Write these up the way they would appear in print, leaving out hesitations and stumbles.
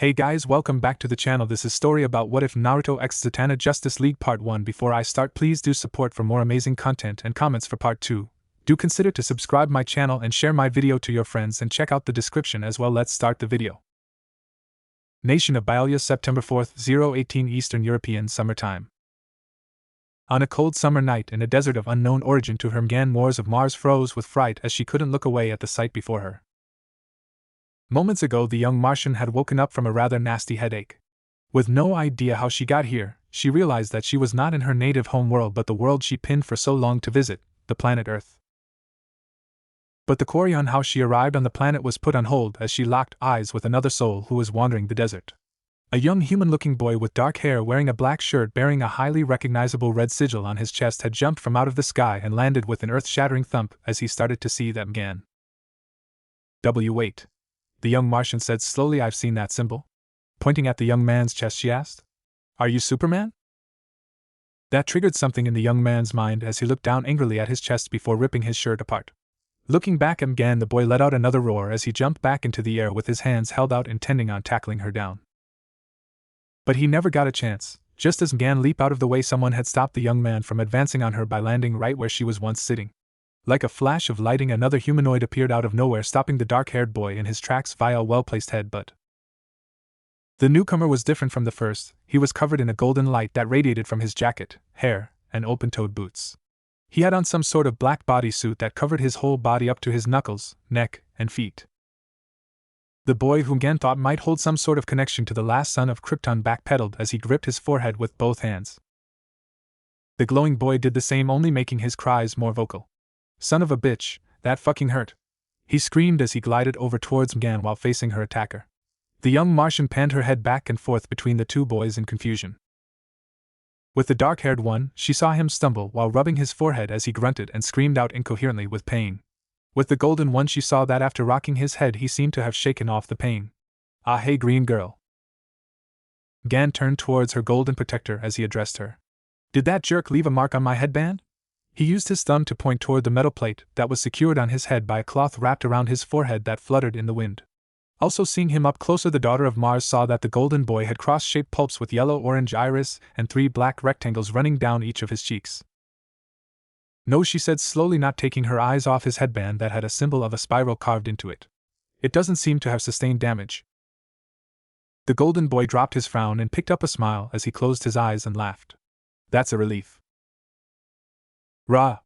Hey guys, welcome back to the channel. This is story about What If Naruto x Zatanna Justice League Part 1. Before I start, please do support for more amazing content and comments for Part 2. Do consider to subscribe my channel and share my video to your friends and check out the description as well. Let's start the video. Nation of Byalia, September 4th, 018 Eastern European Summertime. On a cold summer night in a desert of unknown origin to her, Gan Moors of Mars froze with fright as she couldn't look away at the sight before her. Moments ago, the young Martian had woken up from a rather nasty headache. With no idea how she got here, she realized that she was not in her native home world but the world she pinned for so long to visit, the planet Earth. But the query on how she arrived on the planet was put on hold as she locked eyes with another soul who was wandering the desert. A young human-looking boy with dark hair wearing a black shirt bearing a highly recognizable red sigil on his chest had jumped from out of the sky and landed with an earth-shattering thump as he started to see them again. Wait. The young Martian said slowly. I've seen that symbol. Pointing at the young man's chest, she asked. Are you Superman? That triggered something in the young man's mind as he looked down angrily at his chest before ripping his shirt apart. Looking back at Gan, the boy let out another roar as he jumped back into the air with his hands held out, intending on tackling her down. But he never got a chance. Just as Gan leaped out of the way, someone had stopped the young man from advancing on her by landing right where she was once sitting. Like a flash of lightning, another humanoid appeared out of nowhere, stopping the dark-haired boy in his tracks via a well-placed headbutt. The newcomer was different from the first. He was covered in a golden light that radiated from his jacket, hair, and open-toed boots. He had on some sort of black bodysuit that covered his whole body up to his knuckles, neck, and feet. The boy, whom Gan thought might hold some sort of connection to the last son of Krypton, backpedaled as he gripped his forehead with both hands. The glowing boy did the same, only making his cries more vocal. Son of a bitch, that fucking hurt, he screamed as he glided over towards Gan while facing her attacker. The young Martian panned her head back and forth between the two boys in confusion. With the dark-haired one, she saw him stumble while rubbing his forehead as he grunted and screamed out incoherently with pain. With the golden one, she saw that after rocking his head he seemed to have shaken off the pain. Ah, hey green girl. Gan turned towards her golden protector as he addressed her. Did that jerk leave a mark on my headband? He used his thumb to point toward the metal plate that was secured on his head by a cloth wrapped around his forehead that fluttered in the wind. Also seeing him up closer, the daughter of Mars saw that the golden boy had cross-shaped pulps with yellow-orange iris and 3 black rectangles running down each of his cheeks. No, she said slowly, not taking her eyes off his headband that had a symbol of a spiral carved into it. It doesn't seem to have sustained damage. The golden boy dropped his frown and picked up a smile as he closed his eyes and laughed. That's a relief. Rah!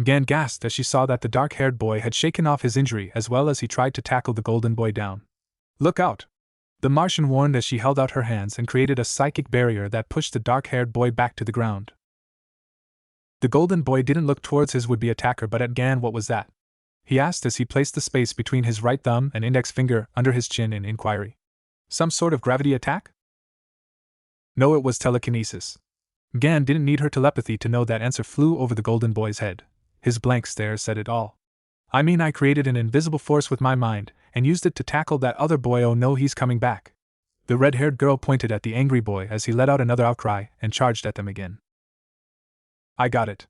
Gan gasped as she saw that the dark-haired boy had shaken off his injury as well as he tried to tackle the golden boy down. Look out! The Martian warned as she held out her hands and created a psychic barrier that pushed the dark-haired boy back to the ground. The golden boy didn't look towards his would-be attacker but at Gan. What was that? He asked as he placed the space between his right thumb and index finger under his chin in inquiry. Some sort of gravity attack? No, it was telekinesis. Gan didn't need her telepathy to know that answer flew over the golden boy's head. His blank stare said it all. I mean, I created an invisible force with my mind, and used it to tackle that other boy. Oh no, he's coming back. The red-haired girl pointed at the angry boy as he let out another outcry and charged at them again. I got it,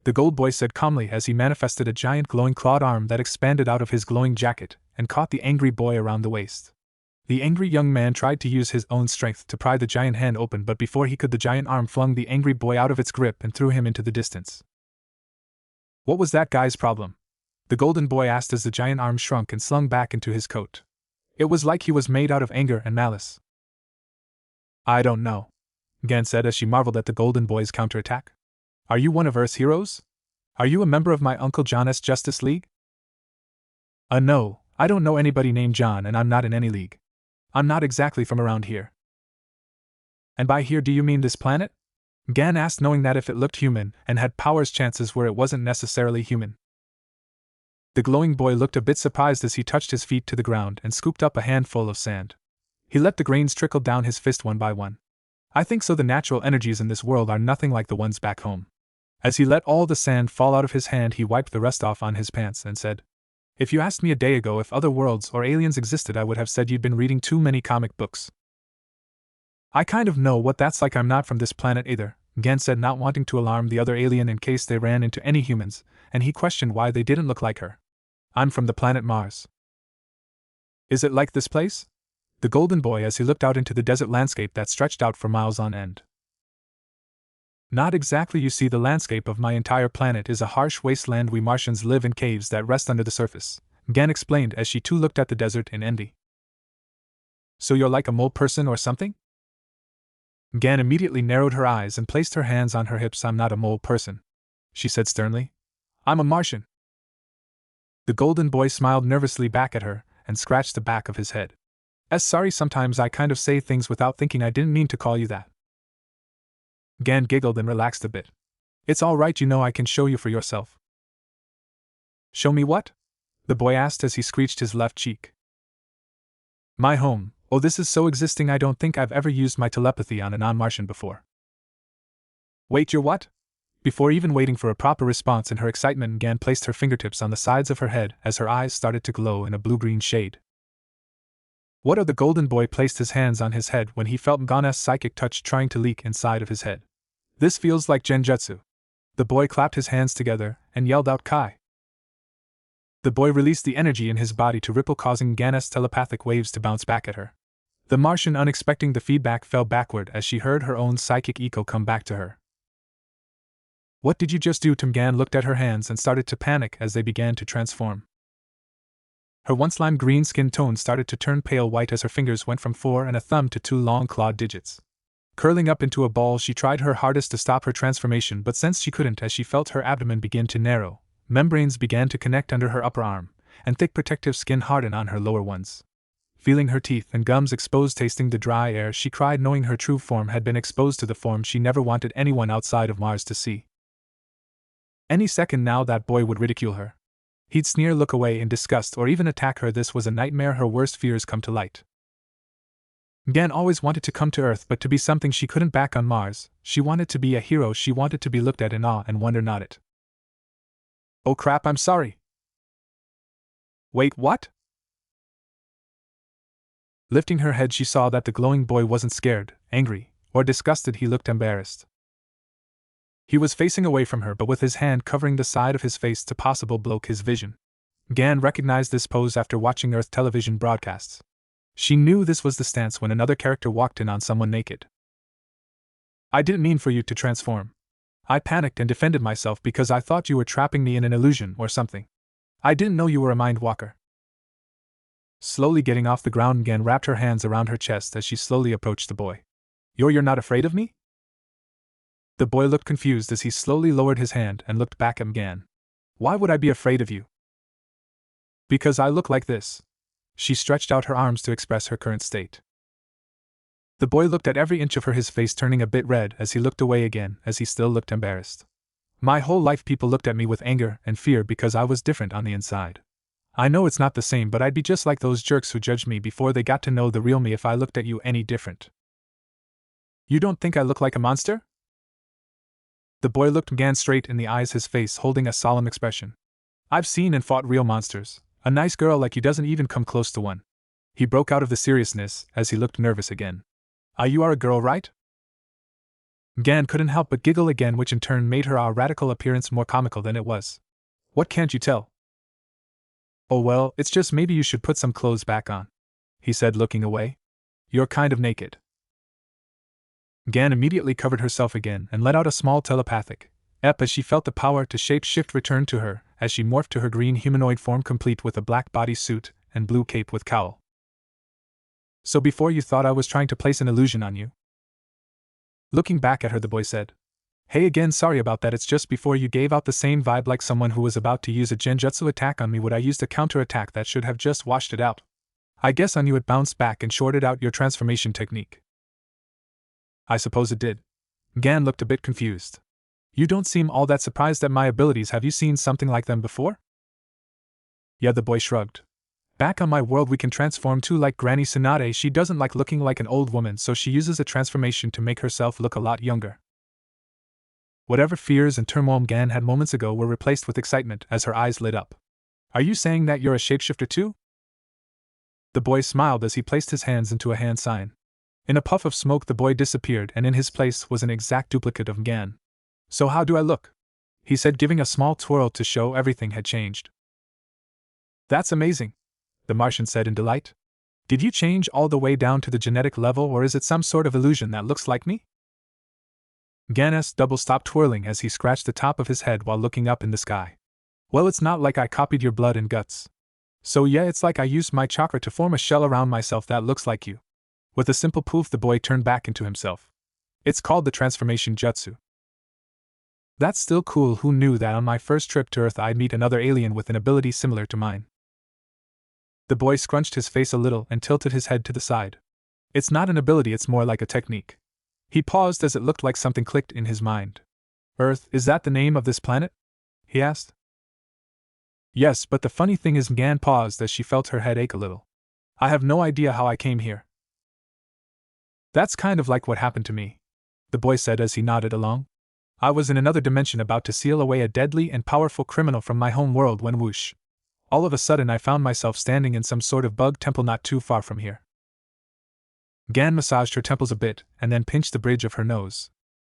the gold boy said calmly as he manifested a giant glowing clawed arm that expanded out of his glowing jacket and caught the angry boy around the waist. The angry young man tried to use his own strength to pry the giant hand open, but before he could, the giant arm flung the angry boy out of its grip and threw him into the distance. What was that guy's problem? The golden boy asked as the giant arm shrunk and slung back into his coat. It was like he was made out of anger and malice. I don't know, Gan said as she marveled at the golden boy's counterattack. Are you one of Earth's heroes? Are you a member of my Uncle John's Justice League? No, I don't know anybody named John and I'm not in any league. I'm not exactly from around here. And by here, do you mean this planet? Gan asked, knowing that if it looked human and had powers, chances were it wasn't necessarily human. The glowing boy looked a bit surprised as he touched his feet to the ground and scooped up a handful of sand. He let the grains trickle down his fist one by one. I think so. The natural energies in this world are nothing like the ones back home. As he let all the sand fall out of his hand, he wiped the rest off on his pants and said, If you asked me a day ago if other worlds or aliens existed, I would have said you'd been reading too many comic books. I kind of know what that's like. I'm not from this planet either, Gan said, not wanting to alarm the other alien in case they ran into any humans, and he questioned why they didn't look like her. I'm from the planet Mars. Is it like this place? The golden boy as he looked out into the desert landscape that stretched out for miles on end. Not exactly, you see, the landscape of my entire planet is a harsh wasteland. We Martians live in caves that rest under the surface, Gan explained as she too looked at the desert in envy. So you're like a mole person or something? Gan immediately narrowed her eyes and placed her hands on her hips. I'm not a mole person, she said sternly. I'm a Martian. The golden boy smiled nervously back at her and scratched the back of his head. Sorry, sometimes I kind of say things without thinking. I didn't mean to call you that. Gan giggled and relaxed a bit. It's all right, you know, I can show you for yourself. Show me what? The boy asked as he screeched his left cheek. My home. Oh, this is so existing. I don't think I've ever used my telepathy on a non-Martian before. Wait, you're what? Before even waiting for a proper response in her excitement, Gan placed her fingertips on the sides of her head as her eyes started to glow in a blue-green shade. What are the golden boy placed his hands on his head when he felt Gan's psychic touch trying to leak inside of his head. This feels like genjutsu. The boy clapped his hands together and yelled out Kai. The boy released the energy in his body to ripple, causing Gan's telepathic waves to bounce back at her. The Martian, unexpecting the feedback, fell backward as she heard her own psychic echo come back to her. What did you just do? Gan looked at her hands and started to panic as they began to transform. Her once lime green skin tone started to turn pale white as her fingers went from 4 and a thumb to 2 long clawed digits. Curling up into a ball, she tried her hardest to stop her transformation, but since she couldn't, as she felt her abdomen begin to narrow, membranes began to connect under her upper arm, and thick protective skin harden on her lower ones. Feeling her teeth and gums exposed, tasting the dry air, she cried, knowing her true form had been exposed to the form she never wanted anyone outside of Mars to see. Any second now that boy would ridicule her. He'd sneer, look away in disgust, or even attack her. This was a nightmare, her worst fears come to light. Gan always wanted to come to Earth, but to be something she couldn't back on Mars. She wanted to be a hero. She wanted to be looked at in awe and wonder, not it. Oh crap, I'm sorry. Wait, what? Lifting her head, she saw that the glowing boy wasn't scared, angry, or disgusted. He looked embarrassed. He was facing away from her, but with his hand covering the side of his face to possibly block his vision. Gan recognized this pose after watching Earth television broadcasts. She knew this was the stance when another character walked in on someone naked. I didn't mean for you to transform. I panicked and defended myself because I thought you were trapping me in an illusion or something. I didn't know you were a mind walker. Slowly getting off the ground, Gan wrapped her hands around her chest as she slowly approached the boy. You're not afraid of me? The boy looked confused as he slowly lowered his hand and looked back at Gan. Why would I be afraid of you? Because I look like this. She stretched out her arms to express her current state. The boy looked at every inch of her, his face turning a bit red as he looked away again, as he still looked embarrassed. My whole life people looked at me with anger and fear because I was different on the inside. I know it's not the same, but I'd be just like those jerks who judged me before they got to know the real me if I looked at you any different. You don't think I look like a monster? The boy looked Gan straight in the eyes, his face holding a solemn expression. I've seen and fought real monsters. A nice girl like you doesn't even come close to one. He broke out of the seriousness as he looked nervous again. You are a girl, right? Gan couldn't help but giggle again, which in turn made her radical appearance more comical than it was. What can't you tell? Oh well, it's just maybe you should put some clothes back on, he said, looking away. You're kind of naked. Gan immediately covered herself again and let out a small telepathic ep as she felt the power to shape-shift return to her as she morphed to her green humanoid form, complete with a black body suit and blue cape with cowl. So before you thought I was trying to place an illusion on you? Looking back at her, the boy said. Hey again, sorry about that, it's just before you gave out the same vibe like someone who was about to use a genjutsu attack on me. Would I used a counter-attack that should have just washed it out. I guess on you it bounced back and shorted out your transformation technique. I suppose it did. Gan looked a bit confused. You don't seem all that surprised at my abilities. Have you seen something like them before? Yeah, the boy shrugged. Back on my world we can transform too, like Granny Tsunade. She doesn't like looking like an old woman, so she uses a transformation to make herself look a lot younger. Whatever fears and turmoil Gan had moments ago were replaced with excitement as her eyes lit up. Are you saying that you're a shapeshifter too? The boy smiled as he placed his hands into a hand sign. In a puff of smoke the boy disappeared, and in his place was an exact duplicate of Gan. So how do I look? He said, giving a small twirl to show everything had changed. That's amazing, the Martian said in delight. Did you change all the way down to the genetic level, or is it some sort of illusion that looks like me? Gan's double stopped twirling as he scratched the top of his head while looking up in the sky. Well, it's not like I copied your blood and guts. So yeah, it's like I used my chakra to form a shell around myself that looks like you. With a simple poof, the boy turned back into himself. It's called the transformation jutsu. That's still cool. Who knew that on my first trip to Earth I'd meet another alien with an ability similar to mine? The boy scrunched his face a little and tilted his head to the side. It's not an ability, it's more like a technique. He paused as it looked like something clicked in his mind. Earth, is that the name of this planet? He asked. Yes, but the funny thing is, Gan paused as she felt her head ache a little. I have no idea how I came here. That's kind of like what happened to me, the boy said as he nodded along. I was in another dimension about to seal away a deadly and powerful criminal from my home world when whoosh. All of a sudden I found myself standing in some sort of bug temple not too far from here. Gan massaged her temples a bit and then pinched the bridge of her nose.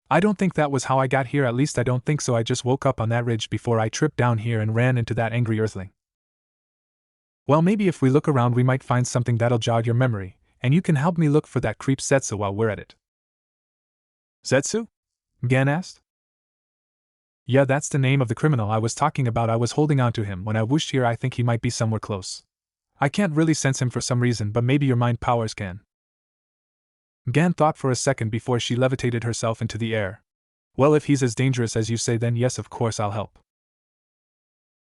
I don't think that was how I got here, at least I don't think so. I just woke up on that ridge before I tripped down here and ran into that angry earthling. Well, maybe if we look around we might find something that'll jog your memory, and you can help me look for that creep Zetsu while we're at it. Zetsu? Gan asked. Yeah, that's the name of the criminal I was talking about. I was holding on to him when I whooshed here. I think he might be somewhere close. I can't really sense him for some reason, but maybe your mind powers can. Gan thought for a second before she levitated herself into the air. Well, if he's as dangerous as you say, then yes, of course I'll help.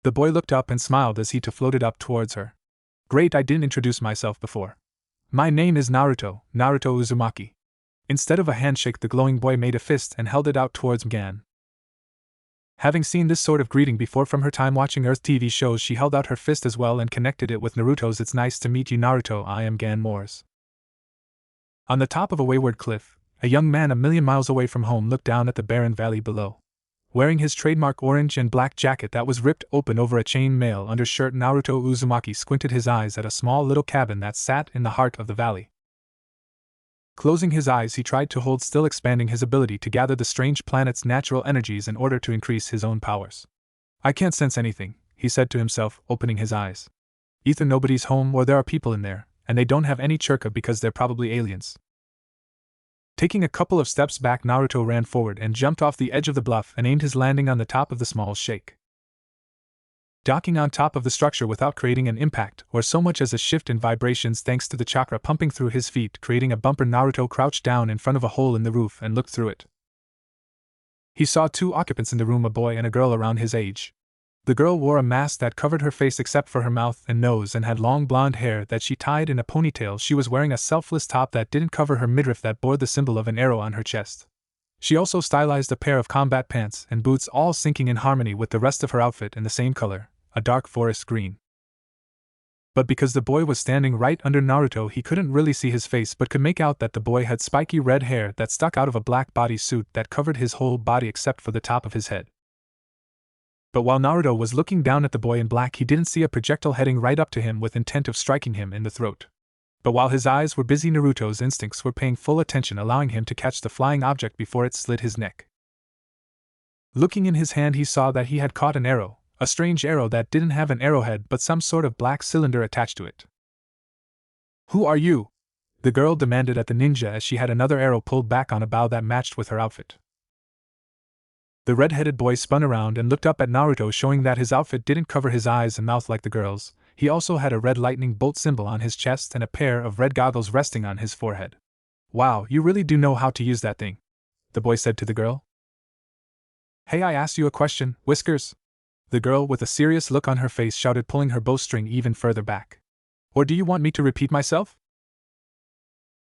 The boy looked up and smiled as he too floated up towards her. Great, I didn't introduce myself before. My name is Naruto Uzumaki. Instead of a handshake, the glowing boy made a fist and held it out towards Gan. Having seen this sort of greeting before from her time watching Earth TV shows, she held out her fist as well and connected it with Naruto's. It's nice to meet you, Naruto. I am Gan Moors. On the top of a wayward cliff, a young man a million miles away from home looked down at the barren valley below. Wearing his trademark orange and black jacket that was ripped open over a chain mail undershirt, Naruto Uzumaki squinted his eyes at a small little cabin that sat in the heart of the valley. Closing his eyes, he tried to hold still, expanding his ability to gather the strange planet's natural energies in order to increase his own powers. I can't sense anything, he said to himself, opening his eyes. Either nobody's home or there are people in there, and they don't have any churka because they're probably aliens. Taking a couple of steps back, Naruto ran forward and jumped off the edge of the bluff and aimed his landing on the top of the small shake. Docking on top of the structure without creating an impact or so much as a shift in vibrations thanks to the chakra pumping through his feet, creating a bumper, Naruto crouched down in front of a hole in the roof and looked through it. He saw two occupants in the room, a boy and a girl around his age. The girl wore a mask that covered her face except for her mouth and nose and had long blonde hair that she tied in a ponytail. She was wearing a selfless top that didn't cover her midriff that bore the symbol of an arrow on her chest. She also stylized a pair of combat pants and boots, all syncing in harmony with the rest of her outfit in the same color, a dark forest green. But because the boy was standing right under Naruto, he couldn't really see his face but could make out that the boy had spiky red hair that stuck out of a black bodysuit that covered his whole body except for the top of his head. But while Naruto was looking down at the boy in black, he didn't see a projectile heading right up to him with intent of striking him in the throat. But while his eyes were busy, Naruto's instincts were paying full attention, allowing him to catch the flying object before it slit his neck. Looking in his hand, he saw that he had caught an arrow, a strange arrow that didn't have an arrowhead but some sort of black cylinder attached to it. Who are you? The girl demanded at the ninja as she had another arrow pulled back on a bow that matched with her outfit. The red-headed boy spun around and looked up at Naruto, showing that his outfit didn't cover his eyes and mouth like the girl's. He also had a red lightning bolt symbol on his chest and a pair of red goggles resting on his forehead. Wow, you really do know how to use that thing, the boy said to the girl. Hey, I asked you a question, Whiskers. The girl with a serious look on her face shouted, pulling her bowstring even further back. Or do you want me to repeat myself?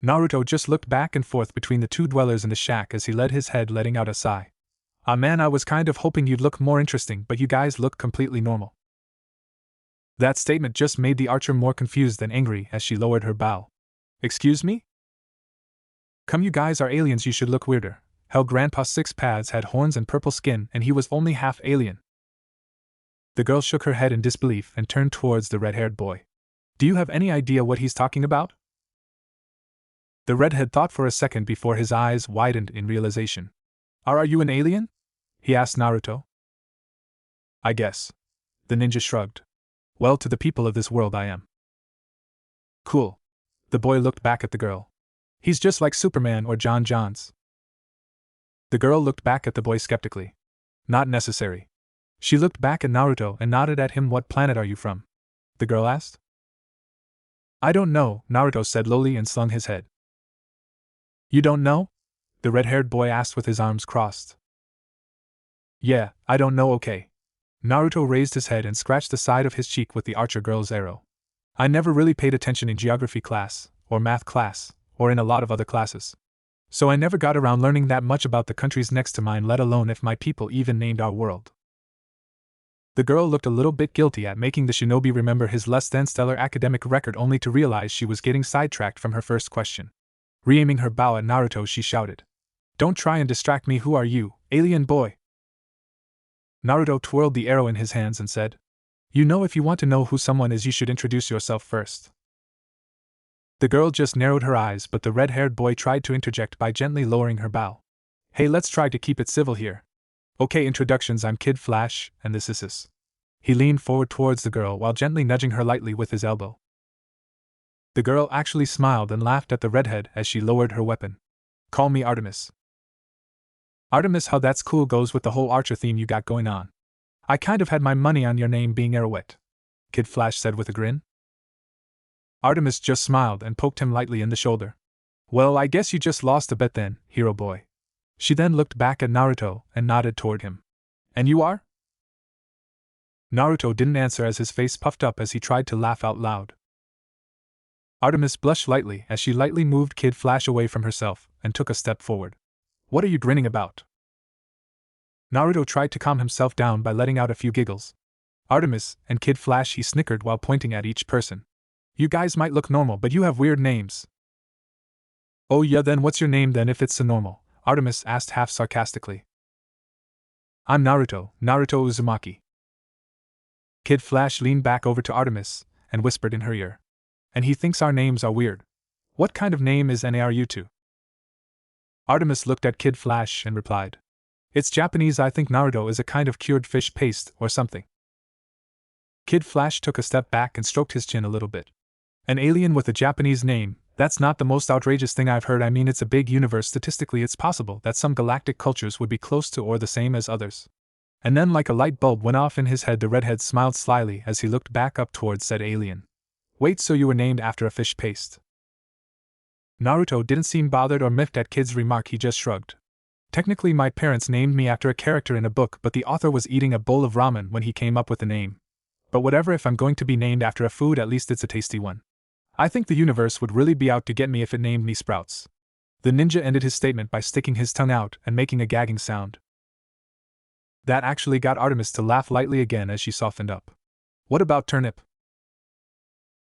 Naruto just looked back and forth between the two dwellers in the shack as he let his head, letting out a sigh. Ah man, I was kind of hoping you'd look more interesting, but you guys look completely normal. That statement just made the archer more confused than angry as she lowered her bow. Excuse me? Come, you guys are aliens, you should look weirder. Hell, Grandpa Six Pads had horns and purple skin and he was only half alien. The girl shook her head in disbelief and turned towards the red-haired boy. Do you have any idea what he's talking about? The redhead thought for a second before his eyes widened in realization. Are you an alien? He asked Naruto. I guess. The ninja shrugged. Well, to the people of this world I am. Cool. The boy looked back at the girl. He's just like Superman or John Johns. The girl looked back at the boy skeptically. Not necessary. She looked back at Naruto and nodded at him. What planet are you from? The girl asked. I don't know, Naruto said lowly and slung his head. You don't know? The red-haired boy asked with his arms crossed. Yeah, I don't know. Okay. Naruto raised his head and scratched the side of his cheek with the archer girl's arrow. I never really paid attention in geography class, or math class, or in a lot of other classes. So I never got around learning that much about the countries next to mine, let alone if my people even named our world. The girl looked a little bit guilty at making the shinobi remember his less than stellar academic record, only to realize she was getting sidetracked from her first question. Re-aiming her bow at Naruto, she shouted, Don't try and distract me. Who are you, alien boy? Naruto twirled the arrow in his hands and said, You know, if you want to know who someone is, you should introduce yourself first. The girl just narrowed her eyes, but the red-haired boy tried to interject by gently lowering her bow. Hey, let's try to keep it civil here. Okay, introductions, I'm Kid Flash, and this is Sis. He leaned forward towards the girl while gently nudging her lightly with his elbow. The girl actually smiled and laughed at the redhead as she lowered her weapon. Call me Artemis. Artemis, how that's cool, goes with the whole Archer theme you got going on. I kind of had my money on your name being Arrowette, Kid Flash said with a grin. Artemis just smiled and poked him lightly in the shoulder. Well, I guess you just lost a bet then, hero boy. She then looked back at Naruto and nodded toward him. And you are? Naruto didn't answer as his face puffed up as he tried to laugh out loud. Artemis blushed lightly as she lightly moved Kid Flash away from herself and took a step forward. What are you grinning about? Naruto tried to calm himself down by letting out a few giggles. Artemis and Kid Flash, he snickered while pointing at each person. You guys might look normal, but you have weird names. Oh yeah, then what's your name then if it's so normal? Artemis asked half sarcastically. I'm Naruto, Naruto Uzumaki. Kid Flash leaned back over to Artemis and whispered in her ear. And he thinks our names are weird. What kind of name is Naruto? Artemis looked at Kid Flash and replied. It's Japanese. I think Naruto is a kind of cured fish paste or something. Kid Flash took a step back and stroked his chin a little bit. An alien with a Japanese name, that's not the most outrageous thing I've heard. I mean, it's a big universe. Statistically, it's possible that some galactic cultures would be close to or the same as others. And then, like a light bulb went off in his head, the redhead smiled slyly as he looked back up towards said alien. Wait, so you were named after a fish paste? Naruto didn't seem bothered or miffed at Kid's remark. He just shrugged. Technically, my parents named me after a character in a book, but the author was eating a bowl of ramen when he came up with the name. But whatever, if I'm going to be named after a food, at least it's a tasty one. I think the universe would really be out to get me if it named me Sprouts. The ninja ended his statement by sticking his tongue out and making a gagging sound. That actually got Artemis to laugh lightly again as she softened up. What about turnip?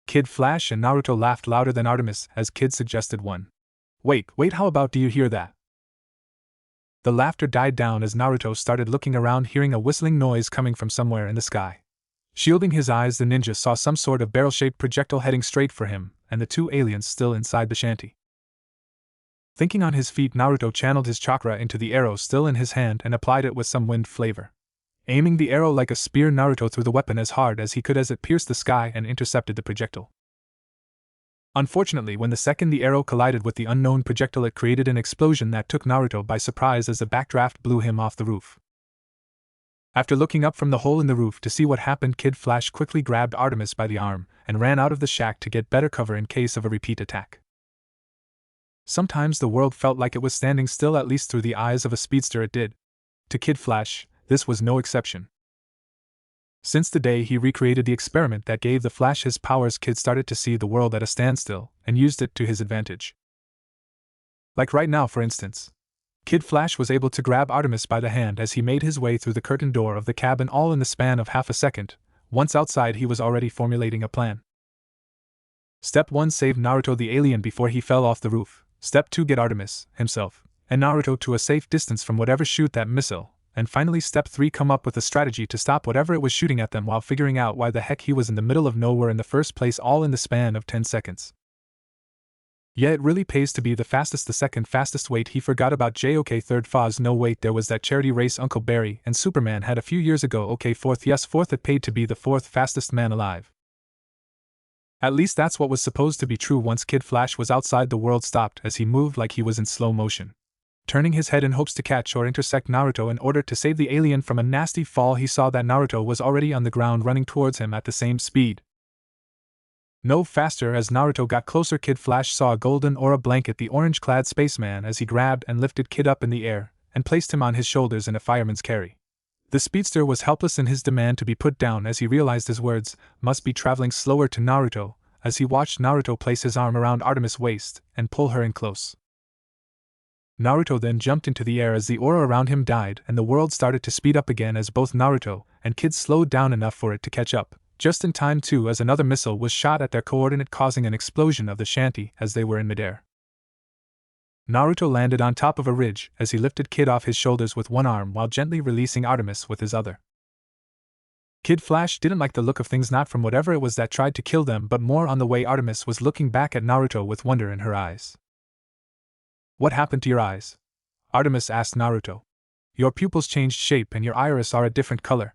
Kid Flash and Naruto laughed louder than Artemis as Kid suggested one. Wait, how about do you hear that? The laughter died down as Naruto started looking around, hearing a whistling noise coming from somewhere in the sky. Shielding his eyes, the ninja saw some sort of barrel-shaped projectile heading straight for him, and the two aliens still inside the shanty. Thinking on his feet, Naruto channeled his chakra into the arrow still in his hand and applied it with some wind flavor. Aiming the arrow like a spear, Naruto threw the weapon as hard as he could as it pierced the sky and intercepted the projectile. Unfortunately, when the second the arrow collided with the unknown projectile, it created an explosion that took Naruto by surprise as a backdraft blew him off the roof. After looking up from the hole in the roof to see what happened, Kid Flash quickly grabbed Artemis by the arm and ran out of the shack to get better cover in case of a repeat attack. Sometimes the world felt like it was standing still, at least through the eyes of a speedster it did. To Kid Flash, this was no exception. Since the day he recreated the experiment that gave the Flash his powers, Kid started to see the world at a standstill and used it to his advantage. Like right now, for instance. Kid Flash was able to grab Artemis by the hand as he made his way through the curtained door of the cabin, all in the span of half a second. Once outside, he was already formulating a plan. Step 1: save Naruto the alien before he fell off the roof. Step 2: get Artemis, himself, and Naruto to a safe distance from whatever shoot that missile. And finally, Step 3: come up with a strategy to stop whatever it was shooting at them while figuring out why the heck he was in the middle of nowhere in the first place, all in the span of 10 seconds. Yeah, it really pays to be the fastest. The second fastest. Wait, he forgot about JOK. Third Foz. No wait, there was that charity race Uncle Barry and Superman had a few years ago. Okay, fourth. Yes, fourth. It paid to be the fourth fastest man alive. At least that's what was supposed to be true once Kid Flash was outside. The world stopped as he moved like he was in slow motion. Turning his head in hopes to catch or intersect Naruto in order to save the alien from a nasty fall, he saw that Naruto was already on the ground running towards him at the same speed. No faster. As Naruto got closer, Kid Flash saw a golden aura blanket the orange-clad spaceman as he grabbed and lifted Kid up in the air and placed him on his shoulders in a fireman's carry. The speedster was helpless in his demand to be put down as he realized his words must be traveling slower to Naruto as he watched Naruto place his arm around Artemis' waist and pull her in close. Naruto then jumped into the air as the aura around him died and the world started to speed up again as both Naruto and Kid slowed down enough for it to catch up. Just in time too, as another missile was shot at their coordinate, causing an explosion of the shanty as they were in midair. Naruto landed on top of a ridge as he lifted Kid off his shoulders with one arm while gently releasing Artemis with his other. Kid Flash didn't like the look of things, not from whatever it was that tried to kill them, but more on the way Artemis was looking back at Naruto with wonder in her eyes. "What happened to your eyes?" Artemis asked Naruto. "Your pupils changed shape and your iris are a different color."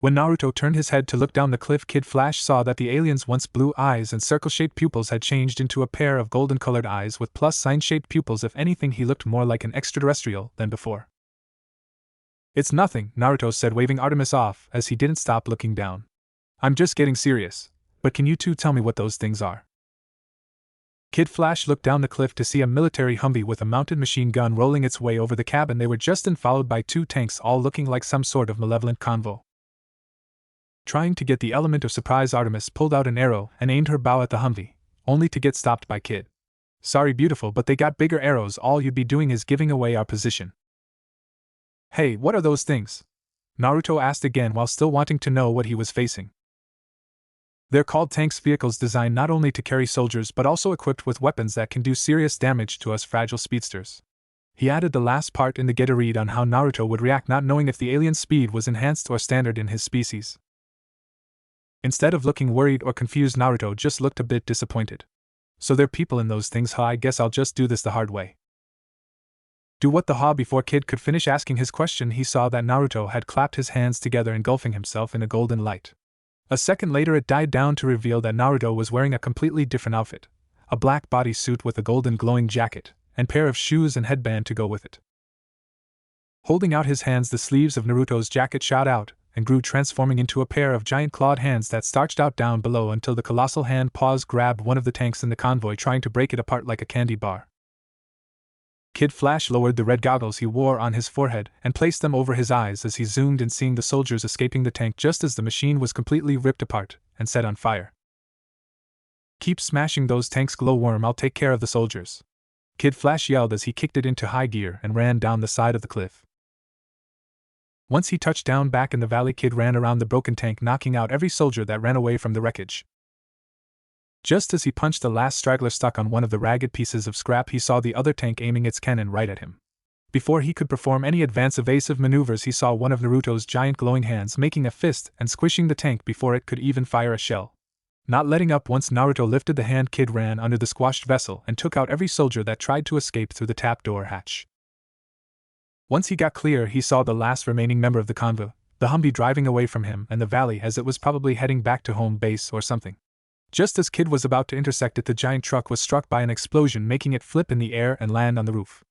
When Naruto turned his head to look down the cliff, Kid Flash saw that the alien's once blue eyes and circle-shaped pupils had changed into a pair of golden-colored eyes with plus-sign-shaped pupils. If anything, he looked more like an extraterrestrial than before. "It's nothing," Naruto said, waving Artemis off as he didn't stop looking down. "I'm just getting serious, but can you two tell me what those things are?" Kid Flash looked down the cliff to see a military Humvee with a mounted machine gun rolling its way over the cabin they were just in, followed by two tanks all looking like some sort of malevolent convoy. Trying to get the element of surprise, Artemis pulled out an arrow and aimed her bow at the Humvee, only to get stopped by Kid. "Sorry, beautiful, but they got bigger arrows. All you'd be doing is giving away our position." "Hey, what are those things?" Naruto asked again while still wanting to know what he was facing. "They're called tanks, vehicles designed not only to carry soldiers but also equipped with weapons that can do serious damage to us fragile speedsters." He added the last part in the get a read on how Naruto would react, not knowing if the alien's speed was enhanced or standard in his species. Instead of looking worried or confused, Naruto just looked a bit disappointed. "So they're people in those things, huh? I guess I'll just do this the hard way." "Do what the huh?" Before Kid could finish asking his question, he saw that Naruto had clapped his hands together, engulfing himself in a golden light. A second later it died down to reveal that Naruto was wearing a completely different outfit, a black bodysuit with a golden glowing jacket, and pair of shoes and headband to go with it. Holding out his hands, the sleeves of Naruto's jacket shot out, and grew, transforming into a pair of giant clawed hands that starched out down below until the colossal hand paws grabbed one of the tanks in the convoy, trying to break it apart like a candy bar. Kid Flash lowered the red goggles he wore on his forehead and placed them over his eyes as he zoomed in, seeing the soldiers escaping the tank just as the machine was completely ripped apart and set on fire. "Keep smashing those tanks, Glowworm, I'll take care of the soldiers," Kid Flash yelled as he kicked it into high gear and ran down the side of the cliff. Once he touched down back in the valley, Kid ran around the broken tank, knocking out every soldier that ran away from the wreckage. Just as he punched the last straggler stuck on one of the ragged pieces of scrap, he saw the other tank aiming its cannon right at him. Before he could perform any advance evasive maneuvers, he saw one of Naruto's giant glowing hands making a fist and squishing the tank before it could even fire a shell. Not letting up once Naruto lifted the hand, Kid ran under the squashed vessel and took out every soldier that tried to escape through the tap door hatch. Once he got clear, he saw the last remaining member of the convoy, the Humvee, driving away from him and the valley as it was probably heading back to home base or something. Just as Kid was about to intersect it, the giant truck was struck by an explosion, making it flip in the air and land on the roof.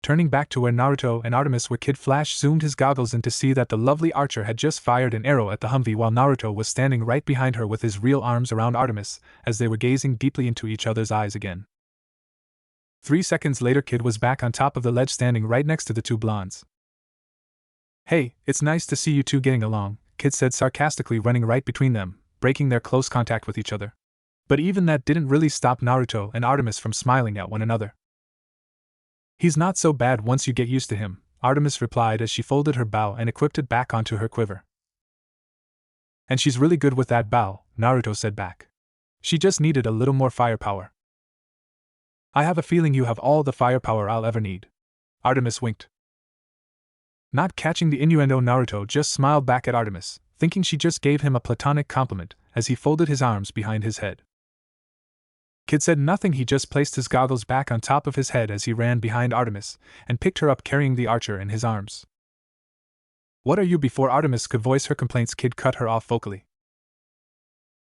Turning back to where Naruto and Artemis were, Kid Flash zoomed his goggles in to see that the lovely archer had just fired an arrow at the Humvee while Naruto was standing right behind her with his real arms around Artemis as they were gazing deeply into each other's eyes again. 3 seconds later, Kid was back on top of the ledge, standing right next to the two blondes. "Hey, it's nice to see you two getting along," Kid said sarcastically, running right between them, breaking their close contact with each other. But even that didn't really stop Naruto and Artemis from smiling at one another. "He's not so bad once you get used to him," Artemis replied as she folded her bow and equipped it back onto her quiver. "And she's really good with that bow," Naruto said back. "She just needed a little more firepower." "I have a feeling you have all the firepower I'll ever need." Artemis winked. Not catching the innuendo, Naruto just smiled back at Artemis, thinking she just gave him a platonic compliment as he folded his arms behind his head. Kid said nothing. He just placed his goggles back on top of his head as he ran behind Artemis and picked her up, carrying the archer in his arms. "What are you?" Before Artemis could voice her complaints, Kid cut her off vocally.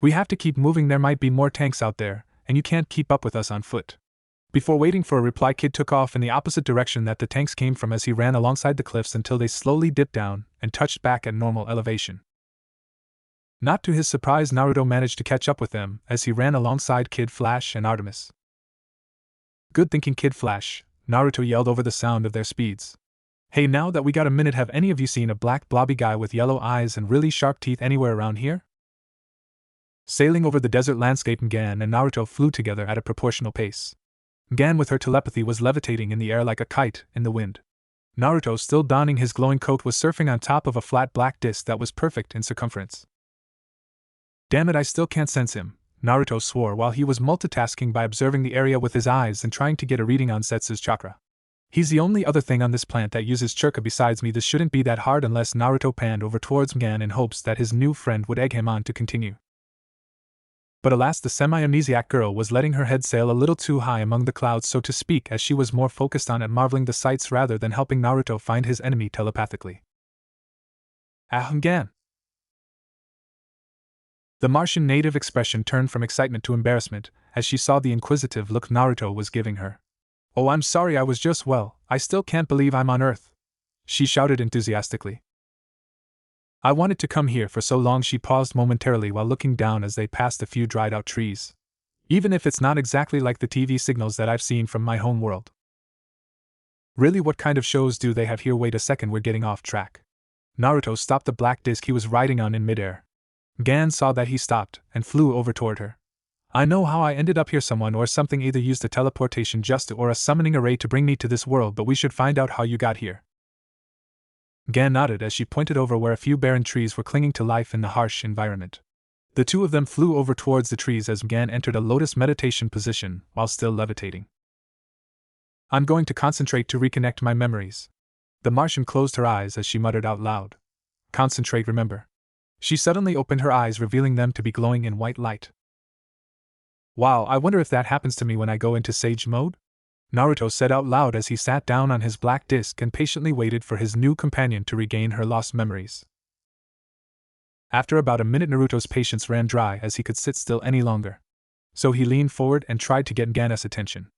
We have to keep moving, there might be more tanks out there, and you can't keep up with us on foot. Before waiting for a reply, Kid took off in the opposite direction that the tanks came from as he ran alongside the cliffs until they slowly dipped down and touched back at normal elevation. Not to his surprise, Naruto managed to catch up with them as he ran alongside Kid Flash and Artemis. Good thinking, Kid Flash, Naruto yelled over the sound of their speeds. Hey, now that we got a minute, have any of you seen a black blobby guy with yellow eyes and really sharp teeth anywhere around here? Sailing over the desert landscape, Gan and Naruto flew together at a proportional pace. Gan, with her telepathy, was levitating in the air like a kite in the wind. Naruto, still donning his glowing coat, was surfing on top of a flat black disc that was perfect in circumference. Damn it, I still can't sense him, Naruto swore while he was multitasking by observing the area with his eyes and trying to get a reading on Setsu's chakra. He's the only other thing on this planet that uses chakra besides me. This shouldn't be that hard unless Naruto panned over towards Gan in hopes that his new friend would egg him on to continue. But alas, the semi-amnesiac girl was letting her head sail a little too high among the clouds, so to speak, as she was more focused on marveling the sights rather than helping Naruto find his enemy telepathically. Gan. The Martian native expression turned from excitement to embarrassment as she saw the inquisitive look Naruto was giving her. Oh, I'm sorry, I still can't believe I'm on Earth, she shouted enthusiastically. I wanted to come here for so long. She paused momentarily while looking down as they passed a few dried out trees. Even if it's not exactly like the TV signals that I've seen from my home world. Really, what kind of shows do they have here? Wait a second, we're getting off track. Naruto stopped the black disc he was riding on in midair. Gan saw that he stopped and flew over toward her. I know how I ended up here. Someone or something either used a teleportation just or a summoning array to bring me to this world, but we should find out how you got here. Gan nodded as she pointed over where a few barren trees were clinging to life in the harsh environment. The two of them flew over towards the trees as Gan entered a lotus meditation position while still levitating. I'm going to concentrate to reconnect my memories. The Martian closed her eyes as she muttered out loud. Concentrate, remember. She suddenly opened her eyes, revealing them to be glowing in white light. Wow, I wonder if that happens to me when I go into Sage mode? Naruto said out loud as he sat down on his black disc and patiently waited for his new companion to regain her lost memories. After about a minute, Naruto's patience ran dry as he could sit still any longer. So he leaned forward and tried to get Gan's attention.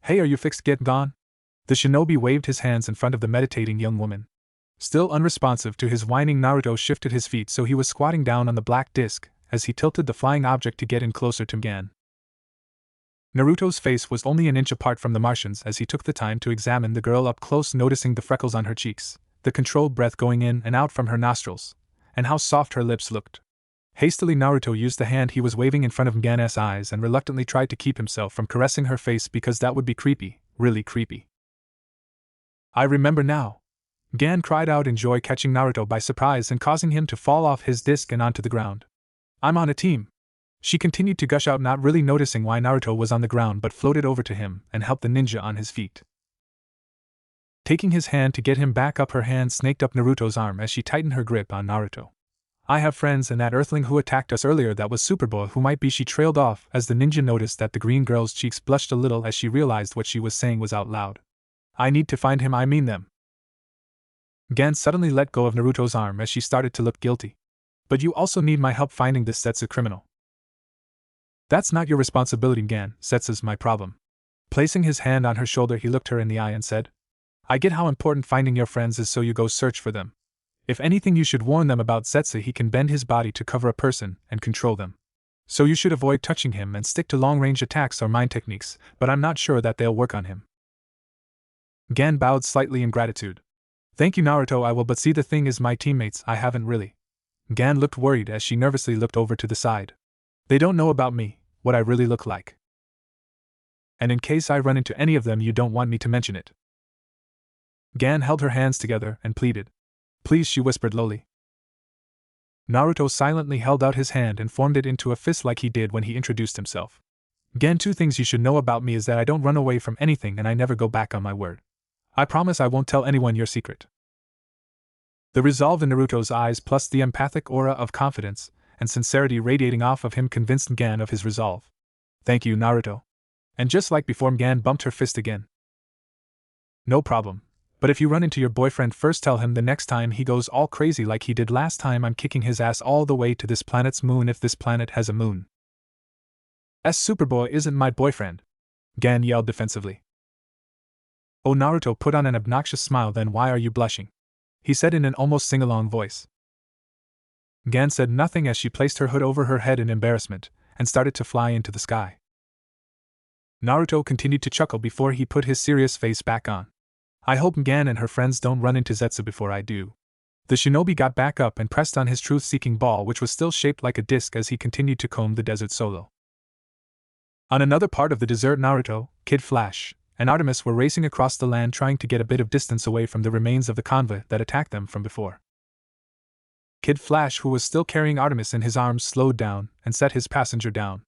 Hey, are you fixed? Get gone? The shinobi waved his hands in front of the meditating young woman. Still unresponsive to his whining, Naruto shifted his feet so he was squatting down on the black disc as he tilted the flying object to get in closer to Gan. Naruto's face was only an inch apart from the Martian's as he took the time to examine the girl up close, noticing the freckles on her cheeks, the controlled breath going in and out from her nostrils, and how soft her lips looked. Hastily, Naruto used the hand he was waving in front of Gan's eyes and reluctantly tried to keep himself from caressing her face because that would be creepy, really creepy. I remember now. Gan cried out in joy, catching Naruto by surprise and causing him to fall off his disc and onto the ground. I'm on a team. She continued to gush out, not really noticing why Naruto was on the ground, but floated over to him and helped the ninja on his feet. Taking his hand to get him back up, her hand snaked up Naruto's arm as she tightened her grip on Naruto. I have friends, and that earthling who attacked us earlier, that was Superboy. Who might be? She trailed off as the ninja noticed that the green girl's cheeks blushed a little as she realized what she was saying was out loud. I need to find him, I mean them. Gan suddenly let go of Naruto's arm as she started to look guilty. But you also need my help finding this Setsu criminal. That's not your responsibility, Gan. Setsu's my problem. Placing his hand on her shoulder, he looked her in the eye and said, I get how important finding your friends is, so you go search for them. If anything, you should warn them about Setsu. He can bend his body to cover a person and control them. So you should avoid touching him and stick to long-range attacks or mind techniques, but I'm not sure that they'll work on him. Gan bowed slightly in gratitude. Thank you, Naruto, I will, but see, the thing is, my teammates, I haven't really. Gan looked worried as she nervously looked over to the side. They don't know about me, what I really look like. And in case I run into any of them, you don't want me to mention it. Gan held her hands together and pleaded. Please, she whispered lowly. Naruto silently held out his hand and formed it into a fist like he did when he introduced himself. Gan, 2 things you should know about me is that I don't run away from anything and I never go back on my word. I promise I won't tell anyone your secret. The resolve in Naruto's eyes plus the empathic aura of confidence and sincerity radiating off of him convinced Gan of his resolve. Thank you, Naruto. And just like before, Gan bumped her fist again. No problem. But if you run into your boyfriend first, tell him the next time he goes all crazy like he did last time, I'm kicking his ass all the way to this planet's moon if this planet has a moon. Superboy isn't my boyfriend, Gan yelled defensively. Oh, Naruto put on an obnoxious smile. Then why are you blushing? He said in an almost sing-along voice. Gan said nothing as she placed her hood over her head in embarrassment and started to fly into the sky. Naruto continued to chuckle before he put his serious face back on. I hope Gan and her friends don't run into Zetsu before I do. The shinobi got back up and pressed on his truth-seeking ball, which was still shaped like a disc, as he continued to comb the desert solo. On another part of the desert, Naruto, Kid Flash, and Artemis were racing across the land trying to get a bit of distance away from the remains of the convoy that attacked them from before. Kid Flash, who was still carrying Artemis in his arms, slowed down and set his passenger down.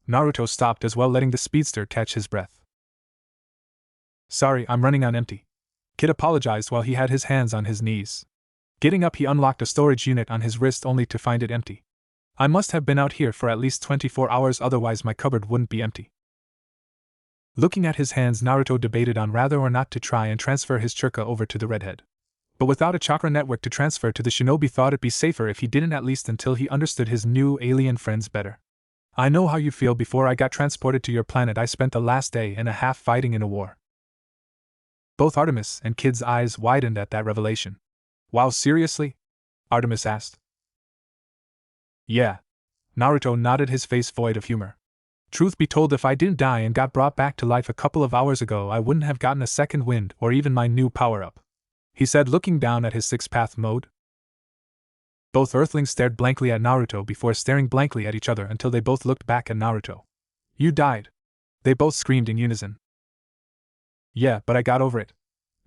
Naruto stopped as well, letting the speedster catch his breath. Sorry, I'm running on empty. Kid apologized while he had his hands on his knees. Getting up, he unlocked a storage unit on his wrist only to find it empty. I must have been out here for at least 24 hours, otherwise my cupboard wouldn't be empty. Looking at his hands, Naruto debated on whether or not to try and transfer his chakra over to the redhead. But without a chakra network to transfer to, the shinobi thought it'd be safer if he didn't, at least until he understood his new alien friends better. I know how you feel. Before I got transported to your planet, I spent the last day and a half fighting in a war. Both Artemis and Kid's eyes widened at that revelation. Wow, seriously? Artemis asked. Yeah. Naruto nodded, his face void of humor. Truth be told, if I didn't die and got brought back to life a couple of hours ago, I wouldn't have gotten a second wind or even my new power-up, he said, looking down at his six-path mode. Both Earthlings stared blankly at Naruto before staring blankly at each other until they both looked back at Naruto. You died, they both screamed in unison. Yeah, but I got over it.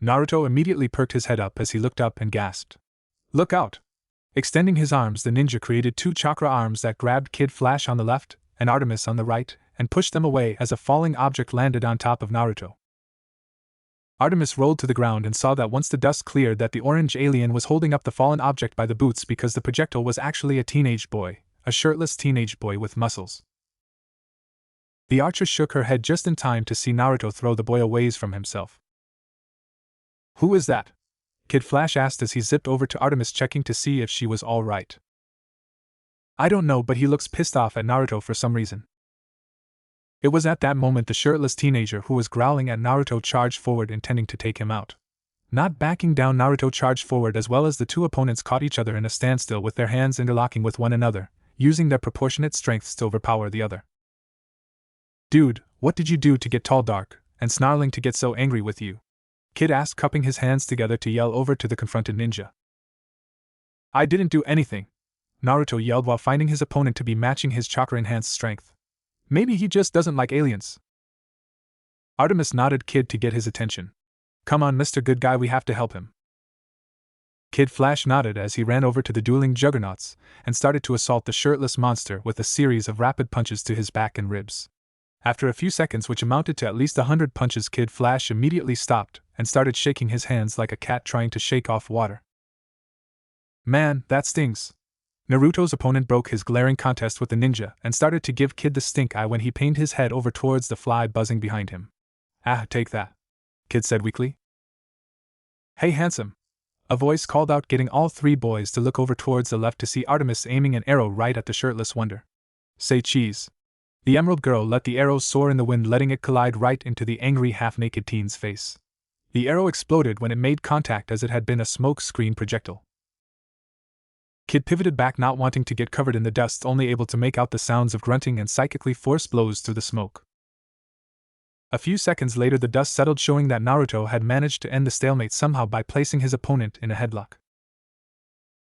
Naruto immediately perked his head up as he looked up and gasped. Look out! Extending his arms, the ninja created two chakra arms that grabbed Kid Flash on the left and Artemis on the right and pushed them away as a falling object landed on top of Naruto. Artemis rolled to the ground and saw that once the dust cleared that the orange alien was holding up the fallen object by the boots, because the projectile was actually a teenage boy, a shirtless teenage boy with muscles. The archer shook her head just in time to see Naruto throw the boy away from himself. Who is that? Kid Flash asked as he zipped over to Artemis, checking to see if she was all right. I don't know, but he looks pissed off at Naruto for some reason. It was at that moment the shirtless teenager who was growling at Naruto charged forward, intending to take him out. Not backing down, Naruto charged forward as well as the two opponents caught each other in a standstill with their hands interlocking with one another, using their proportionate strengths to overpower the other. Dude, what did you do to get tall, dark, and snarling to get so angry with you? Kid asked, cupping his hands together to yell over to the confronted ninja. I didn't do anything, Naruto yelled while finding his opponent to be matching his chakra-enhanced strength. Maybe he just doesn't like aliens. Artemis nodded Kid to get his attention. Come on, Mr. Good Guy, we have to help him. Kid Flash nodded as he ran over to the dueling juggernauts and started to assault the shirtless monster with a series of rapid punches to his back and ribs. After a few seconds, which amounted to at least 100 punches, Kid Flash immediately stopped and started shaking his hands like a cat trying to shake off water. Man, that stings. Naruto's opponent broke his glaring contest with the ninja and started to give Kid the stink eye when he panned his head over towards the fly buzzing behind him. Ah, take that, Kid said weakly. Hey, handsome, a voice called out, getting all three boys to look over towards the left to see Artemis aiming an arrow right at the shirtless wonder. Say cheese. The emerald girl let the arrow soar in the wind, letting it collide right into the angry half-naked teen's face. The arrow exploded when it made contact, as it had been a smoke screen projectile. Kid pivoted back, not wanting to get covered in the dust, only able to make out the sounds of grunting and psychically force blows through the smoke. A few seconds later, the dust settled, showing that Naruto had managed to end the stalemate somehow by placing his opponent in a headlock.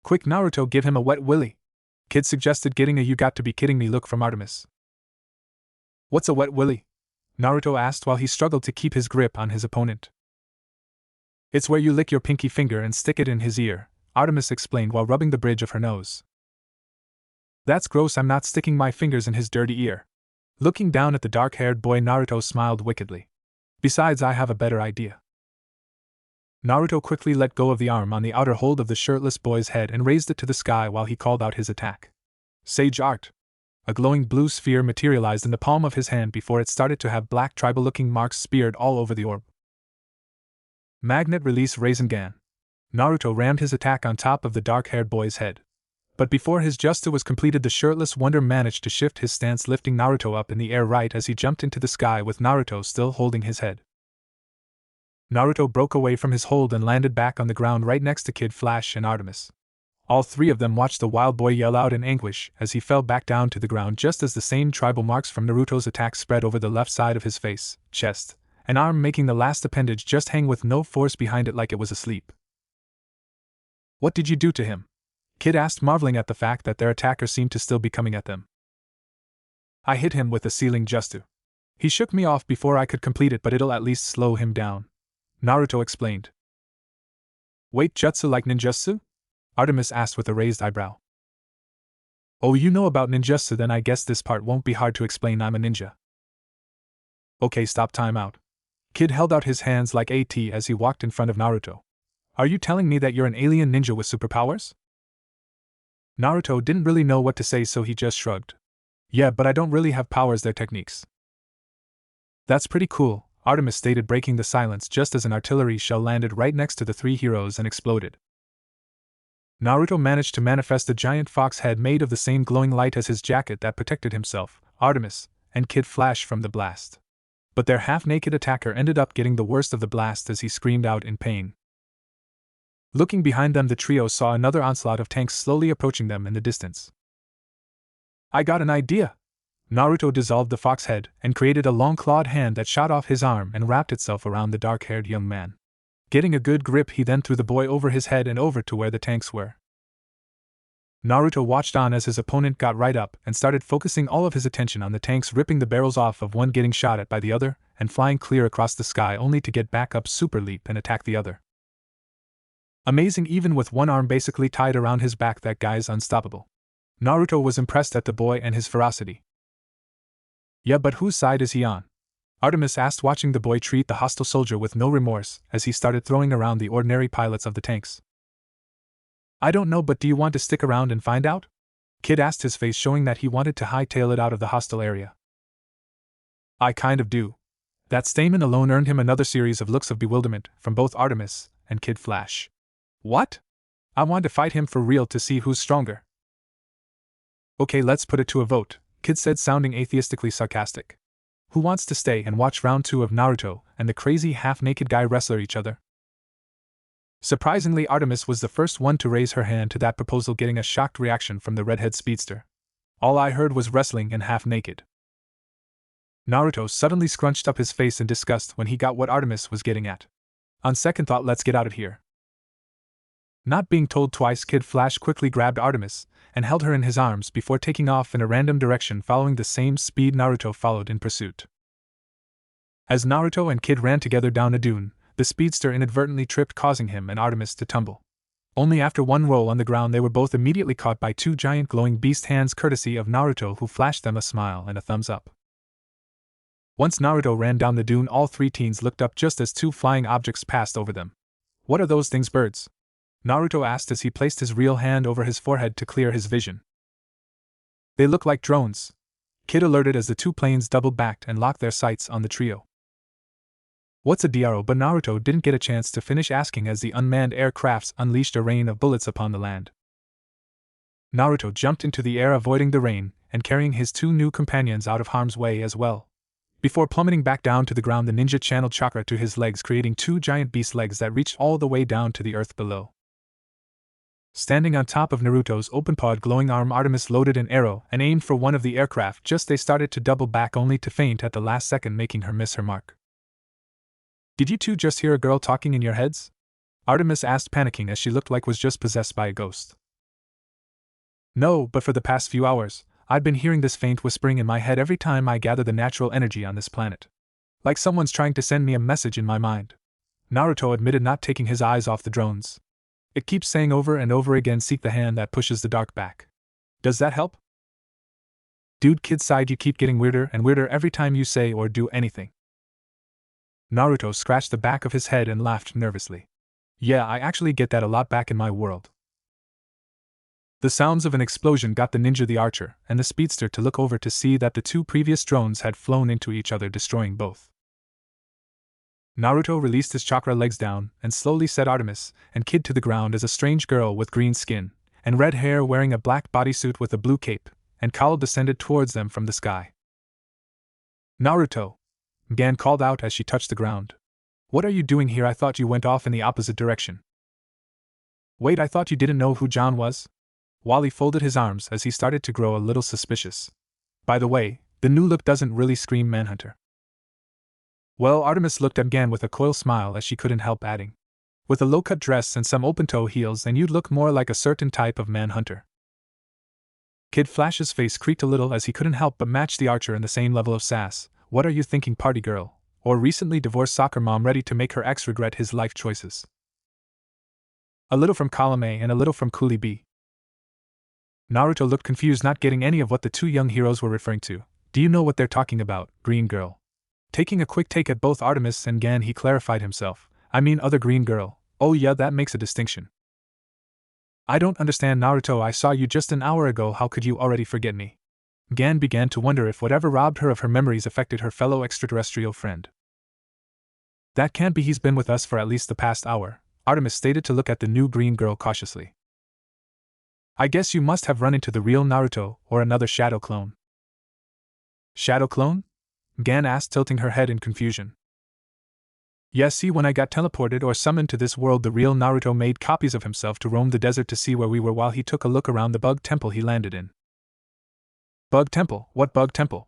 Quick, Naruto, give him a wet willy, Kid suggested, getting a "you got to be kidding me" look from Artemis. What's a wet willy? Naruto asked while he struggled to keep his grip on his opponent. It's where you lick your pinky finger and stick it in his ear, Artemis explained while rubbing the bridge of her nose. That's gross, I'm not sticking my fingers in his dirty ear. Looking down at the dark-haired boy, Naruto smiled wickedly. Besides, I have a better idea. Naruto quickly let go of the arm on the outer hold of the shirtless boy's head and raised it to the sky while he called out his attack. Sage Art. A glowing blue sphere materialized in the palm of his hand before it started to have black tribal-looking marks speared all over the orb. Magnet release Rasengan. Naruto rammed his attack on top of the dark-haired boy's head. But before his jutsu was completed, the shirtless wonder managed to shift his stance, lifting Naruto up in the air right as he jumped into the sky with Naruto still holding his head. Naruto broke away from his hold and landed back on the ground right next to Kid Flash and Artemis. All three of them watched the wild boy yell out in anguish as he fell back down to the ground just as the same tribal marks from Naruto's attack spread over the left side of his face, chest, and arm, making the last appendage just hang with no force behind it like it was asleep. "What did you do to him?" Kid asked, marveling at the fact that their attacker seemed to still be coming at them. "I hit him with a ceiling jutsu. He shook me off before I could complete it, but it'll at least slow him down," Naruto explained. "Wait, jutsu like ninjutsu?" Artemis asked with a raised eyebrow. "Oh, you know about ninjutsu, then I guess this part won't be hard to explain. I'm a ninja." "Okay, stop, time out." Kid held out his hands like AT as he walked in front of Naruto. "Are you telling me that you're an alien ninja with superpowers?" Naruto didn't really know what to say, so he just shrugged. "Yeah, but I don't really have powers, they're techniques." "That's pretty cool," Artemis stated, breaking the silence just as an artillery shell landed right next to the three heroes and exploded. Naruto managed to manifest a giant fox head made of the same glowing light as his jacket that protected himself, Artemis, and Kid Flash from the blast. But their half-naked attacker ended up getting the worst of the blast as he screamed out in pain. Looking behind them, the trio saw another onslaught of tanks slowly approaching them in the distance. "I got an idea!" Naruto dissolved the fox head and created a long clawed hand that shot off his arm and wrapped itself around the dark-haired young man. Getting a good grip, he then threw the boy over his head and over to where the tanks were. Naruto watched on as his opponent got right up and started focusing all of his attention on the tanks, ripping the barrels off of one, getting shot at by the other, and flying clear across the sky only to get back up, super leap, and attack the other. Amazing, even with one arm basically tied around his back, that guy's unstoppable. Naruto was impressed at the boy and his ferocity. "Yeah, but whose side is he on?" Artemis asked, watching the boy treat the hostile soldier with no remorse as he started throwing around the ordinary pilots of the tanks. "I don't know, but do you want to stick around and find out?" Kid asked, his face showing that he wanted to hightail it out of the hostile area. "I kind of do." That statement alone earned him another series of looks of bewilderment from both Artemis and Kid Flash. "What? I want to fight him for real to see who's stronger." "Okay, let's put it to a vote," Kid said, sounding atheistically sarcastic. "Who wants to stay and watch round 2 of Naruto and the crazy half-naked guy wrestle each other?" Surprisingly, Artemis was the first one to raise her hand to that proposal, getting a shocked reaction from the redhead speedster. "All I heard was wrestling and half-naked." Naruto suddenly scrunched up his face in disgust when he got what Artemis was getting at. "On second thought, let's get out of here." Not being told twice, Kid Flash quickly grabbed Artemis and held her in his arms before taking off in a random direction, following the same speed Naruto followed in pursuit. As Naruto and Kid ran together down a dune, the speedster inadvertently tripped, causing him and Artemis to tumble. Only after one roll on the ground, they were both immediately caught by 2 giant glowing beast hands, courtesy of Naruto, who flashed them a smile and a thumbs up. Once Naruto ran down the dune, all 3 teens looked up just as 2 flying objects passed over them. "What are those things, birds?" Naruto asked as he placed his real hand over his forehead to clear his vision. "They look like drones," Kid alerted as the 2 planes doubled back and locked their sights on the trio. "What's a DRO?" But Naruto didn't get a chance to finish asking as the unmanned aircrafts unleashed a rain of bullets upon the land. Naruto jumped into the air, avoiding the rain and carrying his 2 new companions out of harm's way as well. Before plummeting back down to the ground, the ninja channeled chakra to his legs, creating 2 giant beast legs that reached all the way down to the earth below. Standing on top of Naruto's open-pawed glowing arm, Artemis loaded an arrow and aimed for one of the aircraft just they started to double back, only to feint at the last second, making her miss her mark. "Did you 2 just hear a girl talking in your heads?" Artemis asked, panicking as she looked like was just possessed by a ghost. "No, but for the past few hours, I've been hearing this faint whispering in my head every time I gather the natural energy on this planet. Like someone's trying to send me a message in my mind." Naruto admitted, not taking his eyes off the drones. "It keeps saying over and over again, seek the hand that pushes the dark back. Does that help?" "Dude," Kid sighed, "you keep getting weirder and weirder every time you say or do anything." Naruto scratched the back of his head and laughed nervously. "Yeah, I actually get that a lot back in my world." The sounds of an explosion got the ninja, the archer, and the speedster to look over to see that the 2 previous drones had flown into each other, destroying both. Naruto released his chakra legs down and slowly set Artemis and Kid to the ground as a strange girl with green skin and red hair wearing a black bodysuit with a blue cape and cowl descended towards them from the sky. Naruto! Gan called out as she touched the ground. What are you doing here? I thought you went off in the opposite direction. Wait, I thought you didn't know who John was? Wally folded his arms as he started to grow a little suspicious. By the way, the new look doesn't really scream Manhunter. Well, Artemis looked at Gan with a coy smile as she couldn't help adding. With a low-cut dress and some open-toe heels, then you'd look more like a certain type of Manhunter. Kid Flash's face creaked a little as he couldn't help but match the archer in the same level of sass. What are you thinking, party girl? Or recently divorced soccer mom ready to make her ex regret his life choices? A little from column A and a little from Coolie B. Naruto looked confused, not getting any of what the two young heroes were referring to. Do you know what they're talking about, green girl? Taking a quick take at both Artemis and Gan, he clarified himself. I mean other green girl. Oh yeah, that makes a distinction. I don't understand, Naruto. I saw you just an hour ago. How could you already forget me? Gan began to wonder if whatever robbed her of her memories affected her fellow extraterrestrial friend. That can't be. He's been with us for at least the past hour, Artemis stated to look at the new green girl cautiously. I guess you must have run into the real Naruto or another shadow clone. Shadow clone? Gan asked, tilting her head in confusion. Yes, see, when I got teleported or summoned to this world, the real Naruto made copies of himself to roam the desert to see where we were while he took a look around the bug temple he landed in. Bug temple? What bug temple?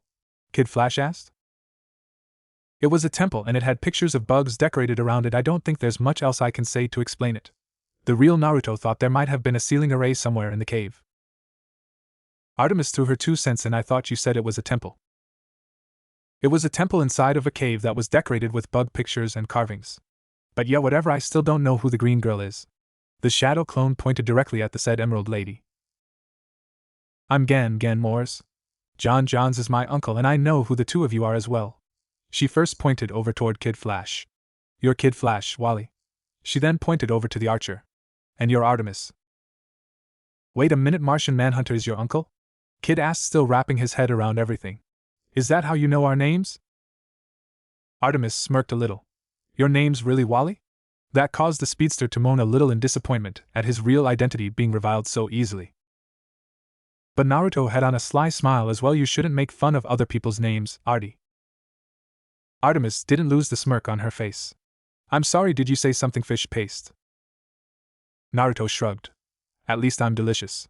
Kid Flash asked. It was a temple and it had pictures of bugs decorated around it. I don't think there's much else I can say to explain it. The real Naruto thought there might have been a ceiling array somewhere in the cave. Artemis threw her 2 cents in. I thought you said it was a temple. It was a temple inside of a cave that was decorated with bug pictures and carvings. But yeah, whatever, I still don't know who the green girl is. The shadow clone pointed directly at the said emerald lady. I'm Gan Moores. Johns is my uncle and I know who the two of you are as well. She first pointed over toward Kid Flash. You're Kid Flash, Wally. She then pointed over to the archer. And you're Artemis. Wait a minute, Martian Manhunter is your uncle? Kid asked, still wrapping his head around everything. Is that how you know our names? Artemis smirked a little. Your name's really Wally? That caused the speedster to moan a little in disappointment at his real identity being revealed so easily. But Naruto had on a sly smile as well. You shouldn't make fun of other people's names, Artie. Artemis didn't lose the smirk on her face. I'm sorry, did you say something, fish paste? Naruto shrugged. At least I'm delicious.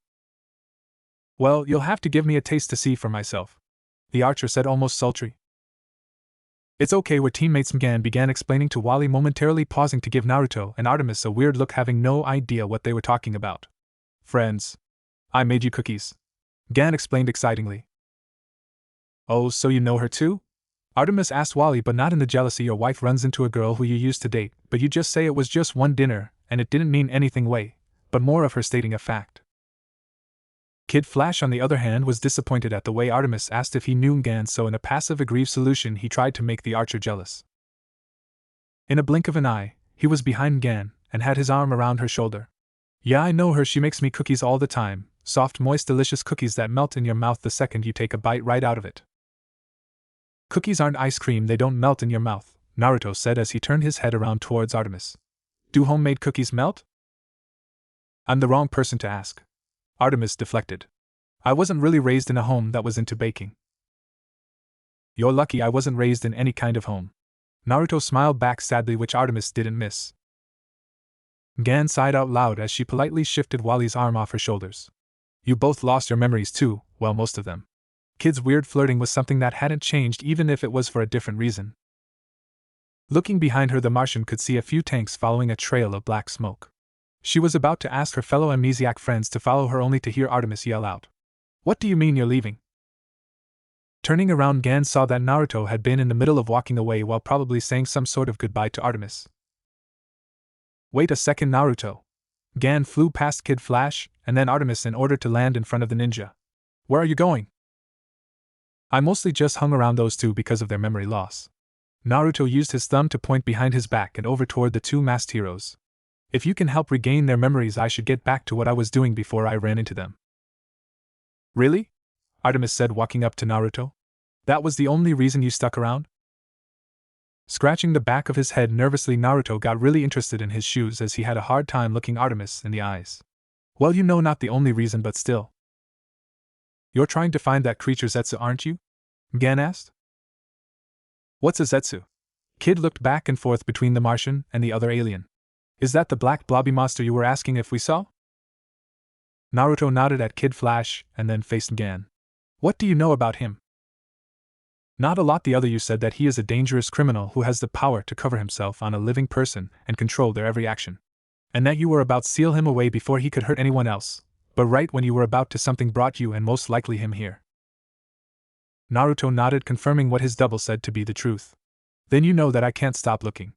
Well, you'll have to give me a taste to see for myself, the archer said, almost sultry. It's okay, we're teammates. Gan began explaining to Wally, momentarily pausing to give Naruto and Artemis a weird look, having no idea what they were talking about. Friends. I made you cookies. Gan explained excitingly. Oh, so you know her too? Artemis asked Wally, but not in the jealousy your wife runs into a girl who you used to date, but you just say it was just one dinner, and it didn't mean anything way, but more of her stating a fact. Kid Flash, on the other hand, was disappointed at the way Artemis asked if he knew Gan, so in a passive-aggressive solution he tried to make the archer jealous. In a blink of an eye, he was behind Gan, and had his arm around her shoulder. Yeah, I know her, she makes me cookies all the time, soft, moist, delicious cookies that melt in your mouth the second you take a bite right out of it. Cookies aren't ice cream, they don't melt in your mouth, Naruto said as he turned his head around towards Artemis. Do homemade cookies melt? I'm the wrong person to ask. Artemis deflected. I wasn't really raised in a home that was into baking. You're lucky I wasn't raised in any kind of home. Naruto smiled back sadly, which Artemis didn't miss. Gan sighed out loud as she politely shifted Wally's arm off her shoulders. You both lost your memories too, well, most of them. Kid's weird flirting was something that hadn't changed, even if it was for a different reason. Looking behind her, the Martian could see a few tanks following a trail of black smoke. She was about to ask her fellow amnesiac friends to follow her, only to hear Artemis yell out. What do you mean you're leaving? Turning around, Gan saw that Naruto had been in the middle of walking away while probably saying some sort of goodbye to Artemis. Wait a second, Naruto. Gan flew past Kid Flash, and then Artemis in order to land in front of the ninja. Where are you going? I mostly just hung around those two because of their memory loss. Naruto used his thumb to point behind his back and over toward the two masked heroes. If you can help regain their memories, I should get back to what I was doing before I ran into them. Really? Artemis said, walking up to Naruto. That was the only reason you stuck around? Scratching the back of his head nervously, Naruto got really interested in his shoes as he had a hard time looking Artemis in the eyes. Well, you know, not the only reason, but still. You're trying to find that creature Zetsu, aren't you? Gan asked. What's a Zetsu? Kid looked back and forth between the Martian and the other alien. Is that the black blobby monster you were asking if we saw? Naruto nodded at Kid Flash and then faced Gan. What do you know about him? Not a lot. The other you said that he is a dangerous criminal who has the power to cover himself on a living person and control their every action. And that you were about to seal him away before he could hurt anyone else, but right when you were about to, something brought you and most likely him here. Naruto nodded, confirming what his double said to be the truth. Then you know that I can't stop looking.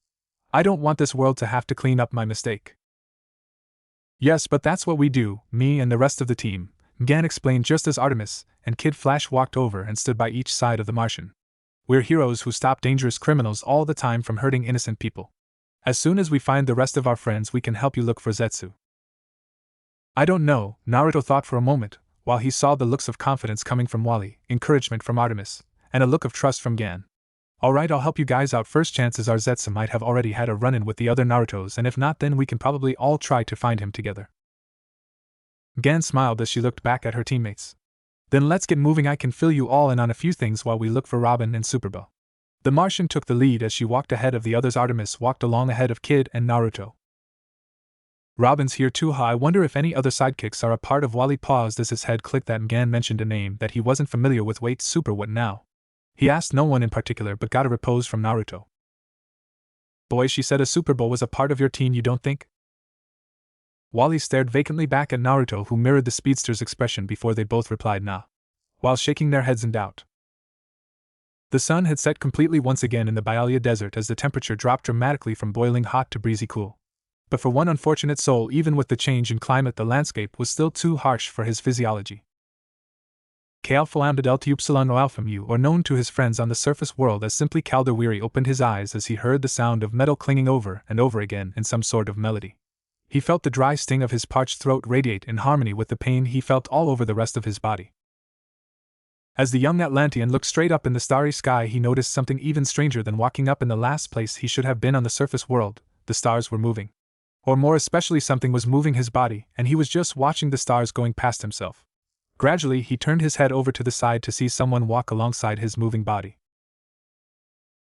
I don't want this world to have to clean up my mistake. Yes, but that's what we do, me and the rest of the team, Gan explained just as Artemis and Kid Flash walked over and stood by each side of the Martian. We're heroes who stop dangerous criminals all the time from hurting innocent people. As soon as we find the rest of our friends, we can help you look for Zetsu. I don't know, Naruto thought for a moment, while he saw the looks of confidence coming from Wally, encouragement from Artemis, and a look of trust from Gan. Alright, I'll help you guys out first. Chances are Zetsu might have already had a run-in with the other Narutos, and if not, then we can probably all try to find him together. Gan smiled as she looked back at her teammates. Then let's get moving. I can fill you all in on a few things while we look for Robin and Superbell. The Martian took the lead as she walked ahead of the others. Artemis walked along ahead of Kid and Naruto. Robin's here too, huh? I wonder if any other sidekicks are a part of. Wally paused as his head clicked that Gan mentioned a name that he wasn't familiar with. Wait, Super, what now? He asked no one in particular but got a repose from Naruto. Boy, she said a Super Bowl was a part of your team, you don't think? Wally stared vacantly back at Naruto, who mirrored the speedster's expression before they both replied nah, while shaking their heads in doubt. The sun had set completely once again in the Byalia Desert as the temperature dropped dramatically from boiling hot to breezy cool. But for one unfortunate soul, even with the change in climate, the landscape was still too harsh for his physiology. K-Alpha Lambda Delta Upsilon Alpha Mu, or known to his friends on the surface world as simply Calder Weary, opened his eyes as he heard the sound of metal clinging over and over again in some sort of melody. He felt the dry sting of his parched throat radiate in harmony with the pain he felt all over the rest of his body. As the young Atlantean looked straight up in the starry sky, he noticed something even stranger than walking up in the last place he should have been on the surface world. The stars were moving. Or more especially, something was moving his body, and he was just watching the stars going past himself. Gradually, he turned his head over to the side to see someone walk alongside his moving body.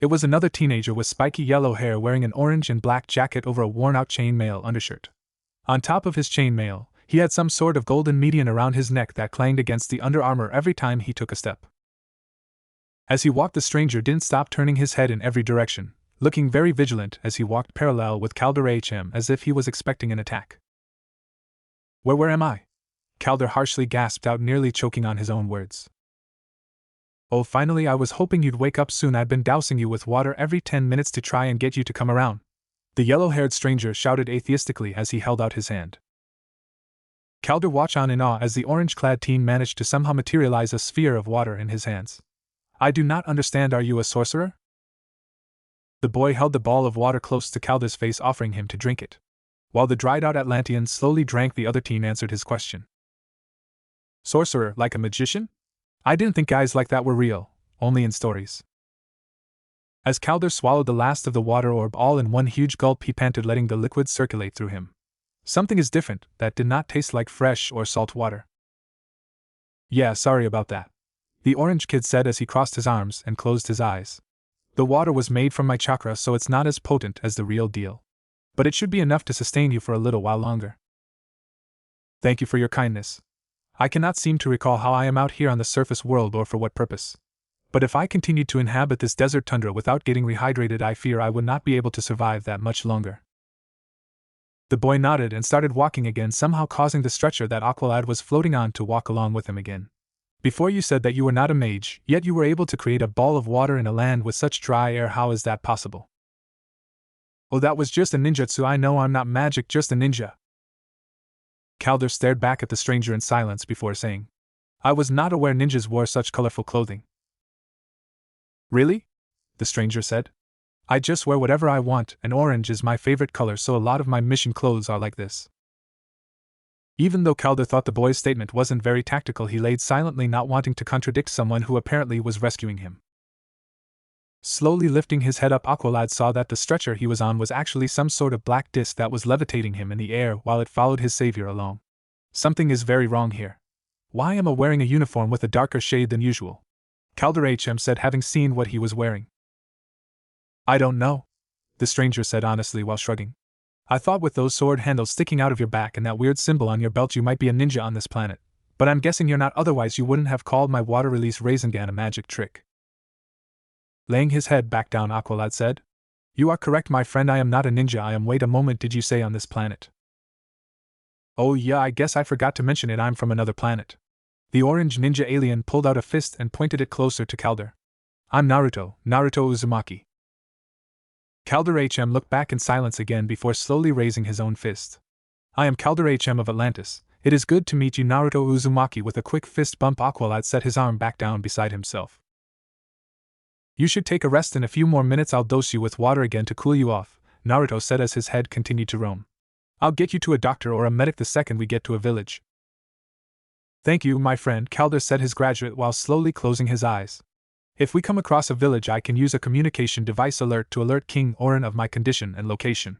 It was another teenager with spiky yellow hair wearing an orange and black jacket over a worn-out chainmail undershirt. On top of his chainmail, he had some sort of golden median around his neck that clanged against the under armor every time he took a step. As he walked, the stranger didn't stop turning his head in every direction, looking very vigilant as he walked parallel with Calder HM as if he was expecting an attack. Where am I? Calder harshly gasped out, nearly choking on his own words. Oh, finally, I was hoping you'd wake up soon. I've been dousing you with water every 10 minutes to try and get you to come around. The yellow-haired stranger shouted atheistically as he held out his hand. Calder watched on in awe as the orange-clad teen managed to somehow materialize a sphere of water in his hands. I do not understand. Are you a sorcerer? The boy held the ball of water close to Calder's face, offering him to drink it. While the dried-out Atlantean slowly drank, the other teen answered his question. Sorcerer, like a magician? I didn't think guys like that were real, only in stories. As Calder swallowed the last of the water orb all in one huge gulp, he panted, letting the liquid circulate through him. Something is different, that did not taste like fresh or salt water. Yeah, sorry about that, the orange kid said as he crossed his arms and closed his eyes. The water was made from my chakra, so it's not as potent as the real deal. But it should be enough to sustain you for a little while longer. Thank you for your kindness. I cannot seem to recall how I am out here on the surface world or for what purpose. But if I continued to inhabit this desert tundra without getting rehydrated, I fear I would not be able to survive that much longer. The boy nodded and started walking again, somehow causing the stretcher that Aqualad was floating on to walk along with him again. Before you said that you were not a mage, yet you were able to create a ball of water in a land with such dry air. How is that possible? Oh, that was just a ninjutsu. I know I'm not magic, just a ninja. Calder stared back at the stranger in silence before saying, I was not aware ninjas wore such colorful clothing. Really? The stranger said. I just wear whatever I want, and orange is my favorite color, so a lot of my mission clothes are like this. Even though Calder thought the boy's statement wasn't very tactical, he laid silently, not wanting to contradict someone who apparently was rescuing him. Slowly lifting his head up, Aqualad saw that the stretcher he was on was actually some sort of black disc that was levitating him in the air while it followed his savior along. Something is very wrong here. Why am I wearing a uniform with a darker shade than usual? Calder HM said, having seen what he was wearing. I don't know, the stranger said honestly while shrugging. I thought with those sword handles sticking out of your back and that weird symbol on your belt you might be a ninja on this planet, but I'm guessing you're not, otherwise you wouldn't have called my water release Rasengan a magic trick. Laying his head back down, Aqualad said. You are correct, my friend, I am not a ninja. I am. Wait a moment, did you say on this planet? Oh yeah, I guess I forgot to mention it, I'm from another planet. The orange ninja alien pulled out a fist and pointed it closer to Calder. I'm Naruto Uzumaki. Calder HM looked back in silence again before slowly raising his own fist. I am Calder HM of Atlantis. It is good to meet you, Naruto Uzumaki. With a quick fist bump, Aqualad set his arm back down beside himself. You should take a rest. In a few more minutes I'll dose you with water again to cool you off, Naruto said as his head continued to roam. I'll get you to a doctor or a medic the second we get to a village. Thank you, my friend, Calder said his graduate while slowly closing his eyes. If we come across a village I can use a communication device alert to alert King Orin of my condition and location.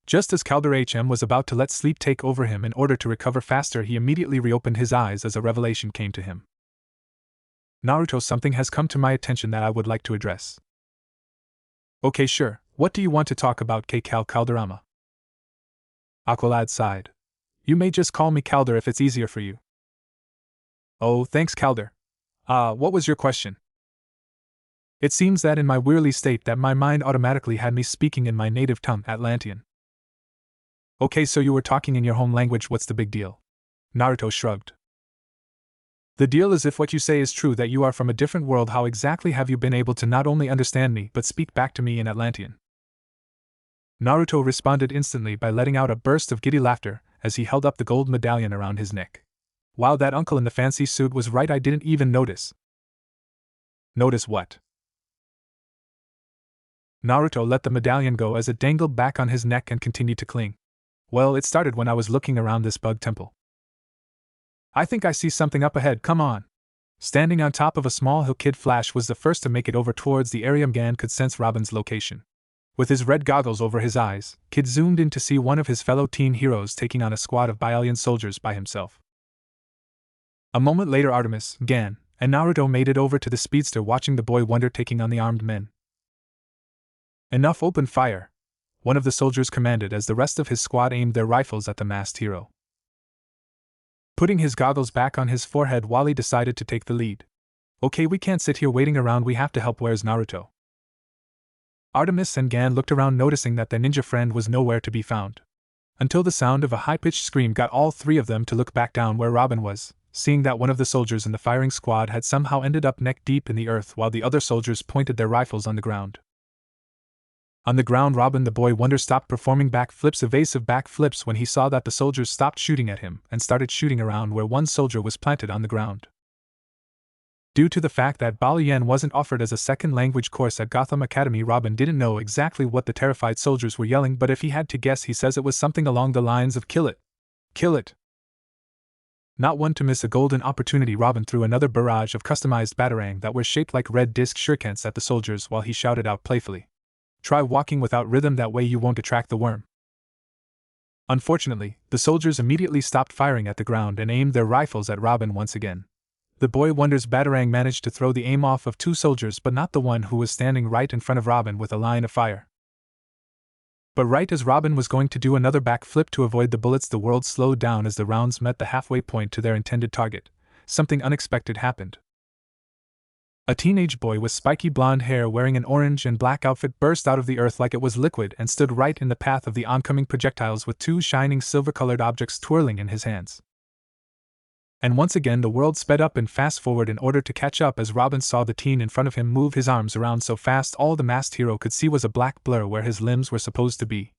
Just as Calder HM was about to let sleep take over him in order to recover faster, he immediately reopened his eyes as a revelation came to him. Naruto, something has come to my attention that I would like to address. Okay, sure, what do you want to talk about, Calderama? Aqualad sighed. You may just call me Calder if it's easier for you. Oh, thanks, Calder. What was your question? It seems that in my wearily state that my mind automatically had me speaking in my native tongue, Atlantean. Okay, so you were talking in your home language, what's the big deal? Naruto shrugged. The deal is, if what you say is true, that you are from a different world, how exactly have you been able to not only understand me but speak back to me in Atlantean? Naruto responded instantly by letting out a burst of giddy laughter as he held up the gold medallion around his neck. Wow, that uncle in the fancy suit was right, I didn't even notice. Notice what? Naruto let the medallion go as it dangled back on his neck and continued to cling. Well, it started when I was looking around this bug temple. I think I see something up ahead, come on. Standing on top of a small hill, Kid Flash was the first to make it over towards the area. Gan could sense Robin's location. With his red goggles over his eyes, Kid zoomed in to see one of his fellow teen heroes taking on a squad of Byaolian soldiers by himself. A moment later, Artemis, Gan, and Naruto made it over to the speedster, watching the boy wonder taking on the armed men. Enough, open fire, one of the soldiers commanded as the rest of his squad aimed their rifles at the masked hero. Putting his goggles back on his forehead, Wally decided to take the lead. Okay, we can't sit here waiting around, we have to help. Where's Naruto? Artemis and Gan looked around, noticing that their ninja friend was nowhere to be found. Until the sound of a high-pitched scream got all three of them to look back down where Robin was, seeing that one of the soldiers in the firing squad had somehow ended up neck deep in the earth while the other soldiers pointed their rifles on the ground. On the ground, Robin the boy wonder stopped performing backflips, evasive backflips, when he saw that the soldiers stopped shooting at him and started shooting around where one soldier was planted on the ground. Due to the fact that Balian wasn't offered as a second language course at Gotham Academy, Robin didn't know exactly what the terrified soldiers were yelling, but if he had to guess, he says it was something along the lines of "Kill it! Kill it!" Not one to miss a golden opportunity, Robin threw another barrage of customized batarang that were shaped like red disc shurikens at the soldiers while he shouted out playfully, "Try walking without rhythm, that way you won't attract the worm." Unfortunately, the soldiers immediately stopped firing at the ground and aimed their rifles at Robin once again. The boy wonder's batarang managed to throw the aim off of two soldiers, but not the one who was standing right in front of Robin with a line of fire. But right as Robin was going to do another backflip to avoid the bullets, the world slowed down as the rounds met the halfway point to their intended target. Something unexpected happened. A teenage boy with spiky blonde hair wearing an orange and black outfit burst out of the earth like it was liquid and stood right in the path of the oncoming projectiles with two shining silver-colored objects twirling in his hands. And once again the world sped up and fast forward in order to catch up as Robin saw the teen in front of him move his arms around so fast all the masked hero could see was a black blur where his limbs were supposed to be.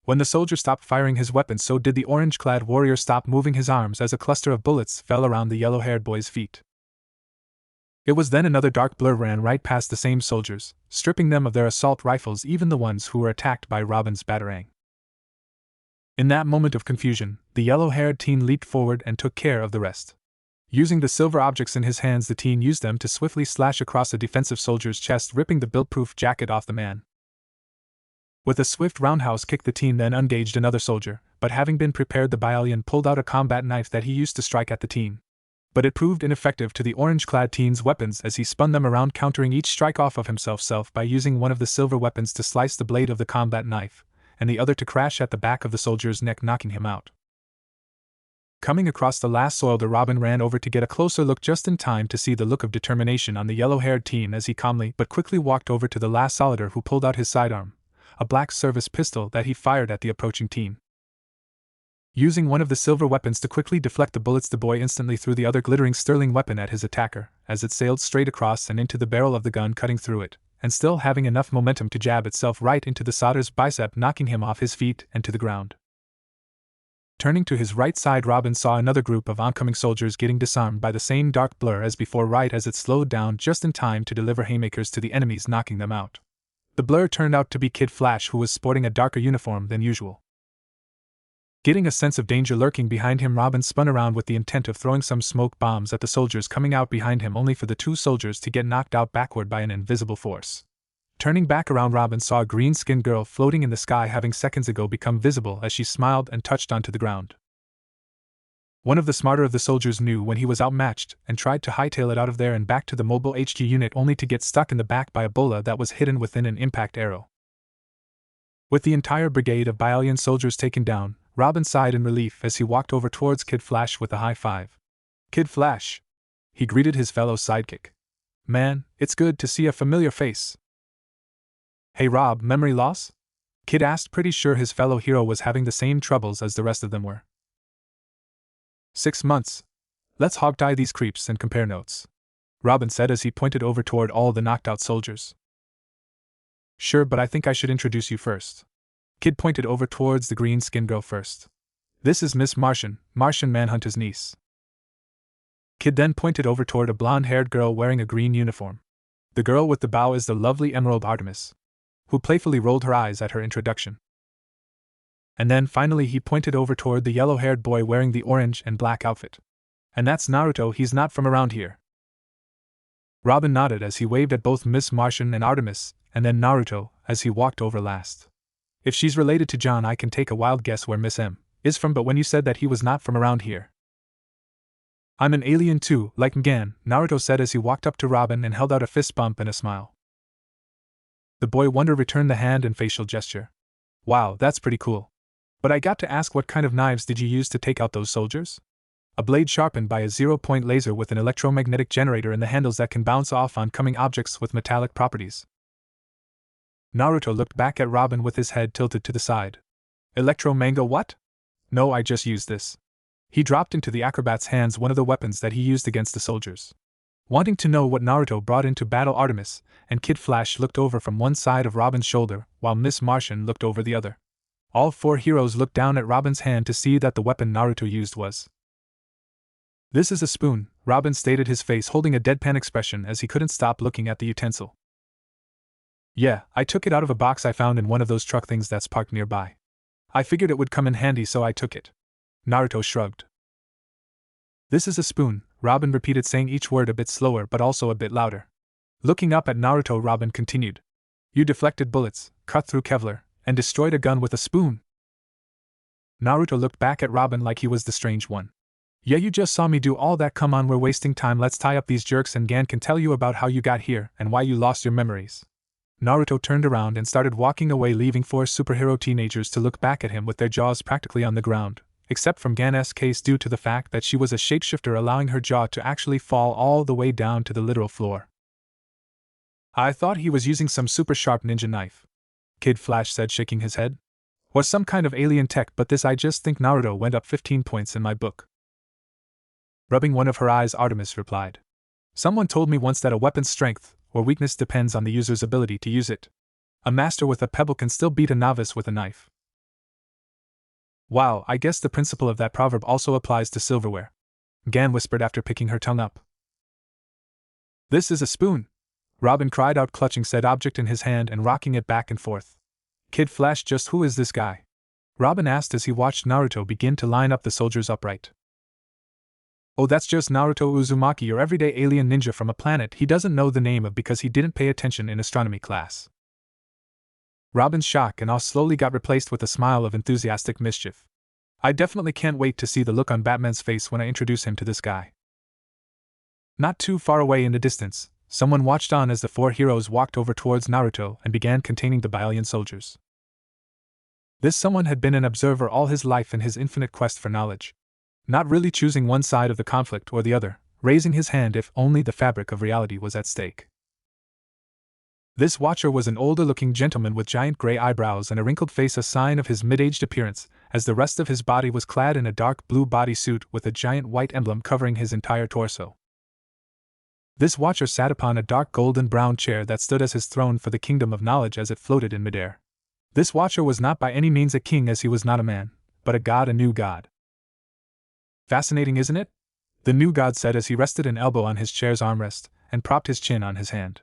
When the soldier stopped firing his weapon, so did the orange-clad warrior stop moving his arms as a cluster of bullets fell around the yellow-haired boy's feet. It was then another dark blur ran right past the same soldiers, stripping them of their assault rifles, even the ones who were attacked by Robin's batarang. In that moment of confusion, the yellow-haired teen leaped forward and took care of the rest. Using the silver objects in his hands, the teen used them to swiftly slash across a defensive soldier's chest, ripping the bulletproof jacket off the man. With a swift roundhouse kick, the teen then engaged another soldier, but having been prepared, the Byaalian pulled out a combat knife that he used to strike at the teen. But it proved ineffective to the orange-clad teen's weapons as he spun them around, countering each strike off of himself by using one of the silver weapons to slice the blade of the combat knife, and the other to crash at the back of the soldier's neck, knocking him out. Coming across the last soldier, Robin ran over to get a closer look just in time to see the look of determination on the yellow-haired teen as he calmly but quickly walked over to the last soldier, who pulled out his sidearm, a black service pistol that he fired at the approaching teen. Using one of the silver weapons to quickly deflect the bullets, the boy instantly threw the other glittering sterling weapon at his attacker, as it sailed straight across and into the barrel of the gun, cutting through it, and still having enough momentum to jab itself right into the soldier's bicep, knocking him off his feet and to the ground. Turning to his right side, Robin saw another group of oncoming soldiers getting disarmed by the same dark blur as before, right as it slowed down just in time to deliver haymakers to the enemies, knocking them out. The blur turned out to be Kid Flash, who was sporting a darker uniform than usual. Getting a sense of danger lurking behind him, Robin spun around with the intent of throwing some smoke bombs at the soldiers coming out behind him, only for the two soldiers to get knocked out backward by an invisible force. Turning back around, Robin saw a green-skinned girl floating in the sky, having seconds ago become visible as she smiled and touched onto the ground. One of the smarter of the soldiers knew when he was outmatched and tried to hightail it out of there and back to the mobile HQ unit, only to get stuck in the back by a bola that was hidden within an impact arrow. With the entire brigade of Byaalian soldiers taken down, Robin sighed in relief as he walked over towards Kid Flash with a high five. "Kid Flash," he greeted his fellow sidekick. "Man, it's good to see a familiar face." "Hey Rob, memory loss?" Kid asked, pretty sure his fellow hero was having the same troubles as the rest of them were. 6 months. Let's hog-tie these creeps and compare notes," Robin said as he pointed over toward all the knocked-out soldiers. "Sure, but I think I should introduce you first." Kid pointed over towards the green-skinned girl first. "This is Miss Martian Manhunter's niece." Kid then pointed over toward a blonde-haired girl wearing a green uniform. "The girl with the bow is the lovely Emerald Artemis," who playfully rolled her eyes at her introduction. And then finally he pointed over toward the yellow-haired boy wearing the orange and black outfit. "And that's Naruto, he's not from around here." Robin nodded as he waved at both Miss Martian and Artemis, and then Naruto, as he walked over last. "If she's related to John, I can take a wild guess where Miss M is from, but when you said that he was not from around here." "I'm an alien too, like Mgan," Naruto said as he walked up to Robin and held out a fist bump and a smile. The boy Wonder returned the hand and facial gesture. "Wow, that's pretty cool. But I got to ask, what kind of knives did you use to take out those soldiers?" "A blade sharpened by a 0-point laser with an electromagnetic generator in the handles that can bounce off oncoming objects with metallic properties." Naruto looked back at Robin with his head tilted to the side. "Electro-manga what?" "No, I just used this." He dropped into the acrobat's hands one of the weapons that he used against the soldiers. Wanting to know what Naruto brought into battle, Artemis and Kid Flash looked over from one side of Robin's shoulder, while Miss Martian looked over the other. All four heroes looked down at Robin's hand to see that the weapon Naruto used was. "This is a spoon," Robin stated, his face holding a deadpan expression as he couldn't stop looking at the utensil. "Yeah, I took it out of a box I found in one of those truck things that's parked nearby. I figured it would come in handy, so I took it." Naruto shrugged. "This is a spoon," Robin repeated, saying each word a bit slower but also a bit louder. Looking up at Naruto, Robin continued. "You deflected bullets, cut through Kevlar, and destroyed a gun with a spoon." Naruto looked back at Robin like he was the strange one. "Yeah, you just saw me do all that. Come on, we're wasting time. Let's tie up these jerks and Gan can tell you about how you got here and why you lost your memories." Naruto turned around and started walking away, leaving four superhero teenagers to look back at him with their jaws practically on the ground, except from Gan's case due to the fact that she was a shapeshifter, allowing her jaw to actually fall all the way down to the literal floor. "I thought he was using some super sharp ninja knife," Kid Flash said, shaking his head. "Or some kind of alien tech, but this, I just think Naruto went up 15 points in my book." Rubbing one of her eyes, Artemis replied. "Someone told me once that a weapon's strength or weakness depends on the user's ability to use it. A master with a pebble can still beat a novice with a knife." "Wow, I guess the principle of that proverb also applies to silverware," Gan whispered after picking her tongue up. "This is a spoon," Robin cried out, clutching said object in his hand and rocking it back and forth. "Kid Flash, just who is this guy?" Robin asked as he watched Naruto begin to line up the soldiers upright. Oh, that's just Naruto Uzumaki, your everyday alien ninja from a planet he doesn't know the name of because he didn't pay attention in astronomy class. Robin's shock and awe slowly got replaced with a smile of enthusiastic mischief. I definitely can't wait to see the look on Batman's face when I introduce him to this guy. Not too far away in the distance, someone watched on as the four heroes walked over towards Naruto and began containing the Byakugan soldiers. This someone had been an observer all his life in his infinite quest for knowledge, not really choosing one side of the conflict or the other, raising his hand if only the fabric of reality was at stake. This watcher was an older-looking gentleman with giant gray eyebrows and a wrinkled face, a sign of his mid-aged appearance, as the rest of his body was clad in a dark blue bodysuit with a giant white emblem covering his entire torso. This watcher sat upon a dark golden-brown chair that stood as his throne for the kingdom of knowledge as it floated in midair. This watcher was not by any means a king, as he was not a man, but a god, a new god. Fascinating, isn't it? The new god said as he rested an elbow on his chair's armrest and propped his chin on his hand.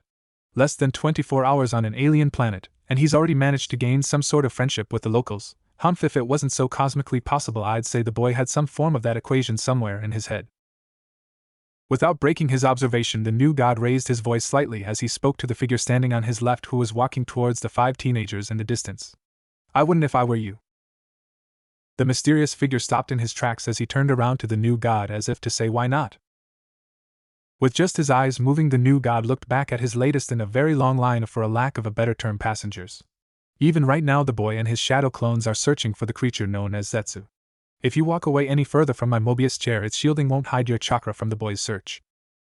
Less than 24 hours on an alien planet, and he's already managed to gain some sort of friendship with the locals. Humph, if it wasn't so cosmically possible, I'd say the boy had some form of that equation somewhere in his head. Without breaking his observation, the new god raised his voice slightly as he spoke to the figure standing on his left, who was walking towards the 5 teenagers in the distance. I wouldn't if I were you. The mysterious figure stopped in his tracks as he turned around to the new god as if to say, why not? With just his eyes moving, the new god looked back at his latest in a very long line of, for a lack of a better term, passengers. Even right now the boy and his shadow clones are searching for the creature known as Zetsu. If you walk away any further from my Mobius chair, its shielding won't hide your chakra from the boy's search.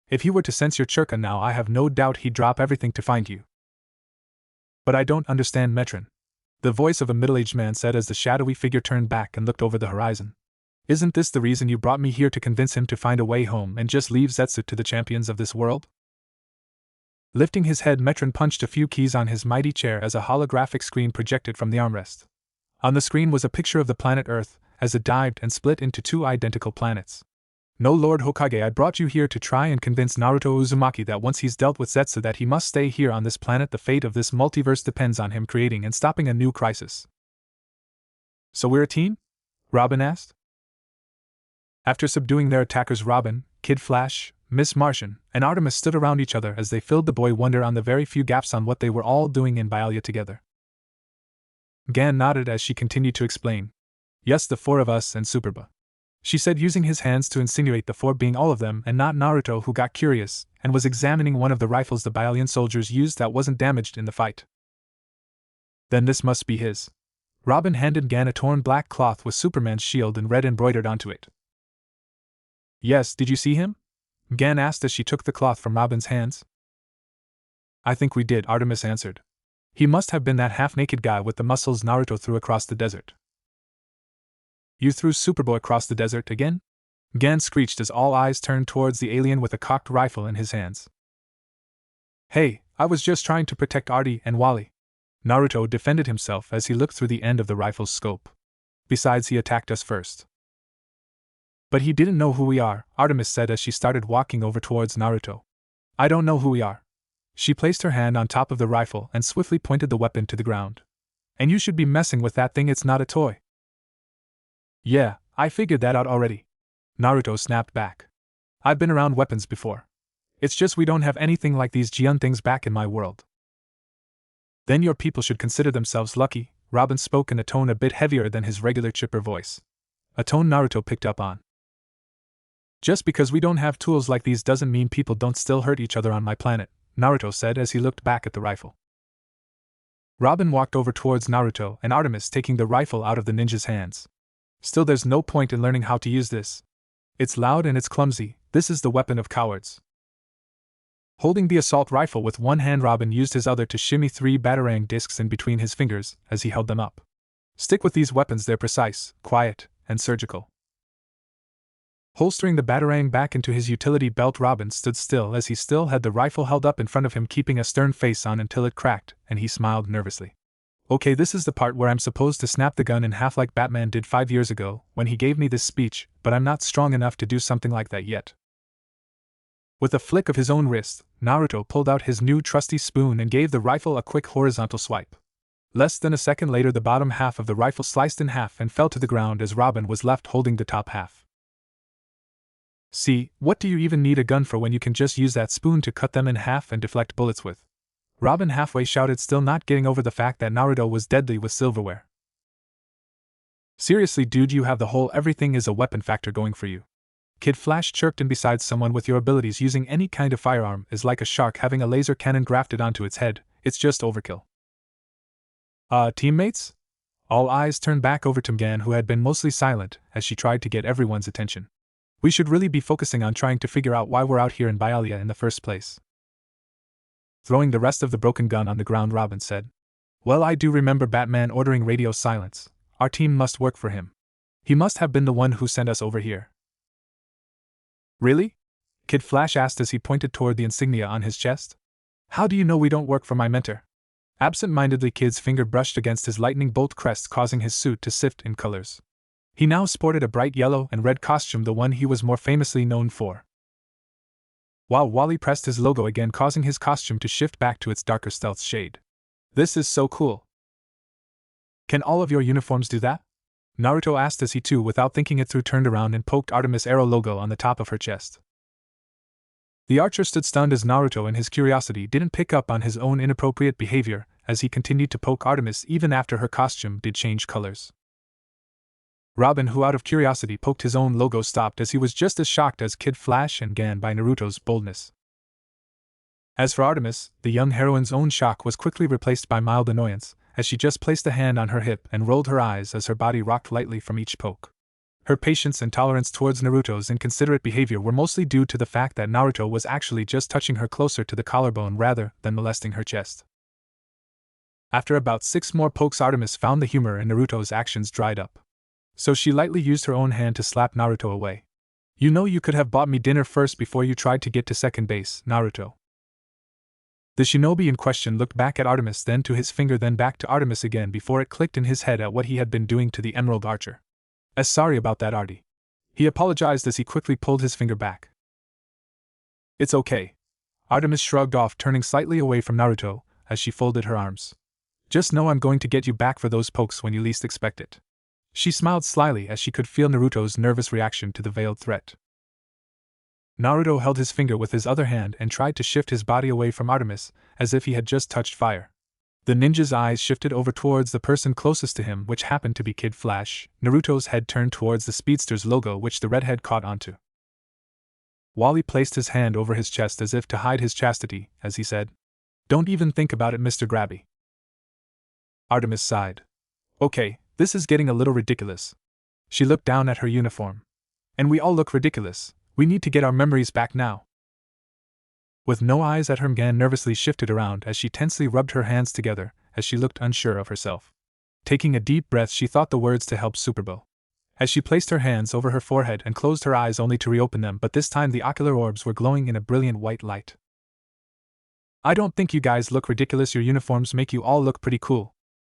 If he were to sense your chakra now, I have no doubt he'd drop everything to find you. But I don't understand, Metron. The voice of a middle-aged man said as the shadowy figure turned back and looked over the horizon. Isn't this the reason you brought me here, to convince him to find a way home and just leave Zetsu to the champions of this world? Lifting his head, Metron punched a few keys on his mighty chair as a holographic screen projected from the armrest. On the screen was a picture of the planet Earth, as it dived and split into 2 identical planets. No, Lord Hokage, I brought you here to try and convince Naruto Uzumaki that once he's dealt with Zetsu that he must stay here on this planet. The fate of this multiverse depends on him creating and stopping a new crisis. So we're a team? Robin asked. After subduing their attackers, Robin, Kid Flash, Miss Martian, and Artemis stood around each other as they filled the boy wonder on the very few gaps on what they were all doing in Byakugan together. Gan nodded as she continued to explain. Yes, the 4 of us and Superba, she said, using his hands to insinuate the 4 being all of them and not Naruto, who got curious and was examining one of the rifles the Byakugan soldiers used that wasn't damaged in the fight. Then this must be his. Robin handed Gan a torn black cloth with Superman's shield in red embroidered onto it. Yes, did you see him? Gan asked as she took the cloth from Robin's hands. I think we did, Artemis answered. He must have been that half-naked guy with the muscles Naruto threw across the desert. You threw Superboy across the desert again? Gan screeched as all eyes turned towards the alien with a cocked rifle in his hands. Hey, I was just trying to protect Artie and Wally. Naruto defended himself as he looked through the end of the rifle's scope. Besides, he attacked us first. But he didn't know who we are, Artemis said as she started walking over towards Naruto. I don't know who we are. She placed her hand on top of the rifle and swiftly pointed the weapon to the ground. And you should be messing with that thing, it's not a toy. Yeah, I figured that out already. Naruto snapped back. I've been around weapons before. It's just we don't have anything like these Jian things back in my world. Then your people should consider themselves lucky, Robin spoke in a tone a bit heavier than his regular chipper voice. A tone Naruto picked up on. Just because we don't have tools like these doesn't mean people don't still hurt each other on my planet, Naruto said as he looked back at the rifle. Robin walked over towards Naruto and Artemis, taking the rifle out of the ninja's hands. Still, there's no point in learning how to use this. It's loud and it's clumsy. This is the weapon of cowards. Holding the assault rifle with one hand, Robin used his other to shimmy 3 batarang discs in between his fingers as he held them up. Stick with these weapons, they're precise, quiet, and surgical. Holstering the batarang back into his utility belt, Robin stood still as he still had the rifle held up in front of him, keeping a stern face on until it cracked, and he smiled nervously. Okay, this is the part where I'm supposed to snap the gun in half like Batman did 5 years ago when he gave me this speech, but I'm not strong enough to do something like that yet. With a flick of his own wrist, Naruto pulled out his new trusty spoon and gave the rifle a quick horizontal swipe. Less than a second later, the bottom half of the rifle sliced in half and fell to the ground as Robin was left holding the top half. See, what do you even need a gun for when you can just use that spoon to cut them in half and deflect bullets with? Robin halfway shouted, still not getting over the fact that Naruto was deadly with silverware. Seriously, dude, you have the whole everything is a weapon factor going for you. Kid Flash chirped, and besides, someone with your abilities using any kind of firearm is like a shark having a laser cannon grafted onto its head. It's just overkill. Teammates? All eyes turned back over to Mgan, who had been mostly silent, as she tried to get everyone's attention. We should really be focusing on trying to figure out why we're out here in Byalia in the first place. Throwing the rest of the broken gun on the ground, Robin said. Well, I do remember Batman ordering radio silence. Our team must work for him. He must have been the one who sent us over here. Really? Kid Flash asked as he pointed toward the insignia on his chest. How do you know we don't work for my mentor? Absent-mindedly, Kid's finger brushed against his lightning bolt crest, causing his suit to sift in colors. He now sported a bright yellow and red costume, the one he was more famously known for. While Wally pressed his logo again, causing his costume to shift back to its darker stealth shade. This is so cool. Can all of your uniforms do that? Naruto asked as he too, without thinking it through, turned around and poked Artemis' arrow logo on the top of her chest. The archer stood stunned as Naruto, in his curiosity, didn't pick up on his own inappropriate behavior as he continued to poke Artemis even after her costume did change colors. Robin, who out of curiosity poked his own logo, stopped as he was just as shocked as Kid Flash and Gan by Naruto's boldness. As for Artemis, the young heroine's own shock was quickly replaced by mild annoyance, as she just placed a hand on her hip and rolled her eyes as her body rocked lightly from each poke. Her patience and tolerance towards Naruto's inconsiderate behavior were mostly due to the fact that Naruto was actually just touching her closer to the collarbone rather than molesting her chest. After about 6 more pokes, Artemis found the humor in Naruto's actions dried up. So she lightly used her own hand to slap Naruto away. You know, you could have bought me dinner first before you tried to get to second base, Naruto. The shinobi in question looked back at Artemis, then to his finger, then back to Artemis again before it clicked in his head at what he had been doing to the Emerald Archer. Sorry about that, Artie. He apologized as he quickly pulled his finger back. It's okay. Artemis shrugged off, turning slightly away from Naruto as she folded her arms. Just know I'm going to get you back for those pokes when you least expect it. She smiled slyly as she could feel Naruto's nervous reaction to the veiled threat. Naruto held his finger with his other hand and tried to shift his body away from Artemis, as if he had just touched fire. The ninja's eyes shifted over towards the person closest to him, which happened to be Kid Flash. Naruto's head turned towards the speedster's logo, which the redhead caught onto. Wally placed his hand over his chest as if to hide his chastity, as he said, "Don't even think about it, Mr. Grabby." Artemis sighed. Okay, this is getting a little ridiculous. She looked down at her uniform. And we all look ridiculous. We need to get our memories back now. With no eyes at her, Mgan nervously shifted around as she tensely rubbed her hands together as she looked unsure of herself. Taking a deep breath, she thought the words to help Superbo. As she placed her hands over her forehead and closed her eyes only to reopen them, but this time the ocular orbs were glowing in a brilliant white light. I don't think you guys look ridiculous. Your uniforms make you all look pretty cool.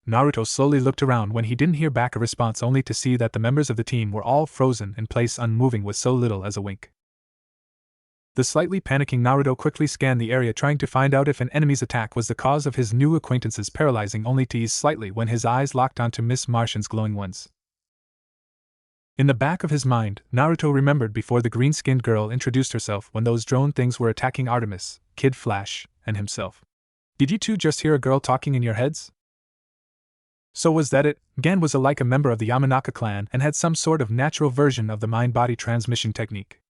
Naruto slowly looked around when he didn't hear back a response, only to see that the members of the team were all frozen in place, unmoving with so little as a wink. The slightly panicking Naruto quickly scanned the area, trying to find out if an enemy's attack was the cause of his new acquaintance's paralyzing, only to ease slightly when his eyes locked onto Miss Martian's glowing ones. In the back of his mind, Naruto remembered before the green-skinned girl introduced herself when those drone things were attacking Artemis, Kid Flash, and himself. Did you two just hear a girl talking in your heads? So was that it? Gen was like a member of the Yamanaka clan and had some sort of natural version of the mind-body transmission technique.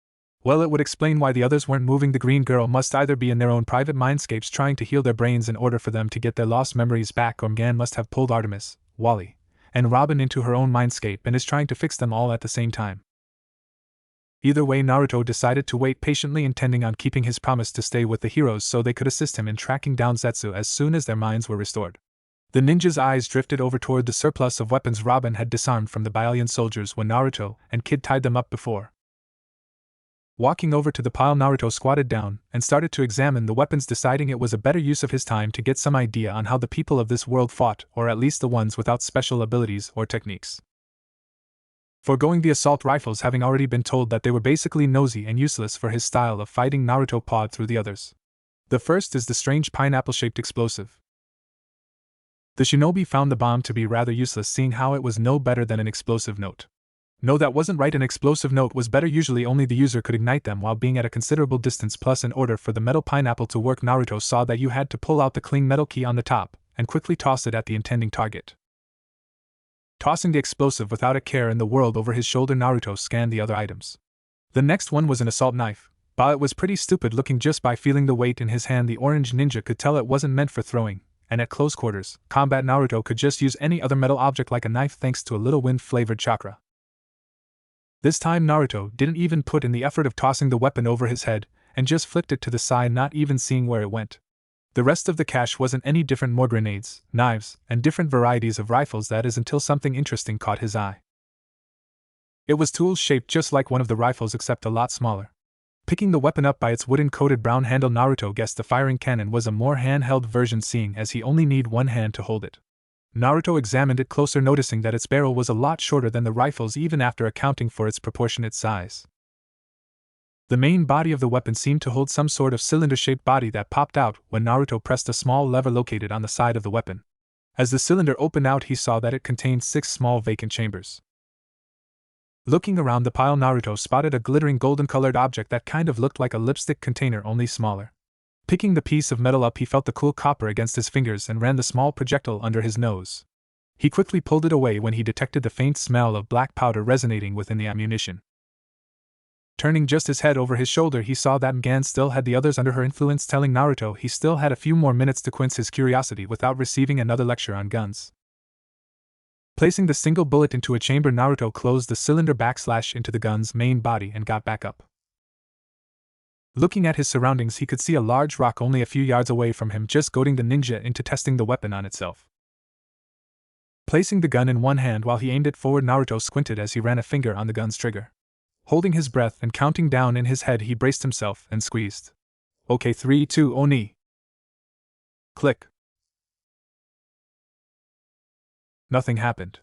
Well, it would explain why the others weren't moving. The green girl must either be in their own private mindscapes trying to heal their brains in order for them to get their lost memories back, or Gen must have pulled Artemis, Wally, and Robin into her own mindscape and is trying to fix them all at the same time. Either way, Naruto decided to wait patiently, intending on keeping his promise to stay with the heroes so they could assist him in tracking down Zetsu as soon as their minds were restored. The ninja's eyes drifted over toward the surplus of weapons Robin had disarmed from the Byaalian soldiers when Naruto and Kid tied them up before. Walking over to the pile, Naruto squatted down and started to examine the weapons, deciding it was a better use of his time to get some idea on how the people of this world fought, or at least the ones without special abilities or techniques. Foregoing the assault rifles, having already been told that they were basically nosy and useless for his style of fighting, Naruto pawed through the others. The first is the strange pineapple-shaped explosive. The shinobi found the bomb to be rather useless, seeing how it was no better than an explosive note. No, that wasn't right. An explosive note was better. Usually only the user could ignite them while being at a considerable distance. Plus, in order for the metal pineapple to work, Naruto saw that you had to pull out the cling metal key on the top and quickly toss it at the intending target. Tossing the explosive without a care in the world over his shoulder, Naruto scanned the other items. The next one was an assault knife. While it was pretty stupid looking, just by feeling the weight in his hand, the orange ninja could tell it wasn't meant for throwing, and at close quarters combat, Naruto could just use any other metal object like a knife thanks to a little wind-flavored chakra. This time Naruto didn't even put in the effort of tossing the weapon over his head, and just flicked it to the side, not even seeing where it went. The rest of the cache wasn't any different, more grenades, knives, and different varieties of rifles, that is, until something interesting caught his eye. It was tools shaped just like one of the rifles except a lot smaller. Picking the weapon up by its wooden-coated brown handle, Naruto guessed the firing cannon was a more handheld version, seeing as he only need one hand to hold it. Naruto examined it closer, noticing that its barrel was a lot shorter than the rifle's, even after accounting for its proportionate size. The main body of the weapon seemed to hold some sort of cylinder-shaped body that popped out when Naruto pressed a small lever located on the side of the weapon. As the cylinder opened out, he saw that it contained 6 small vacant chambers. Looking around the pile, Naruto spotted a glittering golden-colored object that kind of looked like a lipstick container, only smaller. Picking the piece of metal up, he felt the cool copper against his fingers and ran the small projectile under his nose. He quickly pulled it away when he detected the faint smell of black powder resonating within the ammunition. Turning just his head over his shoulder, he saw that Gan still had the others under her influence, telling Naruto he still had a few more minutes to quench his curiosity without receiving another lecture on guns. Placing the single bullet into a chamber, Naruto closed the cylinder into the gun's main body and got back up. Looking at his surroundings, he could see a large rock only a few yards away from him, just goading the ninja into testing the weapon on itself. Placing the gun in one hand while he aimed it forward, Naruto squinted as he ran a finger on the gun's trigger. Holding his breath and counting down in his head, he braced himself and squeezed. Okay, 3, 2, Oni. Click. Nothing happened.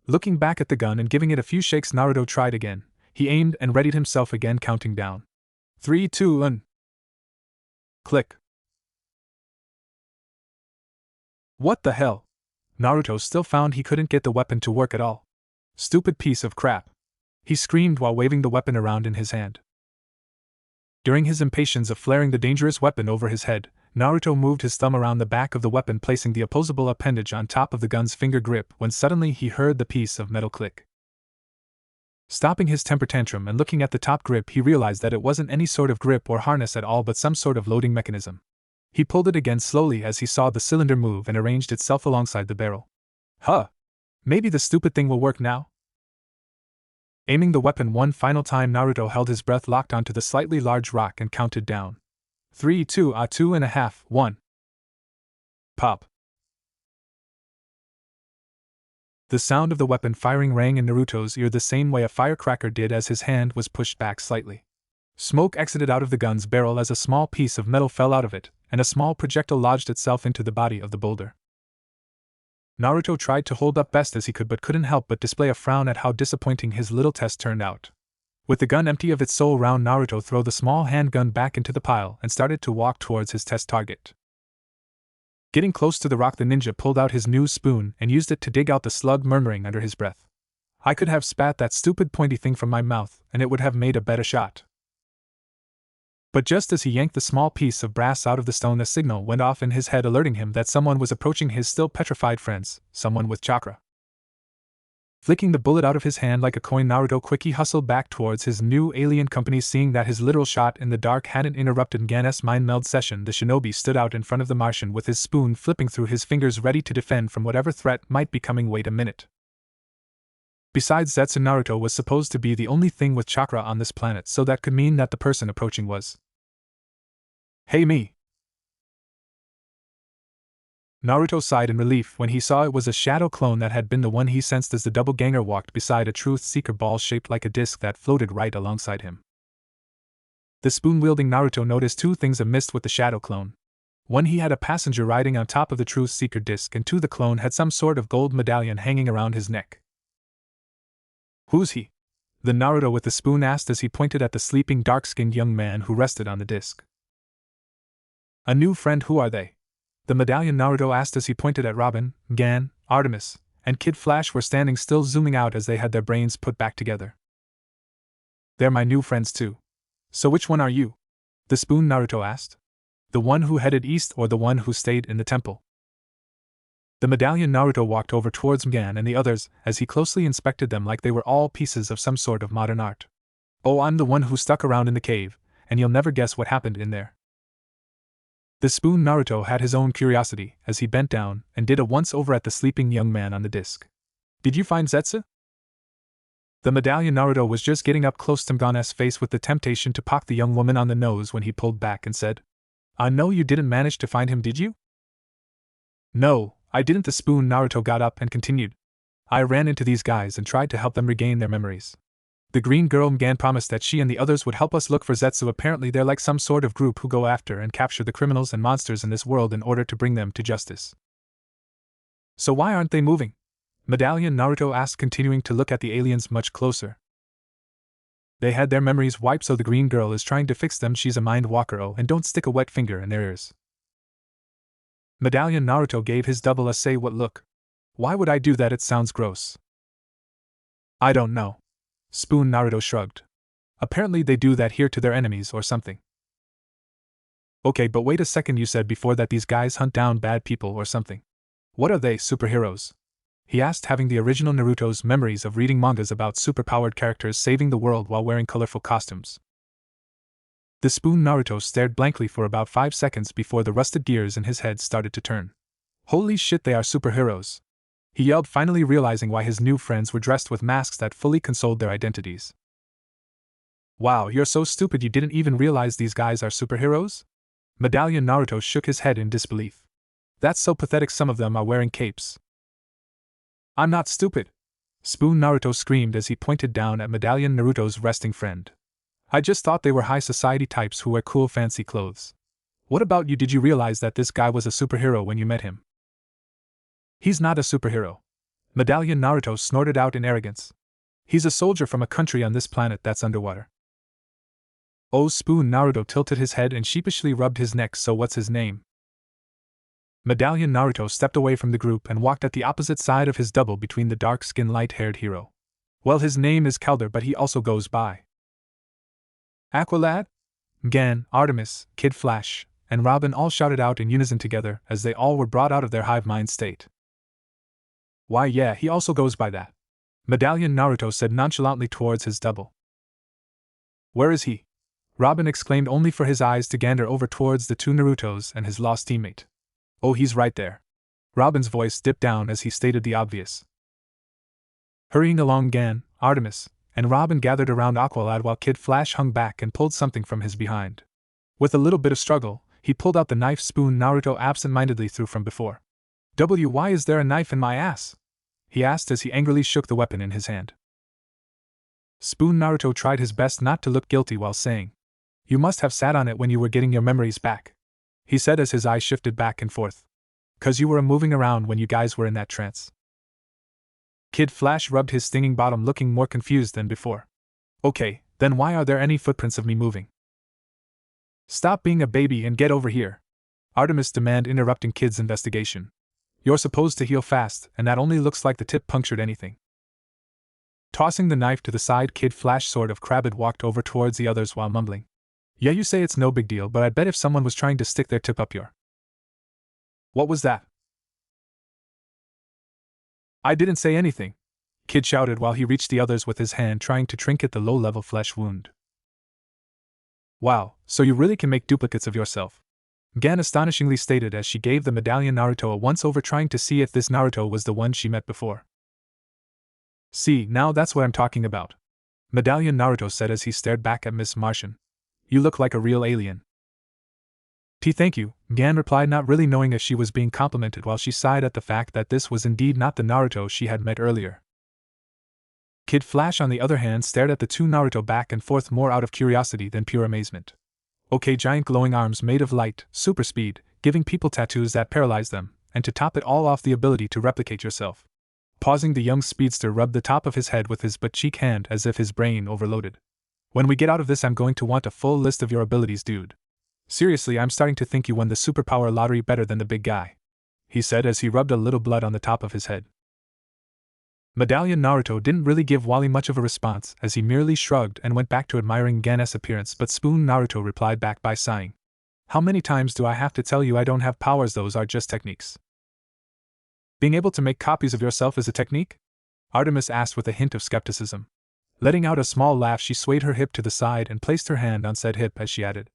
Looking back at the gun and giving it a few shakes, Naruto tried again. He aimed and readied himself again, counting down. 3, 2, 1. Click. What the hell? Naruto still found he couldn't get the weapon to work at all. Stupid piece of crap. He screamed while waving the weapon around in his hand. During his impatience of flaring the dangerous weapon over his head, Naruto moved his thumb around the back of the weapon, placing the opposable appendage on top of the gun's finger grip, when suddenly he heard the piece of metal click. Stopping his temper tantrum and looking at the top grip, he realized that it wasn't any sort of grip or harness at all, but some sort of loading mechanism. He pulled it again slowly as he saw the cylinder move and arranged itself alongside the barrel. Huh! Maybe the stupid thing will work now? Aiming the weapon one final time, Naruto held his breath locked onto the slightly large rock and counted down. 3, 2, 2.5, 1. Pop. The sound of the weapon firing rang in Naruto's ear the same way a firecracker did as his hand was pushed back slightly. Smoke exited out of the gun's barrel as a small piece of metal fell out of it, and a small projectile lodged itself into the body of the boulder. Naruto tried to hold up best as he could, but couldn't help but display a frown at how disappointing his little test turned out. With the gun empty of its soul round, Naruto threw the small handgun back into the pile and started to walk towards his test target. Getting close to the rock, the ninja pulled out his new spoon and used it to dig out the slug, murmuring under his breath, "I could have spat that stupid pointy thing from my mouth, and it would have made a better shot." But just as he yanked the small piece of brass out of the stone, a signal went off in his head, alerting him that someone was approaching his still petrified friends, someone with chakra. Flicking the bullet out of his hand like a coin, Naruto quickly hustled back towards his new alien company. Seeing that his literal shot in the dark hadn't interrupted Gan's mind meld session, the shinobi stood out in front of the Martian with his spoon flipping through his fingers, ready to defend from whatever threat might be coming. Wait a minute. Besides, Zetsu, Naruto was supposed to be the only thing with chakra on this planet, so that could mean that the person approaching was... Hey, me! Naruto sighed in relief when he saw it was a shadow clone that had been the one he sensed as the doppelganger walked beside a truth seeker ball shaped like a disc that floated right alongside him. The spoon-wielding Naruto noticed two things amiss with the shadow clone. One, he had a passenger riding on top of the truth seeker disc, and two, the clone had some sort of gold medallion hanging around his neck. Who's he? The Naruto with the spoon asked as he pointed at the sleeping dark-skinned young man who rested on the disc. A new friend. Who are they? The medallion Naruto asked as he pointed at Robin, Gan, Artemis, and Kid Flash were standing still, zooming out as they had their brains put back together. They're my new friends too. So which one are you? The spoon Naruto asked. The one who headed east or the one who stayed in the temple? The medallion Naruto walked over towards Mgan and the others as he closely inspected them like they were all pieces of some sort of modern art. Oh, I'm the one who stuck around in the cave, and you'll never guess what happened in there. The spoon Naruto had his own curiosity as he bent down and did a once-over at the sleeping young man on the disc. Did you find Zetsu? The medallion Naruto was just getting up close to Mgan's face with the temptation to poke the young woman on the nose when he pulled back and said, I know you didn't manage to find him, did you? No, I didn't. The spoon Naruto got up and continued. I ran into these guys and tried to help them regain their memories. The green girl Mgan promised that she and the others would help us look for Zetsu. Apparently they're like some sort of group who go after and capture the criminals and monsters in this world in order to bring them to justice. So why aren't they moving? Medallion Naruto asked, continuing to look at the aliens much closer. They had their memories wiped, so the green girl is trying to fix them. She's a mind walker. Oh, and don't stick a wet finger in their ears. Medallion Naruto gave his double a say what look. Why would I do that? It sounds gross. I don't know. Spoon Naruto shrugged. Apparently they do that here to their enemies or something. Okay, but wait a second, you said before that these guys hunt down bad people or something. What are they, superheroes? He asked, having the original Naruto's memories of reading mangas about superpowered characters saving the world while wearing colorful costumes. The spoon Naruto stared blankly for about 5 seconds before the rusted gears in his head started to turn. Holy shit, they are superheroes! He yelled, finally realizing why his new friends were dressed with masks that fully concealed their identities. Wow, you're so stupid you didn't even realize these guys are superheroes? Medallion Naruto shook his head in disbelief. That's so pathetic, some of them are wearing capes. I'm not stupid! Spoon Naruto screamed as he pointed down at Medallion Naruto's resting friend. I just thought they were high society types who wear cool fancy clothes. What about you? Did you realize that this guy was a superhero when you met him? He's not a superhero. Medallion Naruto snorted out in arrogance. He's a soldier from a country on this planet that's underwater. Oh, Spoon Naruto tilted his head and sheepishly rubbed his neck. So what's his name? Medallion Naruto stepped away from the group and walked at the opposite side of his double between the dark-skinned light-haired hero. Well, his name is Calder, but he also goes by Aqualad? Gan, Artemis, Kid Flash, and Robin all shouted out in unison together as they all were brought out of their hive mind state. Why, yeah, he also goes by that. Medallion Naruto said nonchalantly towards his double. Where is he? Robin exclaimed, only for his eyes to gander over towards the two Narutos and his lost teammate. Oh, he's right there. Robin's voice dipped down as he stated the obvious. Hurrying along, Gan, Artemis, and Robin gathered around Aqualad while Kid Flash hung back and pulled something from his behind. With a little bit of struggle, he pulled out the knife Spoon Naruto absent-mindedly threw from before. Why is there a knife in my ass? He asked as he angrily shook the weapon in his hand. Spoon Naruto tried his best not to look guilty while saying, You must have sat on it when you were getting your memories back, he said as his eyes shifted back and forth. 'Cause you were moving around when you guys were in that trance. Kid Flash rubbed his stinging bottom, looking more confused than before. Okay, then why are there any footprints of me moving? Stop being a baby and get over here, Artemis demanded, interrupting Kid's investigation. You're supposed to heal fast, and that only looks like the tip punctured anything. Tossing the knife to the side, Kid Flash sort of crabbed walked over towards the others while mumbling. Yeah, you say it's no big deal, but I bet if someone was trying to stick their tip up your... What was that? I didn't say anything, Kid shouted while he reached the others with his hand, trying to trinket the low-level flesh wound. Wow, so you really can make duplicates of yourself, Gan astonishingly stated as she gave the medallion Naruto a once-over, trying to see if this Naruto was the one she met before. See, now that's what I'm talking about, Medallion Naruto said as he stared back at Miss Martian. You look like a real alien. Thank you, Gan replied, not really knowing if she was being complimented, while she sighed at the fact that this was indeed not the Naruto she had met earlier. Kid Flash, on the other hand, stared at the two Naruto back and forth more out of curiosity than pure amazement. Okay, giant glowing arms made of light, super speed, giving people tattoos that paralyze them, and to top it all off, the ability to replicate yourself. Pausing, the young speedster rubbed the top of his head with his butt-cheek hand as if his brain overloaded. When we get out of this, I'm going to want a full list of your abilities, dude. Seriously, I'm starting to think you won the superpower lottery better than the big guy, he said as he rubbed a little blood on the top of his head. Medallion Naruto didn't really give Wally much of a response as he merely shrugged and went back to admiring Gan's appearance, but Spoon Naruto replied back by sighing. How many times do I have to tell you I don't have powers? Those are just techniques. Being able to make copies of yourself is a technique? Artemis asked with a hint of skepticism. Letting out a small laugh, she swayed her hip to the side and placed her hand on said hip as she added,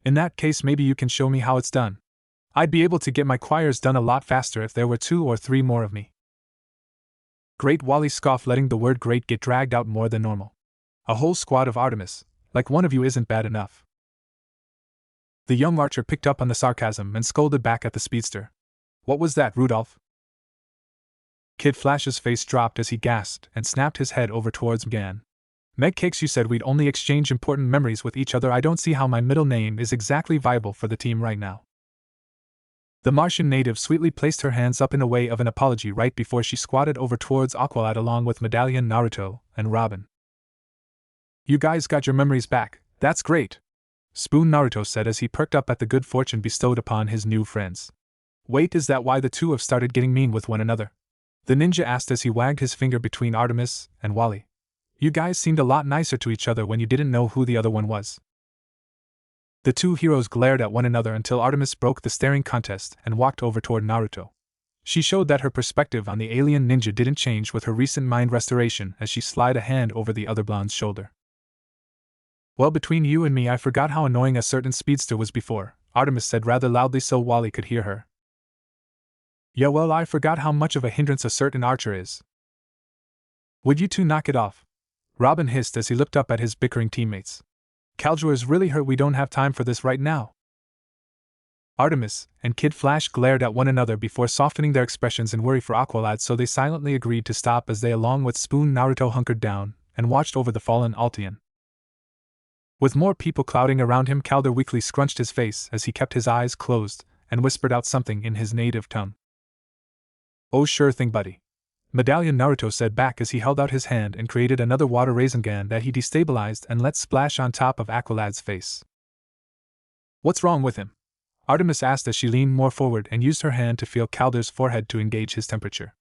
in that case, maybe you can show me how it's done. I'd be able to get my choirs done a lot faster if there were 2 or 3 more of me. Great, Wally scoffed, letting the word great get dragged out more than normal. A whole squad of Artemis, like one of you isn't bad enough. The young archer picked up on the sarcasm and scolded back at the speedster. What was that, Rudolph? Kid Flash's face dropped as he gasped and snapped his head over towards Gan. Meg Cakes, you said we'd only exchange important memories with each other. I don't see how my middle name is exactly viable for the team right now. The Martian native sweetly placed her hands up in a way of an apology right before she squatted over towards Aqualad along with Medallion Naruto and Robin. You guys got your memories back, that's great, Spoon Naruto said as he perked up at the good fortune bestowed upon his new friends. Wait, is that why the two have started getting mean with one another? The ninja asked as he wagged his finger between Artemis and Wally. You guys seemed a lot nicer to each other when you didn't know who the other one was. The two heroes glared at one another until Artemis broke the staring contest and walked over toward Naruto. She showed that her perspective on the alien ninja didn't change with her recent mind restoration as she slid a hand over the other blonde's shoulder. Well, between you and me, I forgot how annoying a certain speedster was before, Artemis said rather loudly so Wally could hear her. Yeah, well, I forgot how much of a hindrance a certain archer is. Would you two knock it off? Robin hissed as he looked up at his bickering teammates. Caljua's really hurt, we don't have time for this right now. Artemis and Kid Flash glared at one another before softening their expressions in worry for Aqualad, so they silently agreed to stop as they along with Spoon Naruto hunkered down and watched over the fallen Altian. With more people crowding around him, Calder weakly scrunched his face as he kept his eyes closed and whispered out something in his native tongue. Oh sure thing, buddy, Medallion Naruto said back as he held out his hand and created another water raisin gun that he destabilized and let splash on top of Aqualad's face. What's wrong with him? Artemis asked as she leaned more forward and used her hand to feel Calder's forehead to engage his temperature.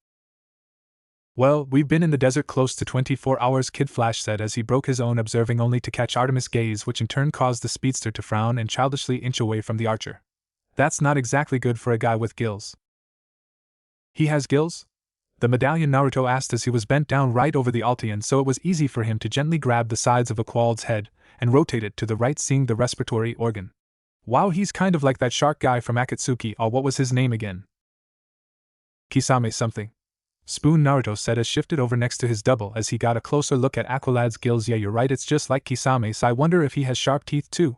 Well, we've been in the desert close to 24 hours, Kid Flash said as he broke his own, observing only to catch Artemis' gaze, which in turn caused the speedster to frown and childishly inch away from the archer. That's not exactly good for a guy with gills. He has gills? The Medallion Naruto asked as he was bent down right over the Altian, so it was easy for him to gently grab the sides of Aqualad's head and rotate it to the right, seeing the respiratory organ. Wow, he's kind of like that shark guy from Akatsuki. Oh, what was his name again? Kisame something, Spoon Naruto said as shifted over next to his double as he got a closer look at Aqualad's gills. Yeah, you're right, it's just like Kisame's. I wonder if he has sharp teeth too.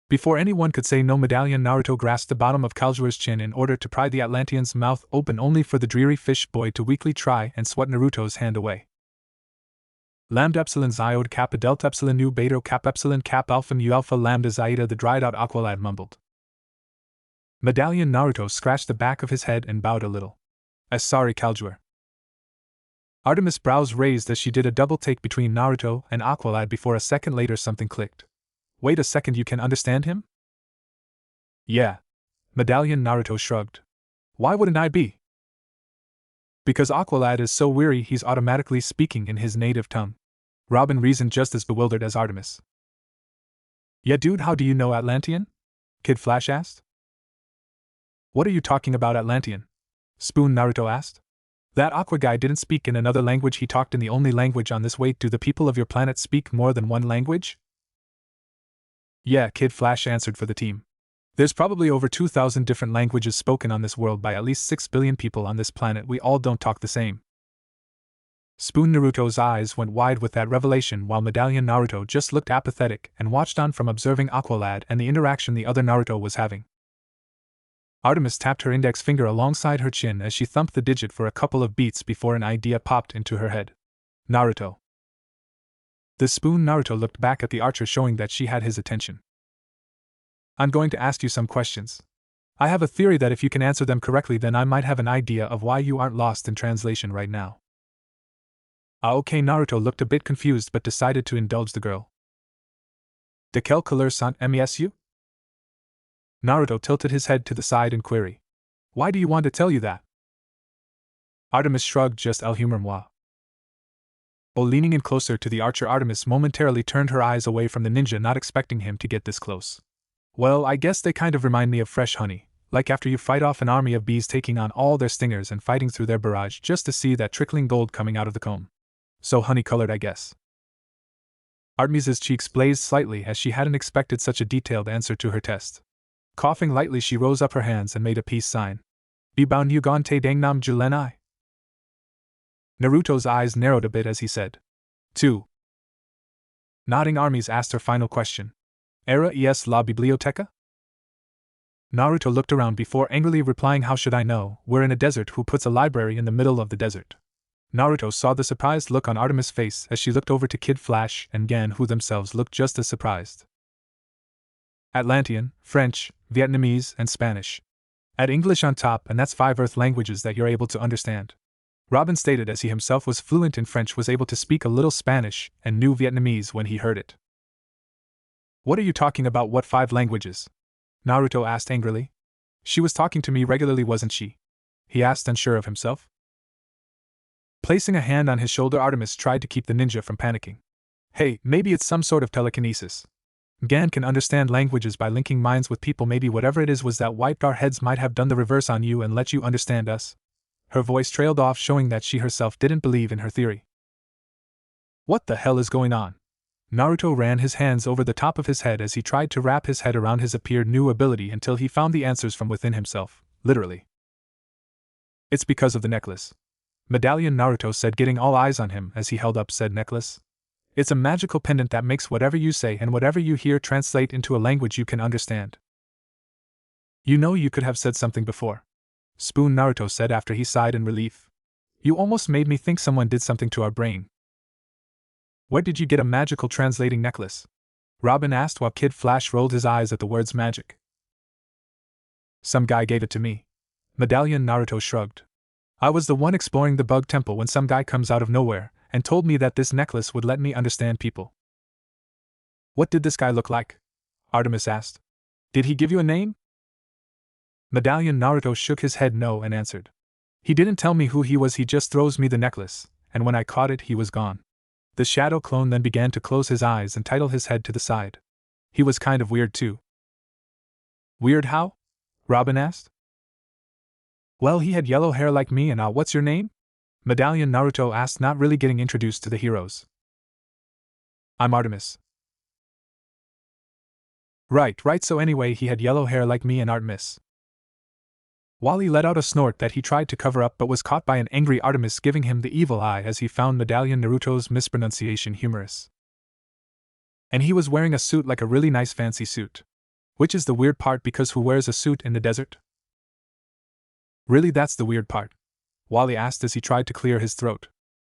Before anyone could say no, Medallion Naruto grasped the bottom of Caljua's chin in order to pry the Atlantean's mouth open, only for the dreary fish boy to weakly try and swat Naruto's hand away. Lambda epsilon Ziode kappa delta epsilon nu beta kappa epsilon kappa alpha mu alpha lambda zeta, the dried out Aqualad mumbled. Medallion Naruto scratched the back of his head and bowed a little. Sorry, Caljua. Artemis' brows raised as she did a double take between Naruto and Aqualad before a second later something clicked. Wait a second, you can understand him? Yeah. Medallion Naruto shrugged. Why wouldn't I be? Because Aqualad is so weary he's automatically speaking in his native tongue. Robin reasoned, just as bewildered as Artemis. Yeah dude, how do you know Atlantean? Kid Flash asked. What are you talking about, Atlantean? Spoon Naruto asked. That Aqua guy didn't speak in another language, he talked in the only language on this. Wait, do the people of your planet speak more than one language? Yeah, Kid Flash answered for the team. There's probably over 2,000 different languages spoken on this world by at least 6 billion people on this planet. We all don't talk the same. Spoon Naruto's eyes went wide with that revelation, while Medallion Naruto just looked apathetic and watched on from observing Aqualad and the interaction the other Naruto was having. Artemis tapped her index finger alongside her chin as she thumped the digit for a couple of beats before an idea popped into her head. Naruto. The Spoon Naruto looked back at the archer, showing that she had his attention. I'm going to ask you some questions. I have a theory that if you can answer them correctly, then I might have an idea of why you aren't lost in translation right now. Okay, Naruto looked a bit confused but decided to indulge the girl. De quelle couleur sont mes yeux? Naruto tilted his head to the side in query. Why do you want to tell you that? Artemis shrugged, just el humor moi. Oh, leaning in closer to the archer, Artemis momentarily turned her eyes away from the ninja, not expecting him to get this close. Well, I guess they kind of remind me of fresh honey, like after you fight off an army of bees taking on all their stingers and fighting through their barrage just to see that trickling gold coming out of the comb. So honey-colored, I guess. Artemis's cheeks blazed slightly as she hadn't expected such a detailed answer to her test. Coughing lightly, she rose up her hands and made a peace sign. Be bound you gon te dangnam julenai. Naruto's eyes narrowed a bit as he said. 2. Nodding, Artemis asked her final question. Era es la biblioteca? Naruto looked around before angrily replying, how should I know, we're in a desert, who puts a library in the middle of the desert? Naruto saw the surprised look on Artemis' face as she looked over to Kid Flash and Gan, who themselves looked just as surprised. Atlantean, French, Vietnamese, and Spanish. Add English on top and that's 5 Earth languages that you're able to understand. Robin stated as he himself was fluent in French, was able to speak a little Spanish, and knew Vietnamese when he heard it. What are you talking about, what 5 languages? Naruto asked angrily. She was talking to me regularly, wasn't she? He asked, unsure of himself. Placing a hand on his shoulder, Artemis tried to keep the ninja from panicking. Hey, maybe it's some sort of telekinesis. Gan can understand languages by linking minds with people. Maybe whatever it is was that wiped our heads might have done the reverse on you and let you understand us. Her voice trailed off, showing that she herself didn't believe in her theory. What the hell is going on? Naruto ran his hands over the top of his head as he tried to wrap his head around his appeared new ability until he found the answers from within himself, literally. It's because of the necklace. Medallion, Naruto said, getting all eyes on him as he held up said necklace. It's a magical pendant that makes whatever you say and whatever you hear translate into a language you can understand. You know, you could have said something before. Spoon, Naruto said after he sighed in relief. You almost made me think someone did something to our brain. Where did you get a magical translating necklace? Robin asked while Kid Flash rolled his eyes at the words magic. Some guy gave it to me. Medallion, Naruto shrugged. I was the one exploring the bug temple when some guy comes out of nowhere and told me that this necklace would let me understand people. What did this guy look like? Artemis asked. Did he give you a name? Medallion, Naruto shook his head no and answered. He didn't tell me who he was, he just throws me the necklace, and when I caught it he was gone. The shadow clone then began to close his eyes and title his head to the side. He was kind of weird too. Weird how? Robin asked. Well, he had yellow hair like me and what's your name? Medallion, Naruto asked, not really getting introduced to the heroes. I'm Artemis. Right, so anyway he had yellow hair like me and Artemis. Wally let out a snort that he tried to cover up but was caught by an angry Artemis giving him the evil eye as he found Medallion Naruto's mispronunciation humorous. And he was wearing a suit, like a really nice fancy suit. Which is the weird part, because who wears a suit in the desert? Really, that's the weird part? Wally asked as he tried to clear his throat.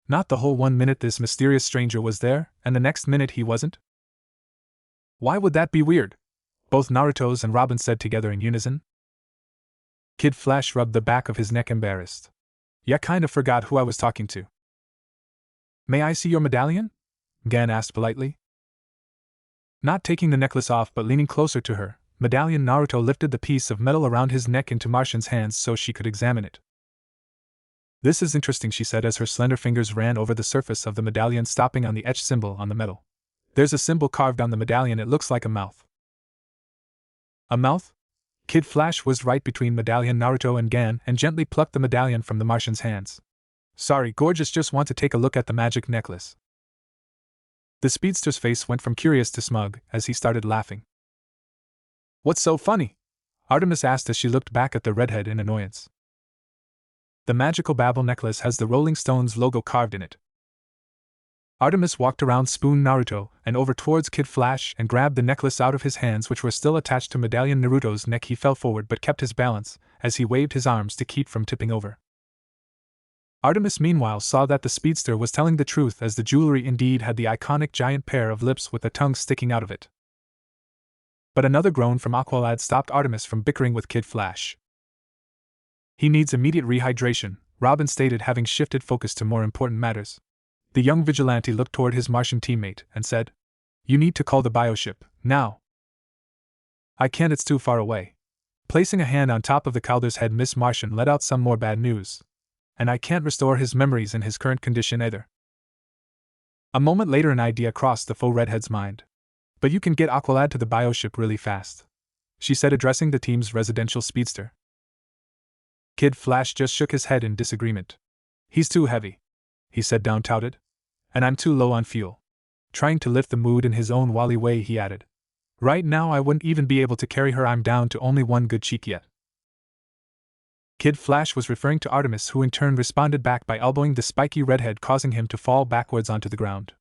Not the whole 1 minute this mysterious stranger was there, and the next minute he wasn't? Why would that be weird? Both Naruto's and Robin said together in unison. Kid Flash rubbed the back of his neck, embarrassed. Ya kind of forgot who I was talking to. May I see your medallion? Gan asked politely. Not taking the necklace off but leaning closer to her, Medallion Naruto lifted the piece of metal around his neck into Martian's hands so she could examine it. This is interesting, she said as her slender fingers ran over the surface of the medallion, stopping on the etched symbol on the metal. There's a symbol carved on the medallion, it looks like a mouth. A mouth? Kid Flash was right between Medallion Naruto and Gan and gently plucked the medallion from the Martian's hands. Sorry, gorgeous, just want to take a look at the magic necklace. The speedster's face went from curious to smug as he started laughing. What's so funny? Artemis asked as she looked back at the redhead in annoyance. The magical Babel necklace has the Rolling Stones logo carved in it. Artemis walked around Spoon Naruto and over towards Kid Flash and grabbed the necklace out of his hands, which were still attached to Medallion Naruto's neck. He fell forward but kept his balance as he waved his arms to keep from tipping over. Artemis meanwhile saw that the speedster was telling the truth, as the jewelry indeed had the iconic giant pair of lips with a tongue sticking out of it. But another groan from Aqualad stopped Artemis from bickering with Kid Flash. He needs immediate rehydration, Robin stated, having shifted focus to more important matters. The young vigilante looked toward his Martian teammate and said, You need to call the bioship, now. I can't, it's too far away. Placing a hand on top of the Calder's head, Miss Martian let out some more bad news. And I can't restore his memories in his current condition either. A moment later an idea crossed the faux redhead's mind. But you can get Aqualad to the bioship really fast, she said, addressing the team's residential speedster. Kid Flash just shook his head in disagreement. He's too heavy, he said down-touted. And I'm too low on fuel. Trying to lift the mood in his own wily way, he added. Right now I wouldn't even be able to carry her. I'm down to only one good cheek yet. Kid Flash was referring to Artemis, who in turn responded back by elbowing the spiky redhead, causing him to fall backwards onto the ground.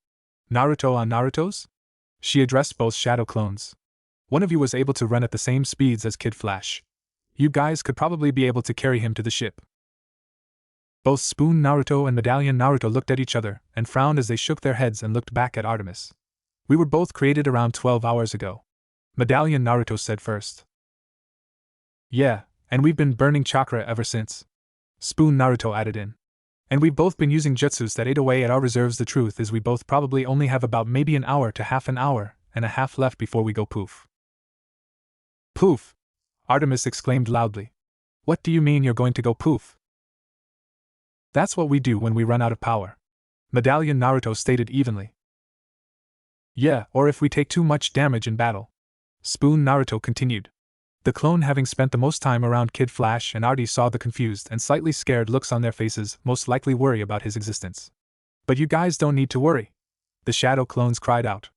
Naruto on Naruto's? She addressed both shadow clones. One of you was able to run at the same speeds as Kid Flash. You guys could probably be able to carry him to the ship. Both Spoon Naruto and Medallion Naruto looked at each other and frowned as they shook their heads and looked back at Artemis. We were both created around 12 hours ago, Medallion Naruto said first. Yeah, and we've been burning chakra ever since, Spoon Naruto added in. And we've both been using jutsus that ate away at our reserves. The truth is we both probably only have about maybe an hour to half an hour and a half left before we go poof. Poof! Artemis exclaimed loudly. What do you mean you're going to go poof? That's what we do when we run out of power, Medallion Naruto stated evenly. Yeah, or if we take too much damage in battle, Spoon Naruto continued. The clone, having spent the most time around Kid Flash and Artie, saw the confused and slightly scared looks on their faces, most likely worry about his existence. But you guys don't need to worry, the shadow clones cried out.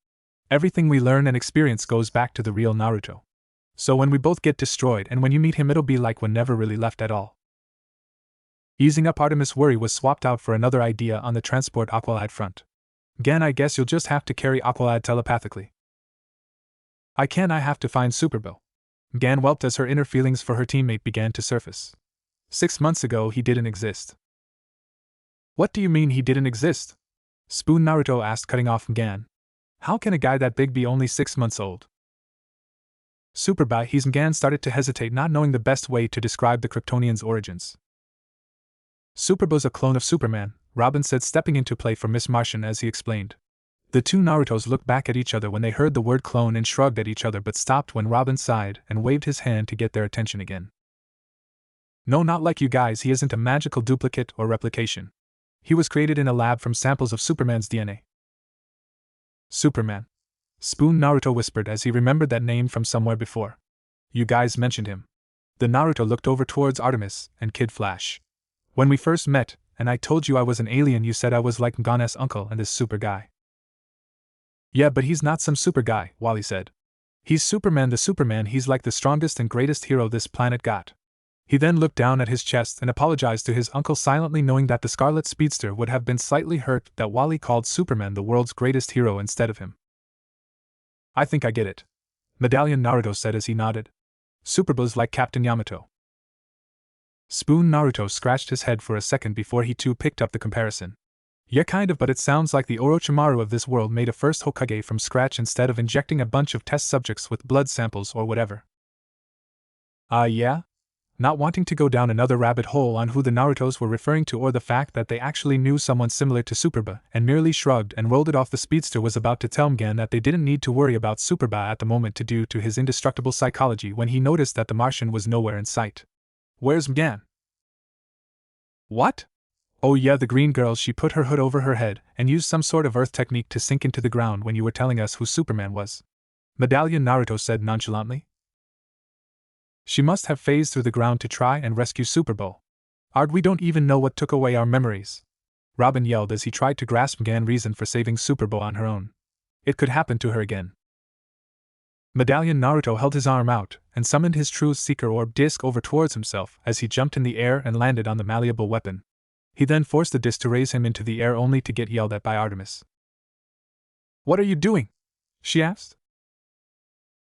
Everything we learn and experience goes back to the real Naruto. So when we both get destroyed and when you meet him, it'll be like one never really left at all. Easing up, Artemis' worry was swapped out for another idea on the transport Aqualad front. Gan, I guess you'll just have to carry Aqualad telepathically. I have to find Superbo. Gan whelped as her inner feelings for her teammate began to surface. 6 months ago he didn't exist. What do you mean he didn't exist? Spoon Naruto asked, cutting off Gan. How can a guy that big be only 6 months old? Superbo, he's Gan started to hesitate, not knowing the best way to describe the Kryptonian's origins. Superbo's a clone of Superman, Robin said, stepping into play for Miss Martian as he explained. The two Narutos looked back at each other when they heard the word clone and shrugged at each other, but stopped when Robin sighed and waved his hand to get their attention again. No, not like you guys, he isn't a magical duplicate or replication. He was created in a lab from samples of Superman's DNA. Superman, Spoon Naruto whispered as he remembered that name from somewhere before. You guys mentioned him. The Naruto looked over towards Artemis and Kid Flash. When we first met, and I told you I was an alien, you said I was like Ngan's uncle and this super guy. Yeah, but he's not some super guy, Wally said. He's Superman, the Superman. He's like the strongest and greatest hero this planet got. He then looked down at his chest and apologized to his uncle silently, knowing that the Scarlet Speedster would have been slightly hurt that Wally called Superman the world's greatest hero instead of him. I think I get it, Medallion Naruto said as he nodded. Superbo's like Captain Yamato. Spoon Naruto scratched his head for a second before he too picked up the comparison. Yeah, kind of, but it sounds like the Orochimaru of this world made a first Hokage from scratch instead of injecting a bunch of test subjects with blood samples or whatever. Yeah? Not wanting to go down another rabbit hole on who the Narutos were referring to or the fact that they actually knew someone similar to Superba and merely shrugged and rolled it off, the speedster was about to tell Mgan that they didn't need to worry about Superba at the moment due to his indestructible psychology when he noticed that the Martian was nowhere in sight. Where's Mgan? What? Oh yeah, the green girl. She put her hood over her head and used some sort of earth technique to sink into the ground when you were telling us who Superman was, Medallion Naruto said nonchalantly. She must have phased through the ground to try and rescue Superbo. We don't even know what took away our memories, Robin yelled as he tried to grasp Mgan's reason for saving Superbo on her own. It could happen to her again. Medallion Naruto held his arm out and summoned his Truth Seeker Orb disc over towards himself as he jumped in the air and landed on the malleable weapon. He then forced the disc to raise him into the air only to get yelled at by Artemis. What are you doing? She asked.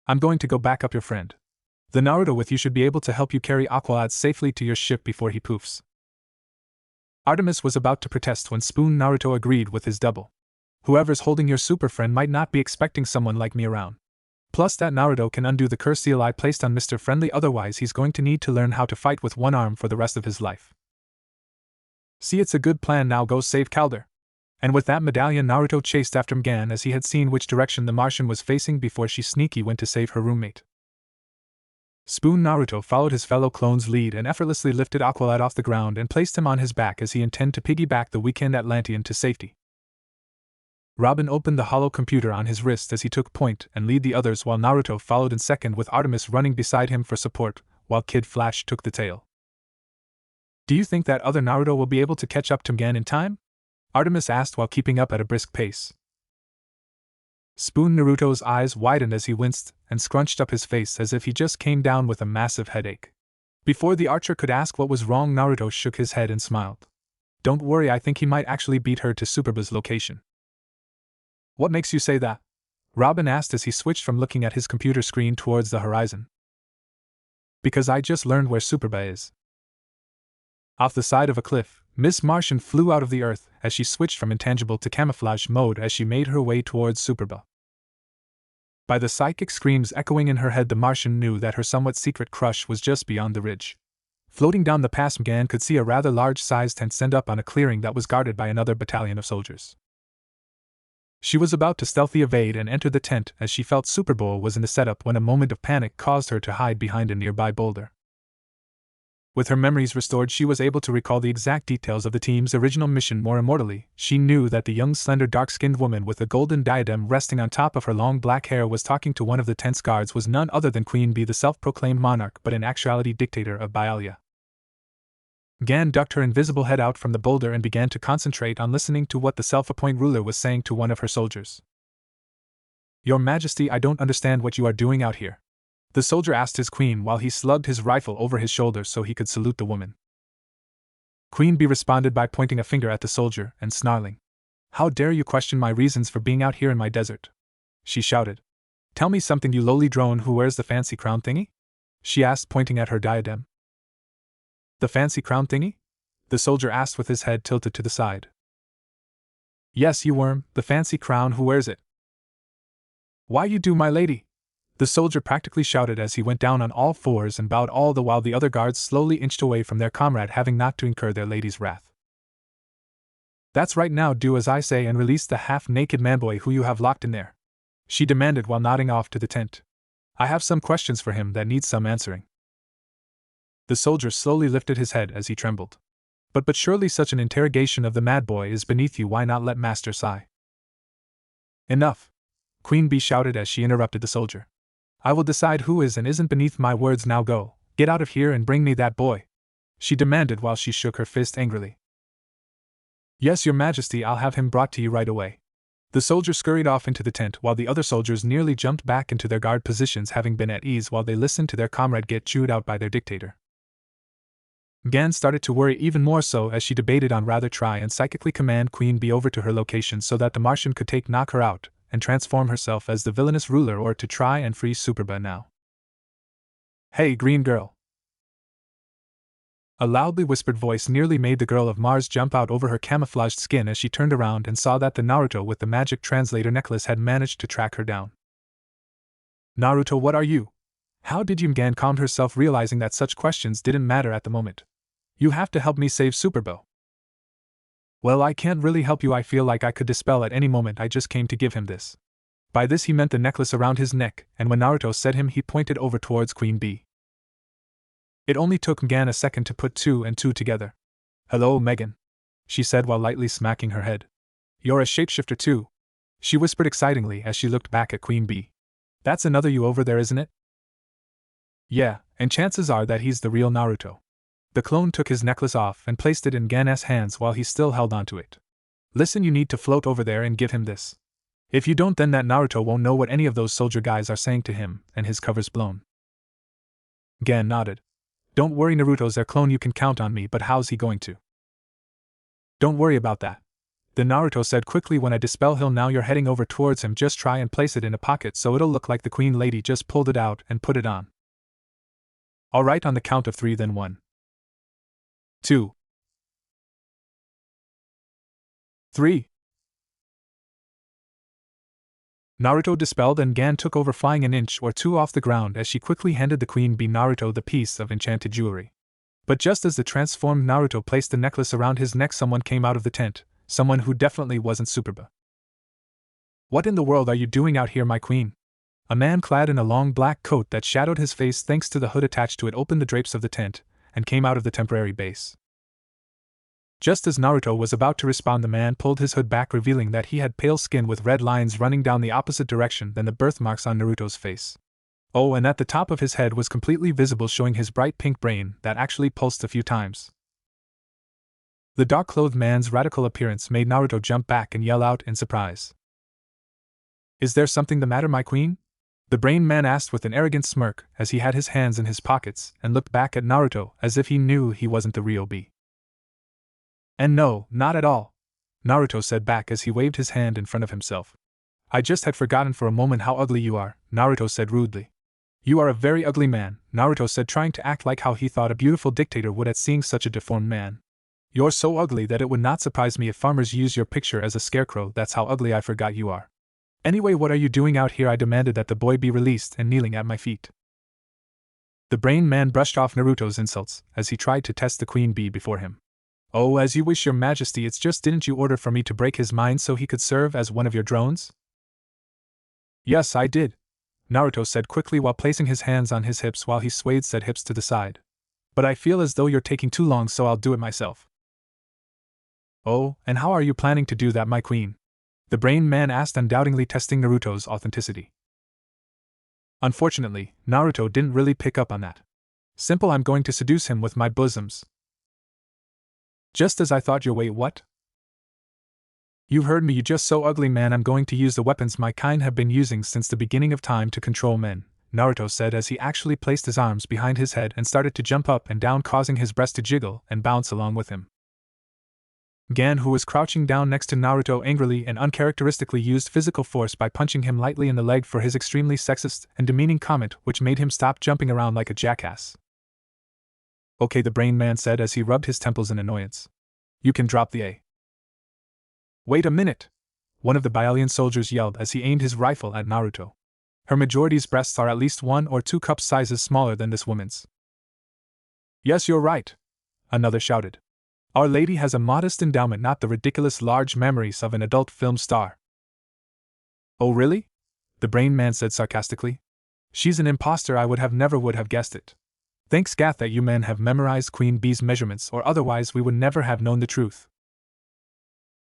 I'm going to go back up your friend. The Naruto with you should be able to help you carry Aqualad safely to your ship before he poofs. Artemis was about to protest when Spoon Naruto agreed with his double. Whoever's holding your super friend might not be expecting someone like me around. Plus that Naruto can undo the curse seal I placed on Mr. Friendly, otherwise he's going to need to learn how to fight with one arm for the rest of his life. See, it's a good plan. Now go save Calder. And with that, Medallion Naruto chased after Mgan as he had seen which direction the Martian was facing before she sneaky went to save her roommate. Spoon Naruto followed his fellow clone's lead and effortlessly lifted Aqualad off the ground and placed him on his back as he intended to piggyback the weakened Atlantean to safety. Robin opened the hollow computer on his wrist as he took point and lead the others while Naruto followed in second with Artemis running beside him for support, while Kid Flash took the tail. Do you think that other Naruto will be able to catch up to Mgan in time? Artemis asked while keeping up at a brisk pace. Spoon Naruto's eyes widened as he winced and scrunched up his face as if he just came down with a massive headache. Before the archer could ask what was wrong, Naruto shook his head and smiled. Don't worry, I think he might actually beat her to Superba's location. What makes you say that? Robin asked as he switched from looking at his computer screen towards the horizon. Because I just learned where Superba is. Off the side of a cliff, Miss Martian flew out of the earth as she switched from intangible to camouflage mode as she made her way towards Superba. By the psychic screams echoing in her head, the Martian knew that her somewhat secret crush was just beyond the ridge. Floating down the pass, Mgan could see a rather large-sized tent stand up on a clearing that was guarded by another battalion of soldiers. She was about to stealthily evade and enter the tent as she felt Superboa was in the setup when a moment of panic caused her to hide behind a nearby boulder. With her memories restored, she was able to recall the exact details of the team's original mission more immortally. She knew that the young, slender, dark-skinned woman with a golden diadem resting on top of her long black hair was talking to one of the tent's guards was none other than Queen Bee, the self-proclaimed monarch but in actuality dictator of Byalia. Mgan ducked her invisible head out from the boulder and began to concentrate on listening to what the self-appointed ruler was saying to one of her soldiers. Your Majesty, I don't understand what you are doing out here, the soldier asked his queen while he slugged his rifle over his shoulder so he could salute the woman. Queen Bee responded by pointing a finger at the soldier and snarling. How dare you question my reasons for being out here in my desert? She shouted. Tell me something, you lowly drone who wears the fancy crown thingy? She asked, pointing at her diadem. The fancy crown thingy? The soldier asked with his head tilted to the side. Yes, you worm, the fancy crown who wears it. Why you do, my lady? The soldier practically shouted as he went down on all fours and bowed, all the while the other guards slowly inched away from their comrade, having not to incur their lady's wrath. That's right, now do as I say and release the half-naked manboy who you have locked in there, she demanded while nodding off to the tent. I have some questions for him that need some answering. The soldier slowly lifted his head as he trembled. But surely such an interrogation of the mad boy is beneath you, why not let Master sigh? Enough! Queen Bee shouted as she interrupted the soldier. I will decide who is and isn't beneath my words. Now go, get out of here and bring me that boy, she demanded while she shook her fist angrily. Yes, your Majesty, I'll have him brought to you right away. The soldier scurried off into the tent while the other soldiers nearly jumped back into their guard positions, having been at ease while they listened to their comrade get chewed out by their dictator. Mgan started to worry even more so as she debated on rather try and psychically command Queen Bee over to her location so that the Martian could knock her out and transform herself as the villainous ruler, or to try and free Superba now. Hey, green girl! A loudly whispered voice nearly made the girl of Mars jump out over her camouflaged skin as she turned around and saw that the Naruto with the magic translator necklace had managed to track her down. Naruto, what are you? How did you? Mgan calmed herself, realizing that such questions didn't matter at the moment. You have to help me save Superbo. Well, I can't really help you. I feel like I could dispel at any moment. I just came to give him this. By this he meant the necklace around his neck, and when Naruto said him, he pointed over towards Queen Bee. It only took Mgan a second to put two and two together. Hello, Megan, she said while lightly smacking her head. You're a shapeshifter too, she whispered excitingly as she looked back at Queen Bee. That's another you over there, isn't it? Yeah, and chances are that he's the real Naruto. The clone took his necklace off and placed it in Mgan's hands while he still held onto it. Listen, you need to float over there and give him this. If you don't, then that Naruto won't know what any of those soldier guys are saying to him, and his cover's blown. Mgan nodded. Don't worry, Naruto's their clone, you can count on me, but how's he going to? Don't worry about that. The Naruto said quickly, when I dispel he'll now you're heading over towards him, just try and place it in a pocket so it'll look like the Queen Lady just pulled it out and put it on. Alright, on the count of 3 then 1. 2. 3. Naruto dispelled and Mgan took over, flying an inch or two off the ground as she quickly handed the Queen Bee Naruto the piece of enchanted jewelry. But just as the transformed Naruto placed the necklace around his neck, someone came out of the tent, someone who definitely wasn't Superba. What in the world are you doing out here, my queen? A man clad in a long black coat that shadowed his face thanks to the hood attached to it opened the drapes of the tent and came out of the temporary base. Just as Naruto was about to respond, the man pulled his hood back, revealing that he had pale skin with red lines running down the opposite direction than the birthmarks on Naruto's face. Oh, and at the top of his head was completely visible, showing his bright pink brain that actually pulsed a few times. The dark-clothed man's radical appearance made Naruto jump back and yell out in surprise. "Is there something the matter, my queen?" The brain man asked with an arrogant smirk as he had his hands in his pockets and looked back at Naruto as if he knew he wasn't the real B. "And no, not at all," Naruto said back as he waved his hand in front of himself. "I just had forgotten for a moment how ugly you are," Naruto said rudely. "You are a very ugly man," Naruto said, trying to act like how he thought a beautiful dictator would at seeing such a deformed man. "You're so ugly that it would not surprise me if farmers use your picture as a scarecrow. That's how ugly I forgot you are. Anyway, what are you doing out here?" I demanded that the boy be released and kneeling at my feet. The brain man brushed off Naruto's insults as he tried to test the queen bee before him. "Oh, as you wish, your majesty. It's just, didn't you order for me to break his mind so he could serve as one of your drones?" "Yes, I did," Naruto said quickly while placing his hands on his hips while he swayed said hips to the side. "But I feel as though you're taking too long, so I'll do it myself." "Oh, and how are you planning to do that, my queen?" the brain man asked, undoubtedly testing Naruto's authenticity. Unfortunately, Naruto didn't really pick up on that. "Simple, I'm going to seduce him with my bosoms." "Just as I thought. Wait, what?" "You heard me, you just so ugly, man. I'm going to use the weapons my kind have been using since the beginning of time to control men," Naruto said as he actually placed his arms behind his head and started to jump up and down, causing his breast to jiggle and bounce along with him. Gan, who was crouching down next to Naruto, angrily and uncharacteristically used physical force by punching him lightly in the leg for his extremely sexist and demeaning comment, which made him stop jumping around like a jackass. "Okay," the brain man said as he rubbed his temples in annoyance. "You can drop the A." "Wait a minute!" one of the Byaolian soldiers yelled as he aimed his rifle at Naruto. "Her Majority's breasts are at least 1 or 2 cup sizes smaller than this woman's." "Yes, you're right," another shouted. "Our Lady has a modest endowment, not the ridiculous large memories of an adult film star." "Oh really?" the brain man said sarcastically. "She's an imposter. I never would have guessed it. Thanks Gath that you men have memorized Queen Bee's measurements, or otherwise we would never have known the truth."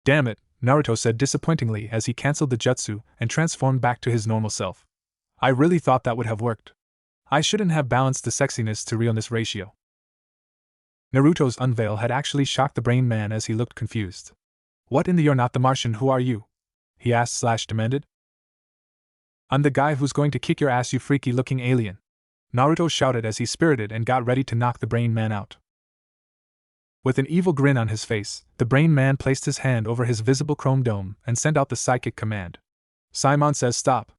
"Damn it," Naruto said disappointingly as he cancelled the jutsu and transformed back to his normal self. "I really thought that would have worked. I shouldn't have balanced the sexiness to realness ratio." Naruto's unveil had actually shocked the brain man as he looked confused. "What in the you're not the Martian, who are you?" he asked / demanded. "I'm the guy who's going to kick your ass, you freaky looking alien," Naruto shouted as he spirited and got ready to knock the brain man out. With an evil grin on his face, the brain man placed his hand over his visible chrome dome and sent out the psychic command. "Simon says stop."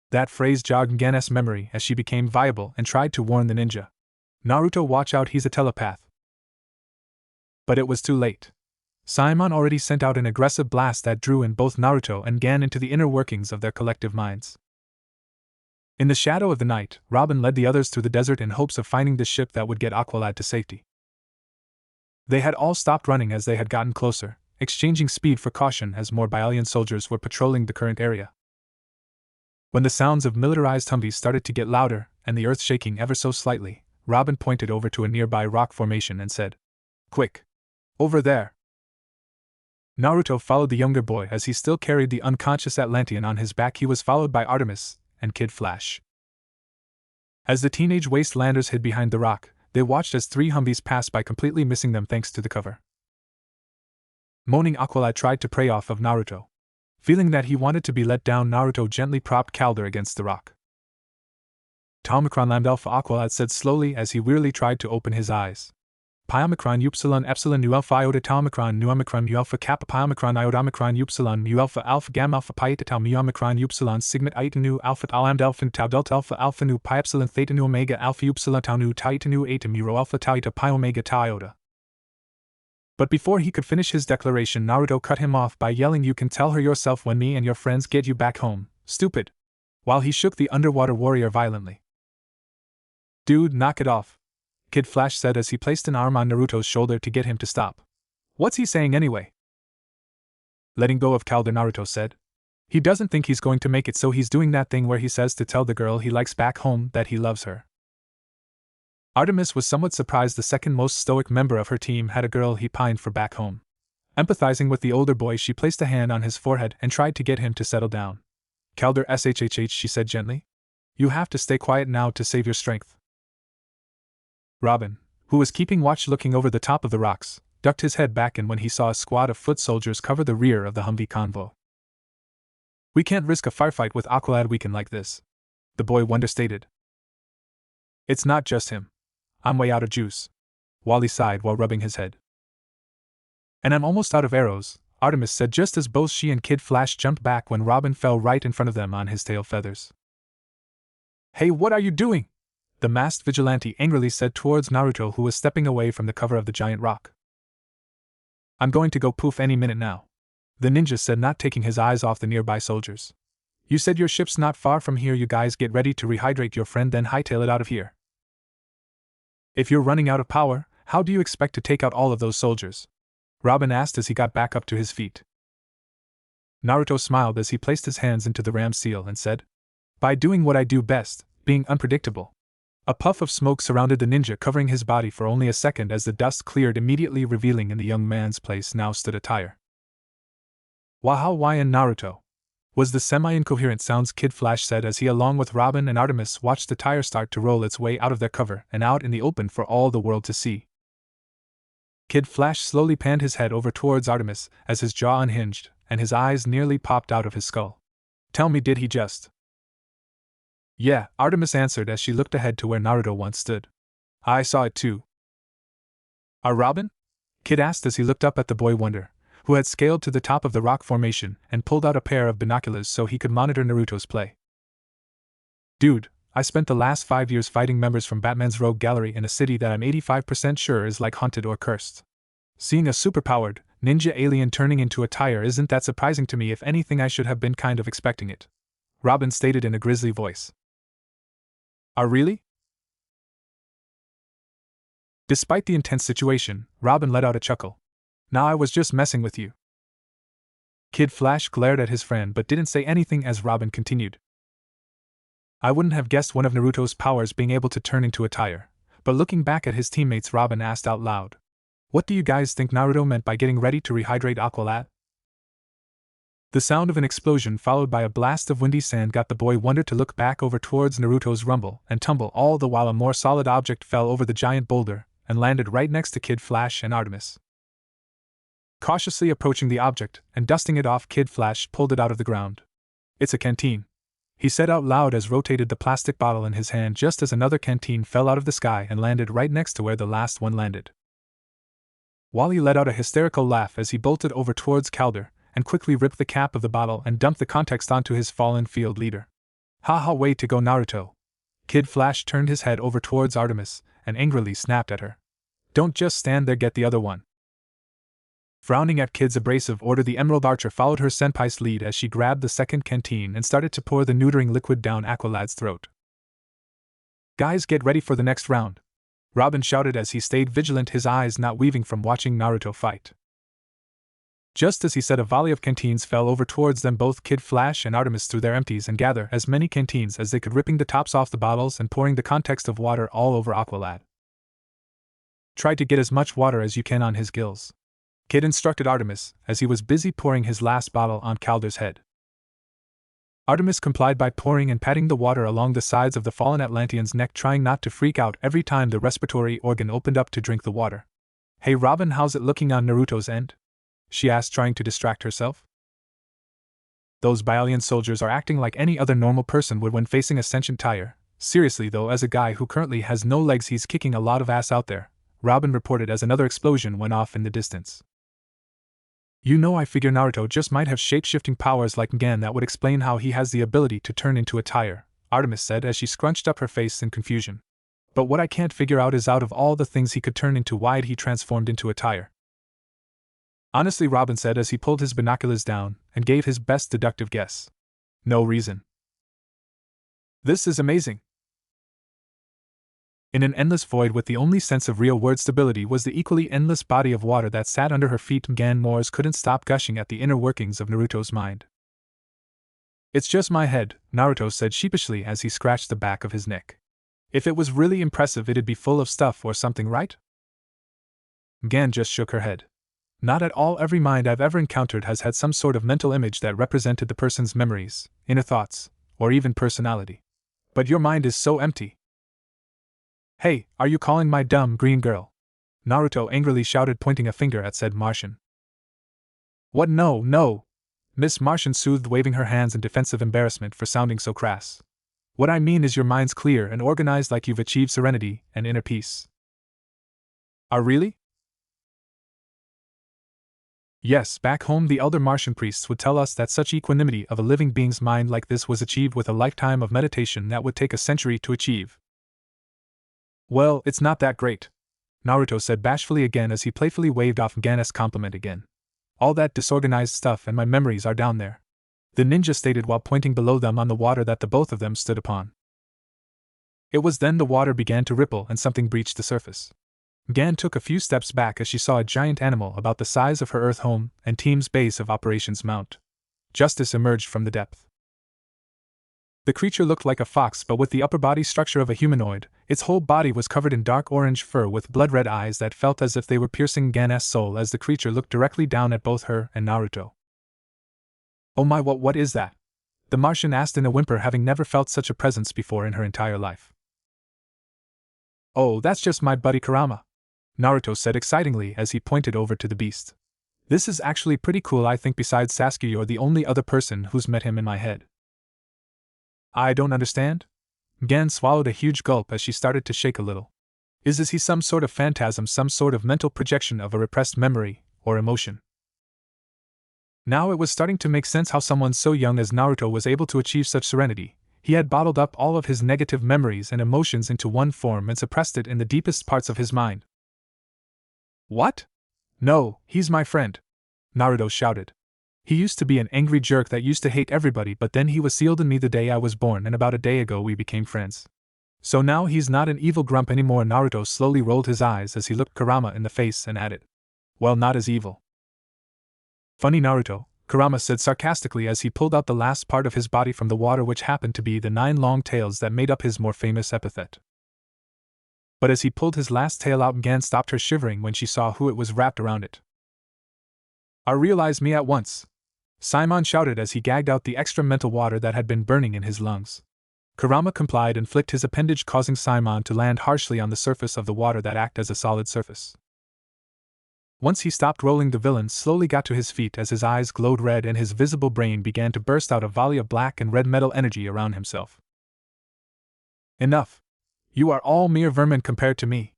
That phrase jogged Gan's memory as she became viable and tried to warn the ninja. "Naruto, watch out, he's a telepath." But it was too late. Simon already sent out an aggressive blast that drew in both Naruto and Gan into the inner workings of their collective minds. In the shadow of the night, Robin led the others through the desert in hopes of finding the ship that would get Aqualad to safety. They had all stopped running as they had gotten closer, exchanging speed for caution as more Byaolian soldiers were patrolling the current area. When the sounds of militarized Humvees started to get louder and the earth shaking ever so slightly, Robin pointed over to a nearby rock formation and said, "Quick! Over there!" Naruto followed the younger boy as he still carried the unconscious Atlantean on his back. He was followed by Artemis and Kid Flash. As the teenage wastelanders hid behind the rock, they watched as 3 Humvees passed by, completely missing them thanks to the cover. Moaning, Aqualad tried to pray off of Naruto. Feeling that he wanted to be let down, Naruto gently propped Calder against the rock. "Omicron Lambda Alpha," Aqualad said slowly as he wearily tried to open his eyes. "Pi Omicron Upsilon Epsilon Nu Alpha Iota Tau Omicron Nu Omicron Mu Alpha Kappa Pi Omicron Iota Omicron Upsilon Mu Alpha Alpha Gamma Alpha Pi Eta Tau Mu Omicron Upsilon Sigma Iota Nu Alpha Tau Lambda Alpha Tau Delta Alpha Alpha Nu Pi Epsilon Theta Nu Omega Alpha Upsilon Tau Nu Tau Eta Nu Eta Mu Rho Alpha Tau Eta Pi Omega Tau Iota." But before he could finish his declaration, Naruto cut him off by yelling, "You can tell her yourself when me and your friends get you back home, stupid!" while he shook the underwater warrior violently. "Dude, knock it off," Kid Flash said as he placed an arm on Naruto's shoulder to get him to stop. "What's he saying anyway?" "Letting go of Calder," Naruto said. He doesn't think he's going to make it, so he's doing that thing where he says to tell the girl he likes back home that he loves her. Artemis was somewhat surprised the second most stoic member of her team had a girl he pined for back home. Empathizing with the older boy, she placed a hand on his forehead and tried to get him to settle down. Calder shhh, she said gently. You have to stay quiet now to save your strength. Robin, who was keeping watch looking over the top of the rocks, ducked his head back in when he saw a squad of foot soldiers cover the rear of the Humvee convoy. We can't risk a firefight with Aqualad weakened like this, the boy understated. It's not just him. I'm way out of juice. Wally sighed while rubbing his head. And I'm almost out of arrows, Artemis said just as both she and Kid Flash jumped back when Robin fell right in front of them on his tail feathers. Hey, what are you doing? The masked vigilante angrily said towards Naruto, who was stepping away from the cover of the giant rock. I'm going to go poof any minute now, the ninja said, not taking his eyes off the nearby soldiers. You said your ship's not far from here. You guys get ready to rehydrate your friend, then hightail it out of here. If you're running out of power, how do you expect to take out all of those soldiers? Robin asked as he got back up to his feet. Naruto smiled as he placed his hands into the ram seal and said, by doing what I do best, being unpredictable. A puff of smoke surrounded the ninja, covering his body for only a second as the dust cleared, immediately revealing in the young man's place now stood a tire. Wahawai and Naruto, was the semi-incoherent sounds Kid Flash said as he, along with Robin and Artemis, watched the tire start to roll its way out of their cover and out in the open for all the world to see. Kid Flash slowly panned his head over towards Artemis as his jaw unhinged and his eyes nearly popped out of his skull. Tell me, did he just? Yeah, Artemis answered as she looked ahead to where Naruto once stood. I saw it too. Robin? Kid asked as he looked up at the boy wonder, who had scaled to the top of the rock formation and pulled out a pair of binoculars so he could monitor Naruto's play. Dude, I spent the last 5 years fighting members from Batman's rogue gallery in a city that I'm 85% sure is like haunted or cursed. Seeing a superpowered, ninja alien turning into a tire isn't that surprising to me. If anything, I should have been kind of expecting it, Robin stated in a grisly voice. Really? Despite the intense situation, Robin let out a chuckle. Now I was just messing with you. Kid Flash glared at his friend but didn't say anything as Robin continued. I wouldn't have guessed one of Naruto's powers being able to turn into a tire, but looking back at his teammates, Robin asked out loud, what do you guys think Naruto meant by getting ready to rehydrate Aqualad? The sound of an explosion followed by a blast of windy sand got the boy wonder to look back over towards Naruto's rumble and tumble, all the while a more solid object fell over the giant boulder and landed right next to Kid Flash and Artemis. Cautiously approaching the object and dusting it off, Kid Flash pulled it out of the ground. It's a canteen, he said out loud as rotated the plastic bottle in his hand just as another canteen fell out of the sky and landed right next to where the last one landed. Wally let out a hysterical laugh as he bolted over towards Calder and quickly ripped the cap of the bottle and dumped the contents onto his fallen field leader. Haha, way to go, Naruto. Kid Flash turned his head over towards Artemis and angrily snapped at her. Don't just stand there, get the other one. Frowning at Kid's abrasive order, the Emerald Archer followed her senpai's lead as she grabbed the second canteen and started to pour the neutering liquid down Aqualad's throat. Guys, get ready for the next round, Robin shouted as he stayed vigilant, his eyes not weaving from watching Naruto fight. Just as he said, a volley of canteens fell over towards them. Both Kid Flash and Artemis threw their empties and gathered as many canteens as they could, ripping the tops off the bottles and pouring the context of water all over Aqualad. Try to get as much water as you can on his gills, Kid instructed Artemis as he was busy pouring his last bottle on Calder's head. Artemis complied by pouring and patting the water along the sides of the fallen Atlantean's neck, trying not to freak out every time the respiratory organ opened up to drink the water. Hey Robin, how's it looking on Naruto's end? She asked, trying to distract herself. Those Byaolian soldiers are acting like any other normal person would when facing a sentient tire. Seriously though, as a guy who currently has no legs, he's kicking a lot of ass out there, Robin reported as another explosion went off in the distance. You know, I figure Naruto just might have shape-shifting powers like Ngan. That would explain how he has the ability to turn into a tire, Artemis said as she scrunched up her face in confusion. But what I can't figure out is, out of all the things he could turn into, why'd he transformed into a tire? Honestly, Robin said as he pulled his binoculars down and gave his best deductive guess. No reason. This is amazing. In an endless void with the only sense of real world stability was the equally endless body of water that sat under her feet, Ngan Moors couldn't stop gushing at the inner workings of Naruto's mind. It's just my head, Naruto said sheepishly as he scratched the back of his neck. If it was really impressive, it'd be full of stuff or something, right? Gan just shook her head. Not at all. Every mind I've ever encountered has had some sort of mental image that represented the person's memories, inner thoughts, or even personality. But your mind is so empty. Hey, are you calling my dumb green girl? Naruto angrily shouted, pointing a finger at said Martian. What? No, no! Miss Martian soothed, waving her hands in defensive embarrassment for sounding so crass. What I mean is your mind's clear and organized, like you've achieved serenity and inner peace. Really? Yes, back home the elder Martian priests would tell us that such equanimity of a living being's mind like this was achieved with a lifetime of meditation that would take a century to achieve. Well, it's not that great, Naruto said bashfully again as he playfully waved off Gan's compliment again. All that disorganized stuff and my memories are down there, the ninja stated while pointing below them on the water that the both of them stood upon. It was then the water began to ripple and something breached the surface. Gan took a few steps back as she saw a giant animal about the size of her Earth home and team's base of operations Mount Justice emerged from the depth. The creature looked like a fox but with the upper body structure of a humanoid. Its whole body was covered in dark orange fur with blood-red eyes that felt as if they were piercing Gan's soul as the creature looked directly down at both her and Naruto. Oh my, what is that? The Martian asked in a whimper, having never felt such a presence before in her entire life. Oh, that's just my buddy Kurama, Naruto said excitingly as he pointed over to the beast. This is actually pretty cool. I think besides Sasuke you're the only other person who's met him in my head. I don't understand? Gan swallowed a huge gulp as she started to shake a little. Is he some sort of phantasm, some sort of mental projection of a repressed memory or emotion? Now it was starting to make sense how someone so young as Naruto was able to achieve such serenity. He had bottled up all of his negative memories and emotions into one form and suppressed it in the deepest parts of his mind. What? No, he's my friend, Naruto shouted. He used to be an angry jerk that used to hate everybody, but then he was sealed in me the day I was born, and about a day ago we became friends. So now he's not an evil grump anymore. Naruto slowly rolled his eyes as he looked Kurama in the face and added, well, not as evil. Funny Naruto, Kurama said sarcastically as he pulled out the last part of his body from the water, which happened to be the 9 long tails that made up his more famous epithet. But as he pulled his last tail out, Gan stopped her shivering when she saw who it was wrapped around it. Realize me at once, Simon shouted as he gagged out the extra mental water that had been burning in his lungs. Kurama complied and flicked his appendage, causing Simon to land harshly on the surface of the water that acted as a solid surface. Once he stopped rolling, the villain slowly got to his feet as his eyes glowed red and his visible brain began to burst out a volley of black and red metal energy around himself. Enough! You are all mere vermin compared to me,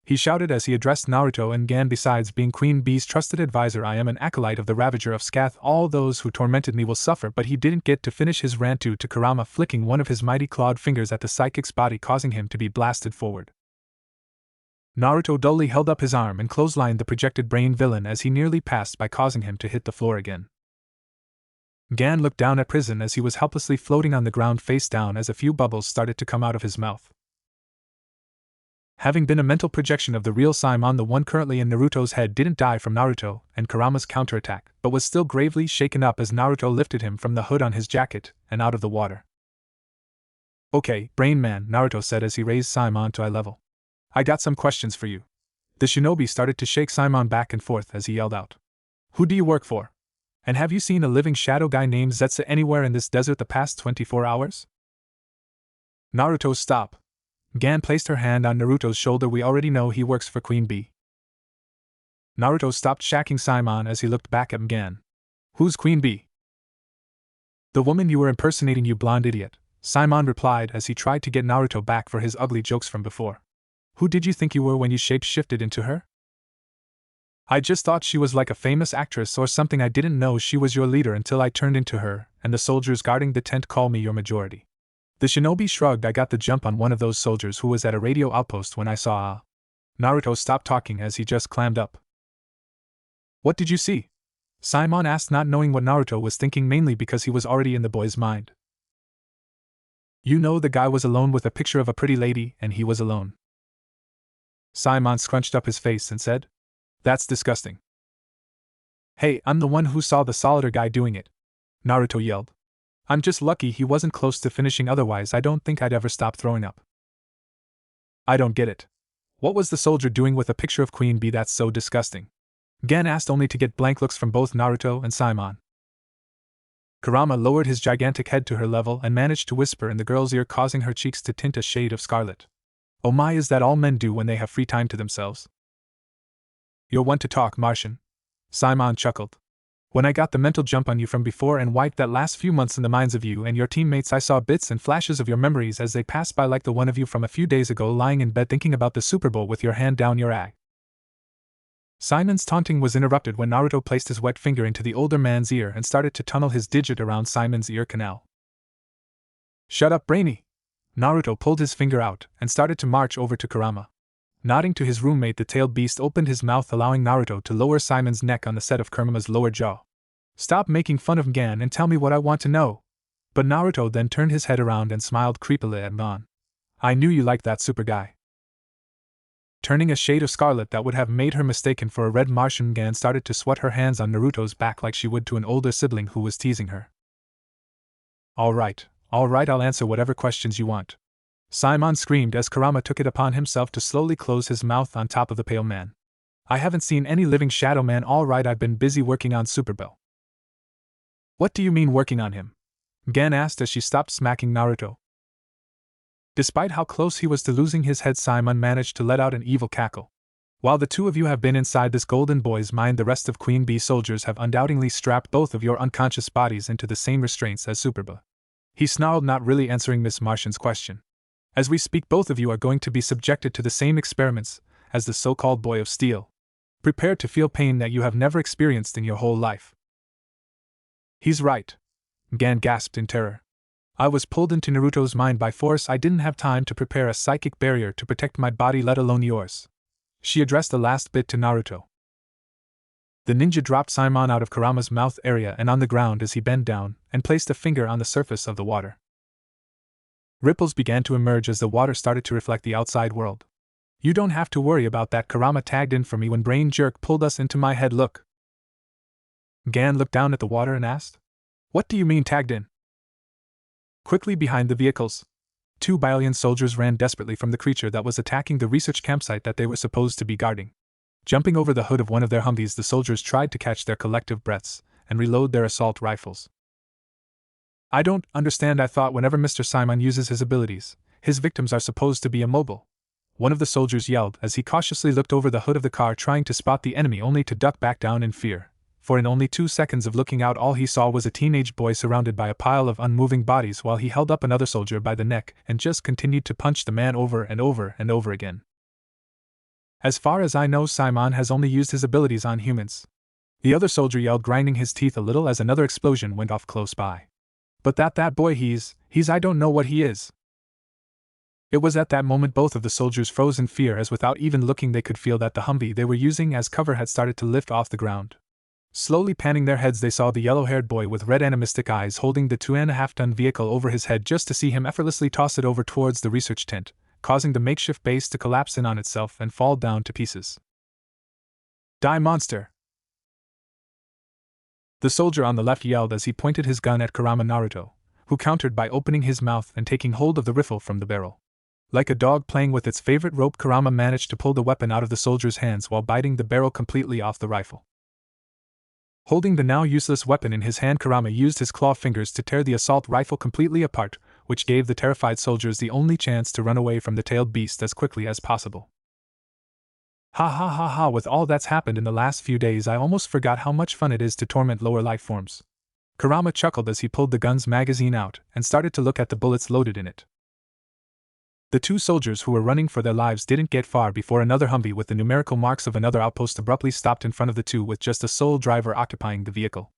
he shouted as he addressed Naruto and Gan. Besides being Queen Bee's trusted advisor, I am an acolyte of the Ravager of Scath. All those who tormented me will suffer. But he didn't get to finish his rant due to Kurama flicking one of his mighty clawed fingers at the psychic's body, causing him to be blasted forward. Naruto dully held up his arm and clotheslined the projected brain villain as he nearly passed by, causing him to hit the floor again. Gan looked down at Prison as he was helplessly floating on the ground face down as a few bubbles started to come out of his mouth. Having been a mental projection of the real Simon, the one currently in Naruto's head didn't die from Naruto and Kurama's counterattack, but was still gravely shaken up as Naruto lifted him from the hood on his jacket and out of the water. Okay, Brain Man, Naruto said as he raised Simon to eye level. I got some questions for you. The shinobi started to shake Simon back and forth as he yelled out. Who do you work for? And have you seen a living shadow guy named Zetsu anywhere in this desert the past 24 hours? Naruto, stop. Gan placed her hand on Naruto's shoulder. We already know he works for Queen Bee. Naruto stopped shaking Simon as he looked back at Gan. Who's Queen Bee? The woman you were impersonating, you blonde idiot, Simon replied as he tried to get Naruto back for his ugly jokes from before. Who did you think you were when you shape-shifted into her? I just thought she was like a famous actress or something. I didn't know she was your leader until I turned into her, and the soldiers guarding the tent call me your majority. The shinobi shrugged. I got the jump on one of those soldiers who was at a radio outpost when I saw Naruto stopped talking as he just clammed up. What did you see? Simon asked, not knowing what Naruto was thinking, mainly because he was already in the boy's mind. You know, the guy was alone with a picture of a pretty lady, and he was alone. Simon scrunched up his face and said, That's disgusting. Hey, I'm the one who saw the solitaire guy doing it, Naruto yelled. I'm just lucky he wasn't close to finishing, otherwise I don't think I'd ever stop throwing up. I don't get it. What was the soldier doing with a picture of Queen Bee that's so disgusting? Gan asked, only to get blank looks from both Naruto and Simon. Kurama lowered his gigantic head to her level and managed to whisper in the girl's ear, causing her cheeks to tint a shade of scarlet. Oh my, is that all men do when they have free time to themselves? You're one to talk, Martian. Simon chuckled. When I got the mental jump on you from before and wiped that last few months in the minds of you and your teammates, I saw bits and flashes of your memories as they passed by, like the one of you from a few days ago lying in bed thinking about the Super Bowl with your hand down your ag. Simon's taunting was interrupted when Naruto placed his wet finger into the older man's ear and started to tunnel his digit around Simon's ear canal. Shut up, Brainy! Naruto pulled his finger out and started to march over to Kurama. Nodding to his roommate, the tailed beast opened his mouth, allowing Naruto to lower Simon's neck on the set of Kurama's lower jaw. Stop making fun of Gan and tell me what I want to know. But Naruto then turned his head around and smiled creepily at Gon. I knew you liked that super guy. Turning a shade of scarlet that would have made her mistaken for a red Martian, Gan started to swat her hands on Naruto's back like she would to an older sibling who was teasing her. All right, I'll answer whatever questions you want. Simon screamed as Kurama took it upon himself to slowly close his mouth on top of the pale man. I haven't seen any living shadow man. All right, I've been busy working on Super Bell. What do you mean working on him? Gan asked as she stopped smacking Naruto. Despite how close he was to losing his head, Simon managed to let out an evil cackle. While the two of you have been inside this golden boy's mind, the rest of Queen Bee soldiers have undoubtedly strapped both of your unconscious bodies into the same restraints as Superba. He snarled, not really answering Miss Martian's question. As we speak, both of you are going to be subjected to the same experiments as the so-called Boy of Steel. Prepare to feel pain that you have never experienced in your whole life. He's right. Gan gasped in terror. I was pulled into Naruto's mind by force. I didn't have time to prepare a psychic barrier to protect my body, let alone yours. She addressed the last bit to Naruto. The ninja dropped Simon out of Kurama's mouth area and on the ground as he bent down and placed a finger on the surface of the water. Ripples began to emerge as the water started to reflect the outside world. You don't have to worry about that. Kurama tagged in for me when Brain Jerk pulled us into my head. Look. Gan looked down at the water and asked, What do you mean tagged in? Quickly behind the vehicles, 2 Byllian soldiers ran desperately from the creature that was attacking the research campsite that they were supposed to be guarding. Jumping over the hood of one of their Humvees, the soldiers tried to catch their collective breaths and reload their assault rifles. I don't understand. I thought whenever Mr. Simon uses his abilities, his victims are supposed to be immobile. One of the soldiers yelled as he cautiously looked over the hood of the car, trying to spot the enemy, only to duck back down in fear. For in only 2 seconds of looking out, all he saw was a teenage boy surrounded by a pile of unmoving bodies while he held up another soldier by the neck and just continued to punch the man over and over and over again. As far as I know, Simon has only used his abilities on humans. The other soldier yelled, grinding his teeth a little as another explosion went off close by. But that boy, he's I don't know what he is. It was at that moment both of the soldiers froze in fear, as without even looking they could feel that the Humvee they were using as cover had started to lift off the ground. Slowly panning their heads, they saw the yellow-haired boy with red animistic eyes holding the 2.5-ton vehicle over his head, just to see him effortlessly toss it over towards the research tent, causing the makeshift base to collapse in on itself and fall down to pieces. Die, monster! The soldier on the left yelled as he pointed his gun at Kurama. Naruto, who countered by opening his mouth and taking hold of the rifle from the barrel. Like a dog playing with its favorite rope, Kurama managed to pull the weapon out of the soldier's hands while biting the barrel completely off the rifle. Holding the now useless weapon in his hand, Kurama used his claw fingers to tear the assault rifle completely apart, which gave the terrified soldiers the only chance to run away from the tailed beast as quickly as possible. Ha ha ha ha, with all that's happened in the last few days, I almost forgot how much fun it is to torment lower life forms. Kurama chuckled as he pulled the gun's magazine out and started to look at the bullets loaded in it. The 2 soldiers who were running for their lives didn't get far before another Humvee with the numerical marks of another outpost abruptly stopped in front of the 2 with just a sole driver occupying the vehicle.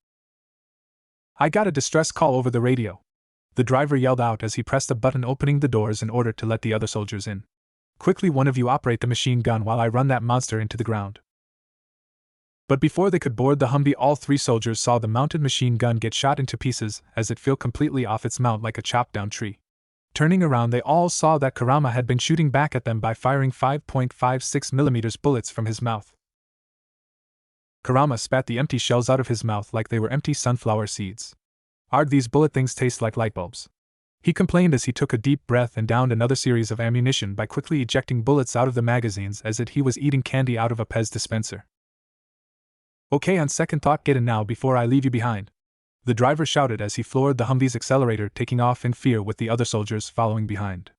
I got a distress call over the radio. The driver yelled out as he pressed a button opening the doors in order to let the other soldiers in. Quickly, one of you operate the machine gun while I run that monster into the ground. But before they could board the Humvee, all 3 soldiers saw the mounted machine gun get shot into pieces as it fell completely off its mount like a chopped down tree. Turning around, they all saw that Kurama had been shooting back at them by firing 5.56mm bullets from his mouth. Kurama spat the empty shells out of his mouth like they were empty sunflower seeds. "Ard, these bullet things taste like light bulbs," he complained as he took a deep breath and downed another series of ammunition by quickly ejecting bullets out of the magazines as if he was eating candy out of a Pez dispenser. "Okay, on second thought, get in now before I leave you behind," the driver shouted as he floored the Humvee's accelerator, taking off in fear with the other soldiers following behind.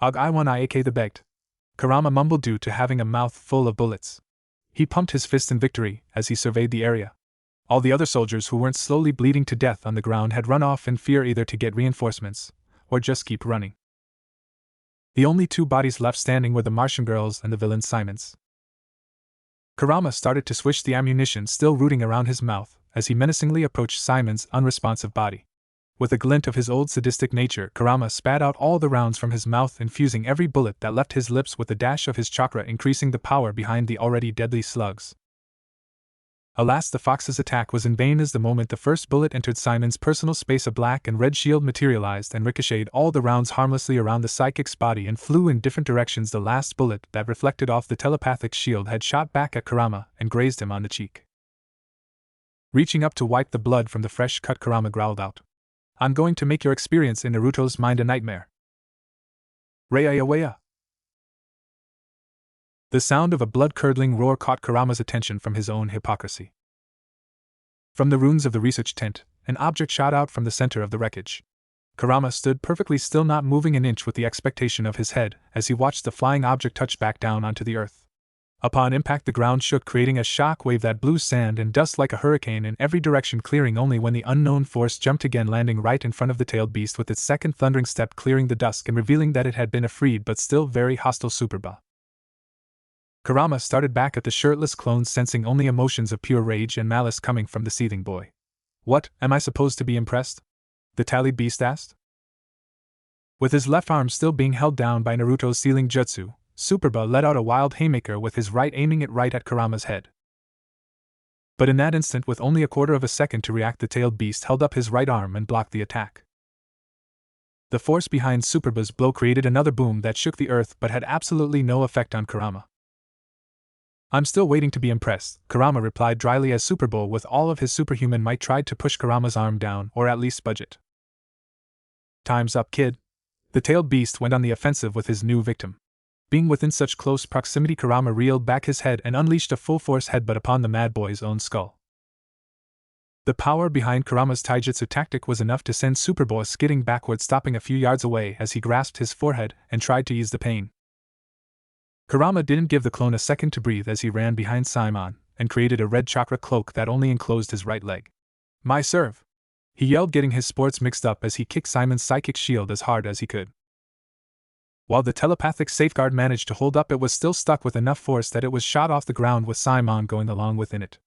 "Ugh, I want IAK the begged," Kurama mumbled due to having a mouth full of bullets. He pumped his fist in victory as he surveyed the area. All the other soldiers who weren't slowly bleeding to death on the ground had run off in fear, either to get reinforcements or just keep running. The only two bodies left standing were the Martian girls and the villain Simons. Kurama started to swish the ammunition still rooting around his mouth as he menacingly approached Simon's unresponsive body. With a glint of his old sadistic nature, Kurama spat out all the rounds from his mouth, infusing every bullet that left his lips with a dash of his chakra, increasing the power behind the already deadly slugs. Alas, the fox's attack was in vain, as the moment the first bullet entered Simon's personal space, a black and red shield materialized and ricocheted all the rounds harmlessly around the psychic's body and flew in different directions. The last bullet that reflected off the telepathic shield had shot back at Kurama and grazed him on the cheek. Reaching up to wipe the blood from the fresh cut, Kurama growled out, "I'm going to make your experience in Naruto's mind a nightmare." Raya-ya-waya! The sound of a blood-curdling roar caught Kurama's attention from his own hypocrisy. From the ruins of the research tent, an object shot out from the center of the wreckage. Kurama stood perfectly still, not moving an inch, with the expectation of his head as he watched the flying object touch back down onto the earth. Upon impact, the ground shook, creating a shock wave that blew sand and dust like a hurricane in every direction, clearing only when the unknown force jumped again, landing right in front of the tailed beast with its second thundering step, clearing the dusk and revealing that it had been a freed but still very hostile Superba. Kurama started back at the shirtless clone, sensing only emotions of pure rage and malice coming from the seething boy. "What, am I supposed to be impressed?" the tallied beast asked. With his left arm still being held down by Naruto's sealing jutsu, Superba let out a wild haymaker, with his right aiming it right at Kurama's head. But in that instant, with only a quarter of a second to react, the tailed beast held up his right arm and blocked the attack. The force behind Superba's blow created another boom that shook the earth but had absolutely no effect on Kurama. "I'm still waiting to be impressed," Kurama replied dryly as Superbo, with all of his superhuman might, tried to push Kurama's arm down, or at least budge it. "Time's up, kid." The tailed beast went on the offensive with his new victim. Being within such close proximity, Kurama reeled back his head and unleashed a full-force headbutt upon the mad boy's own skull. The power behind Kurama's taijutsu tactic was enough to send Superbo skidding backwards, stopping a few yards away as he grasped his forehead and tried to ease the pain. Kurama didn't give the clone a second to breathe as he ran behind Simon and created a red chakra cloak that only enclosed his right leg. "My serve!" he yelled, getting his sports mixed up as he kicked Simon's psychic shield as hard as he could. While the telepathic safeguard managed to hold up, it was still stuck with enough force that it was shot off the ground, with Simon going along within it.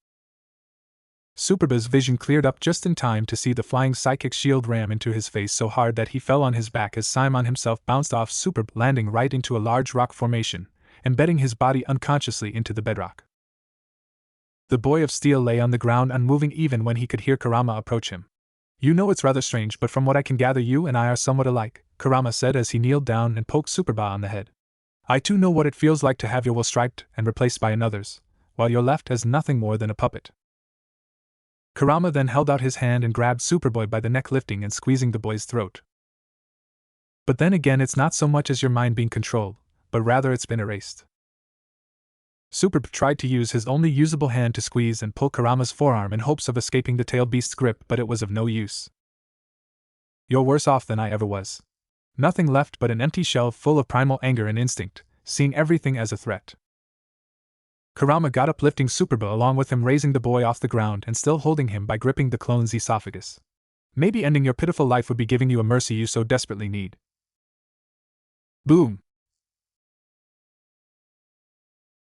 Superba's vision cleared up just in time to see the flying psychic shield ram into his face so hard that he fell on his back as Simon himself bounced off Superb, landing right into a large rock formation, embedding his body unconsciously into the bedrock. The boy of steel lay on the ground unmoving even when he could hear Kurama approach him. "You know, it's rather strange, but from what I can gather, you and I are somewhat alike," Kurama said as he kneeled down and poked Superba on the head. "I too know what it feels like to have your will stripped and replaced by another's, while you're left as nothing more than a puppet." Kurama then held out his hand and grabbed Superboy by the neck, lifting and squeezing the boy's throat. "But then again, it's not so much as your mind being controlled, but rather it's been erased." Superb tried to use his only usable hand to squeeze and pull Kurama's forearm in hopes of escaping the tailed beast's grip, but it was of no use. "You're worse off than I ever was. Nothing left but an empty shell full of primal anger and instinct, seeing everything as a threat." Kurama got up, lifting Superba along with him, raising the boy off the ground and still holding him by gripping the clone's esophagus. "Maybe ending your pitiful life would be giving you a mercy you so desperately need." Boom!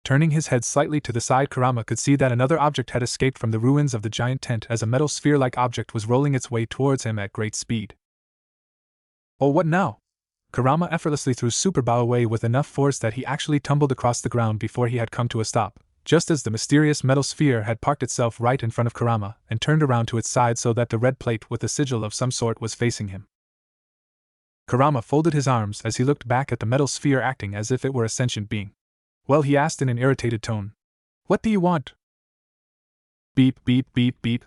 Turning his head slightly to the side, Kurama could see that another object had escaped from the ruins of the giant tent as a metal sphere-like object was rolling its way towards him at great speed. "Oh, what now?" Kurama effortlessly threw Superba away with enough force that he actually tumbled across the ground before he had come to a stop, just as the mysterious metal sphere had parked itself right in front of Kurama and turned around to its side so that the red plate with a sigil of some sort was facing him. Kurama folded his arms as he looked back at the metal sphere, acting as if it were a sentient being. "Well," he asked in an irritated tone, "what do you want?" Beep, beep, beep, beep.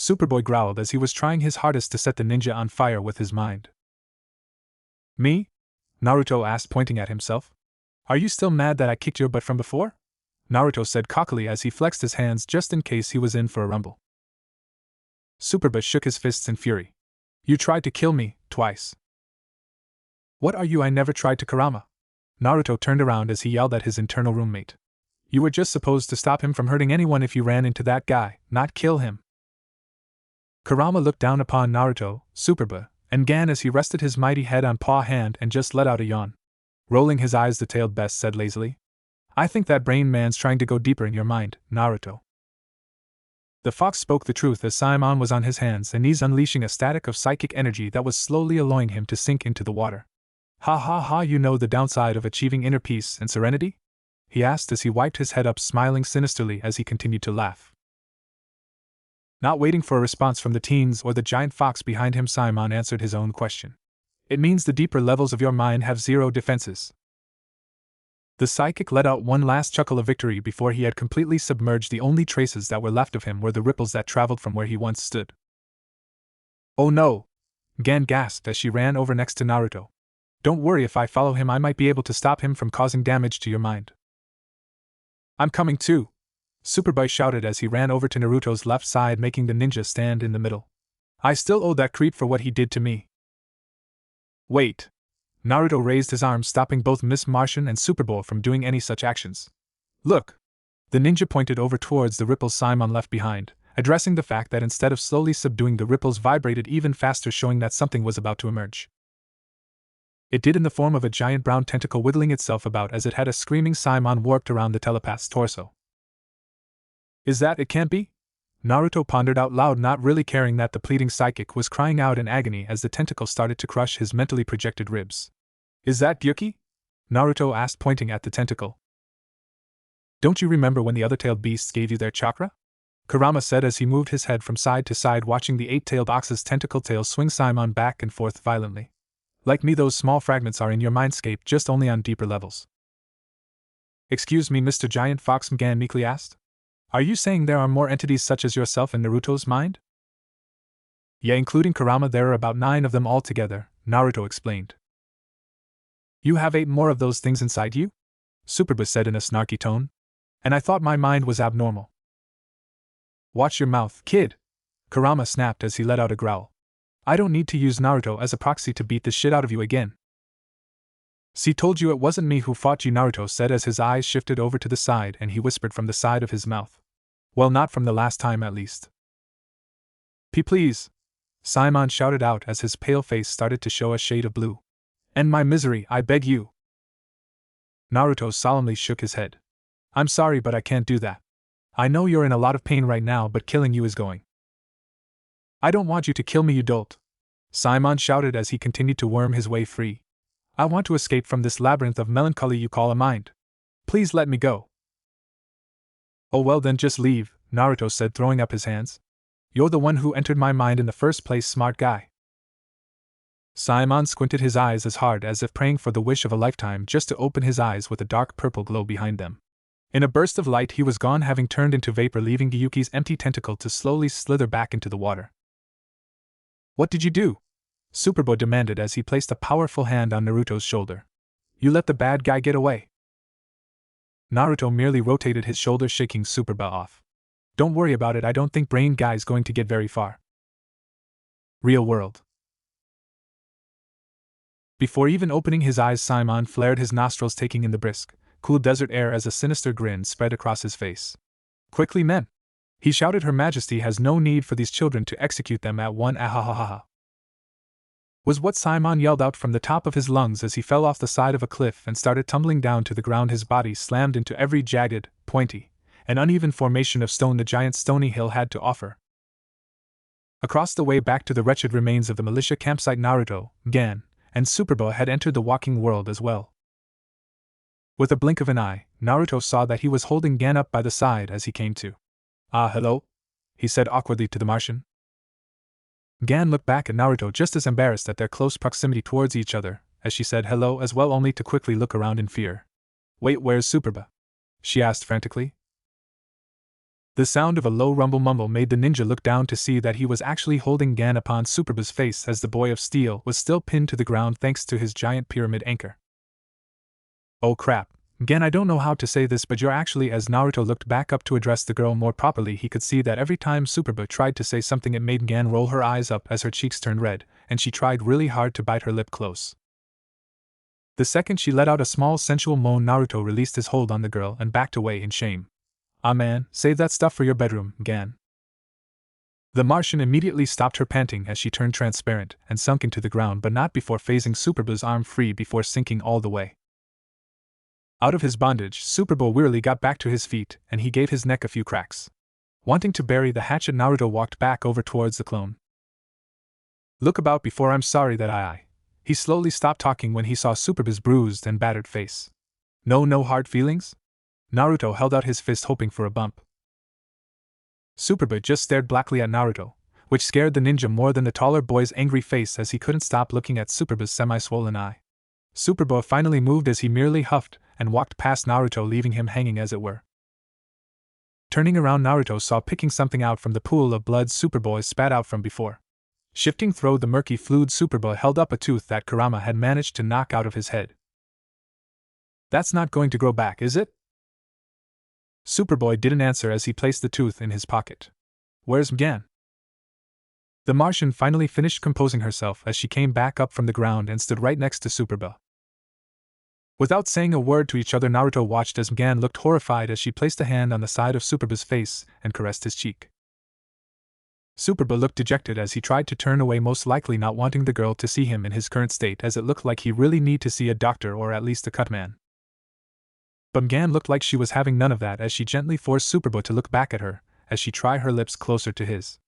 Superboy growled as he was trying his hardest to set the ninja on fire with his mind. Me? Naruto asked, pointing at himself. Are you still mad that I kicked your butt from before? Naruto said cockily as he flexed his hands just in case he was in for a rumble. Superboy shook his fists in fury. You tried to kill me, twice. What are you? I never tried to, Kurama. Naruto turned around as he yelled at his internal roommate. You were just supposed to stop him from hurting anyone if you ran into that guy, not kill him. Kurama looked down upon Naruto, Superboy, and Gan as he rested his mighty head on paw hand and just let out a yawn. Rolling his eyes, the tailed best said lazily, I think that brain man's trying to go deeper in your mind, Naruto. The fox spoke the truth as Simon was on his hands and knees unleashing a static of psychic energy that was slowly allowing him to sink into the water. Ha ha ha, you know the downside of achieving inner peace and serenity? He asked as he wiped his head up, smiling sinisterly as he continued to laugh. Not waiting for a response from the teens or the giant fox behind him, Simon answered his own question. It means the deeper levels of your mind have zero defenses. The psychic let out one last chuckle of victory before he had completely submerged. The only traces that were left of him were the ripples that traveled from where he once stood. Oh no! Gan gasped as she ran over next to Naruto. Don't worry, if I follow him I might be able to stop him from causing damage to your mind. I'm coming too! Superboy shouted as he ran over to Naruto's left side, making the ninja stand in the middle. I still owe that creep for what he did to me. Wait! Naruto raised his arm, stopping both Miss Martian and Superboy from doing any such actions. Look! The ninja pointed over towards the ripples Simon left behind, addressing the fact that instead of slowly subduing, the ripples vibrated even faster, showing that something was about to emerge. It did in the form of a giant brown tentacle wiggling itself about as it had a screaming Simon warped around the telepath's torso. Is that it? Can't be? Naruto pondered out loud, not really caring that the pleading psychic was crying out in agony as the tentacle started to crush his mentally projected ribs. Is that Gyuki? Naruto asked, pointing at the tentacle. Don't you remember when the other tailed beasts gave you their chakra? Kurama said as he moved his head from side to side, watching the eight-tailed ox's tentacle tail swing Simon back and forth violently. Like me, those small fragments are in your mindscape, just only on deeper levels. Excuse me, Mr. Giant Fox, Gan meekly asked. Are you saying there are more entities such as yourself in Naruto's mind? Yeah, including Kurama, there are about 9 of them altogether, Naruto explained. You have 8 more of those things inside you? Superboy said in a snarky tone. And I thought my mind was abnormal. Watch your mouth, kid! Kurama snapped as he let out a growl. I don't need to use Naruto as a proxy to beat the shit out of you again. See, told you it wasn't me who fought you, Naruto said as his eyes shifted over to the side and he whispered from the side of his mouth. Well, not from the last time at least. Please! Simon shouted out as his pale face started to show a shade of blue. End my misery, I beg you. Naruto solemnly shook his head. I'm sorry, but I can't do that. I know you're in a lot of pain right now, but killing you is going. I don't want you to kill me, you dolt! Simon shouted as he continued to worm his way free. I want to escape from this labyrinth of melancholy you call a mind. Please let me go. Oh well then, just leave, Naruto said, throwing up his hands. You're the one who entered my mind in the first place, smart guy. Simon squinted his eyes as hard as if praying for the wish of a lifetime just to open his eyes with a dark purple glow behind them. In a burst of light he was gone, having turned into vapor, leaving Gyuki's empty tentacle to slowly slither back into the water. What did you do? Superboy demanded as he placed a powerful hand on Naruto's shoulder. You let the bad guy get away. Naruto merely rotated his shoulder, shaking Superboy off. Don't worry about it, I don't think Brain Guy's going to get very far. Real world. Before even opening his eyes, Simon flared his nostrils, taking in the brisk, cool desert air as a sinister grin spread across his face. Quickly, men! He shouted, Her Majesty has no need for these children to execute them at one, ahahaha. Was what Simon yelled out from the top of his lungs as he fell off the side of a cliff and started tumbling down to the ground, his body slammed into every jagged, pointy, and uneven formation of stone the giant stony hill had to offer. Across the way back to the wretched remains of the militia campsite, Naruto, Gan, and Superboy had entered the walking world as well. With a blink of an eye, Naruto saw that he was holding Gan up by the side as he came to. Hello? He said awkwardly to the Martian. Gan looked back at Naruto, just as embarrassed at their close proximity towards each other, as she said hello as well, only to quickly look around in fear. Wait, where's Superboy? She asked frantically. The sound of a low rumble mumble made the ninja look down to see that he was actually holding Gan upon Superba's face as the boy of steel was still pinned to the ground thanks to his giant pyramid anchor. Oh crap, Gan, I don't know how to say this, but you're actually. As Naruto looked back up to address the girl more properly, he could see that every time Superba tried to say something it made Gan roll her eyes up as her cheeks turned red, and she tried really hard to bite her lip close. The second she let out a small sensual moan, Naruto released his hold on the girl and backed away in shame. Ah man, save that stuff for your bedroom, Gan. The Martian immediately stopped her panting as she turned transparent and sunk into the ground, but not before phasing Superba's arm free before sinking all the way. Out of his bondage, Superba wearily got back to his feet, and he gave his neck a few cracks. Wanting to bury the hatchet, Naruto walked back over towards the clone. Look about before I'm sorry that I. He slowly stopped talking when he saw Superba's bruised and battered face. No hard feelings? Naruto held out his fist hoping for a bump. Superba just stared blackly at Naruto, which scared the ninja more than the taller boy's angry face as he couldn't stop looking at Superba's semi-swollen eye. Superba finally moved as he merely huffed and walked past Naruto, leaving him hanging as it were. Turning around, Naruto saw picking something out from the pool of blood Superboy spat out from before. Shifting through the murky fluid, Superba held up a tooth that Kurama had managed to knock out of his head. That's not going to grow back, is it? Superboy didn't answer as he placed the tooth in his pocket. Where's Gan? The Martian finally finished composing herself as she came back up from the ground and stood right next to Superba. Without saying a word to each other, Naruto watched as Gan looked horrified as she placed a hand on the side of Superba's face and caressed his cheek. Superba looked dejected as he tried to turn away, most likely not wanting the girl to see him in his current state, as it looked like he really need to see a doctor or at least a cut man. But Gan looked like she was having none of that as she gently forced Superba to look back at her as she tried her lips closer to his.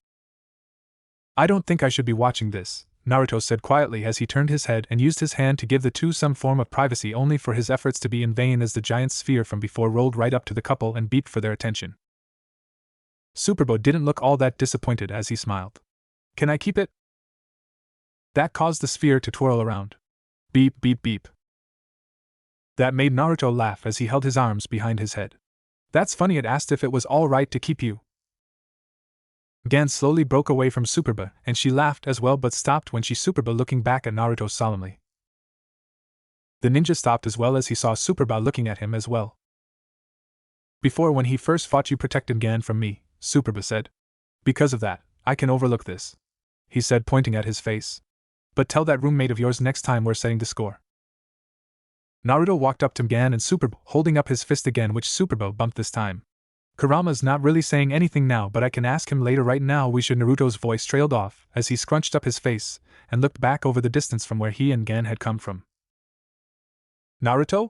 I don't think I should be watching this, Naruto said quietly as he turned his head and used his hand to give the two some form of privacy, only for his efforts to be in vain as the giant sphere from before rolled right up to the couple and beeped for their attention. Superba didn't look all that disappointed as he smiled. Can I keep it? That caused the sphere to twirl around. Beep, beep, beep. That made Naruto laugh as he held his arms behind his head. That's funny, it asked if it was all right to keep you. Gan slowly broke away from Superba, and she laughed as well, but stopped when she saw Superba looking back at Naruto solemnly. The ninja stopped as well as he saw Superba looking at him as well. Before, when he first fought, you protected Gan from me, Superba said. Because of that, I can overlook this, he said, pointing at his face. But tell that roommate of yours next time we're setting the score. Naruto walked up to Gan and Superba, holding up his fist again, which Superba bumped this time. Kurama's not really saying anything now, but I can ask him later. Right now we should. Naruto's voice trailed off as he scrunched up his face and looked back over the distance from where he and Gan had come from. Naruto?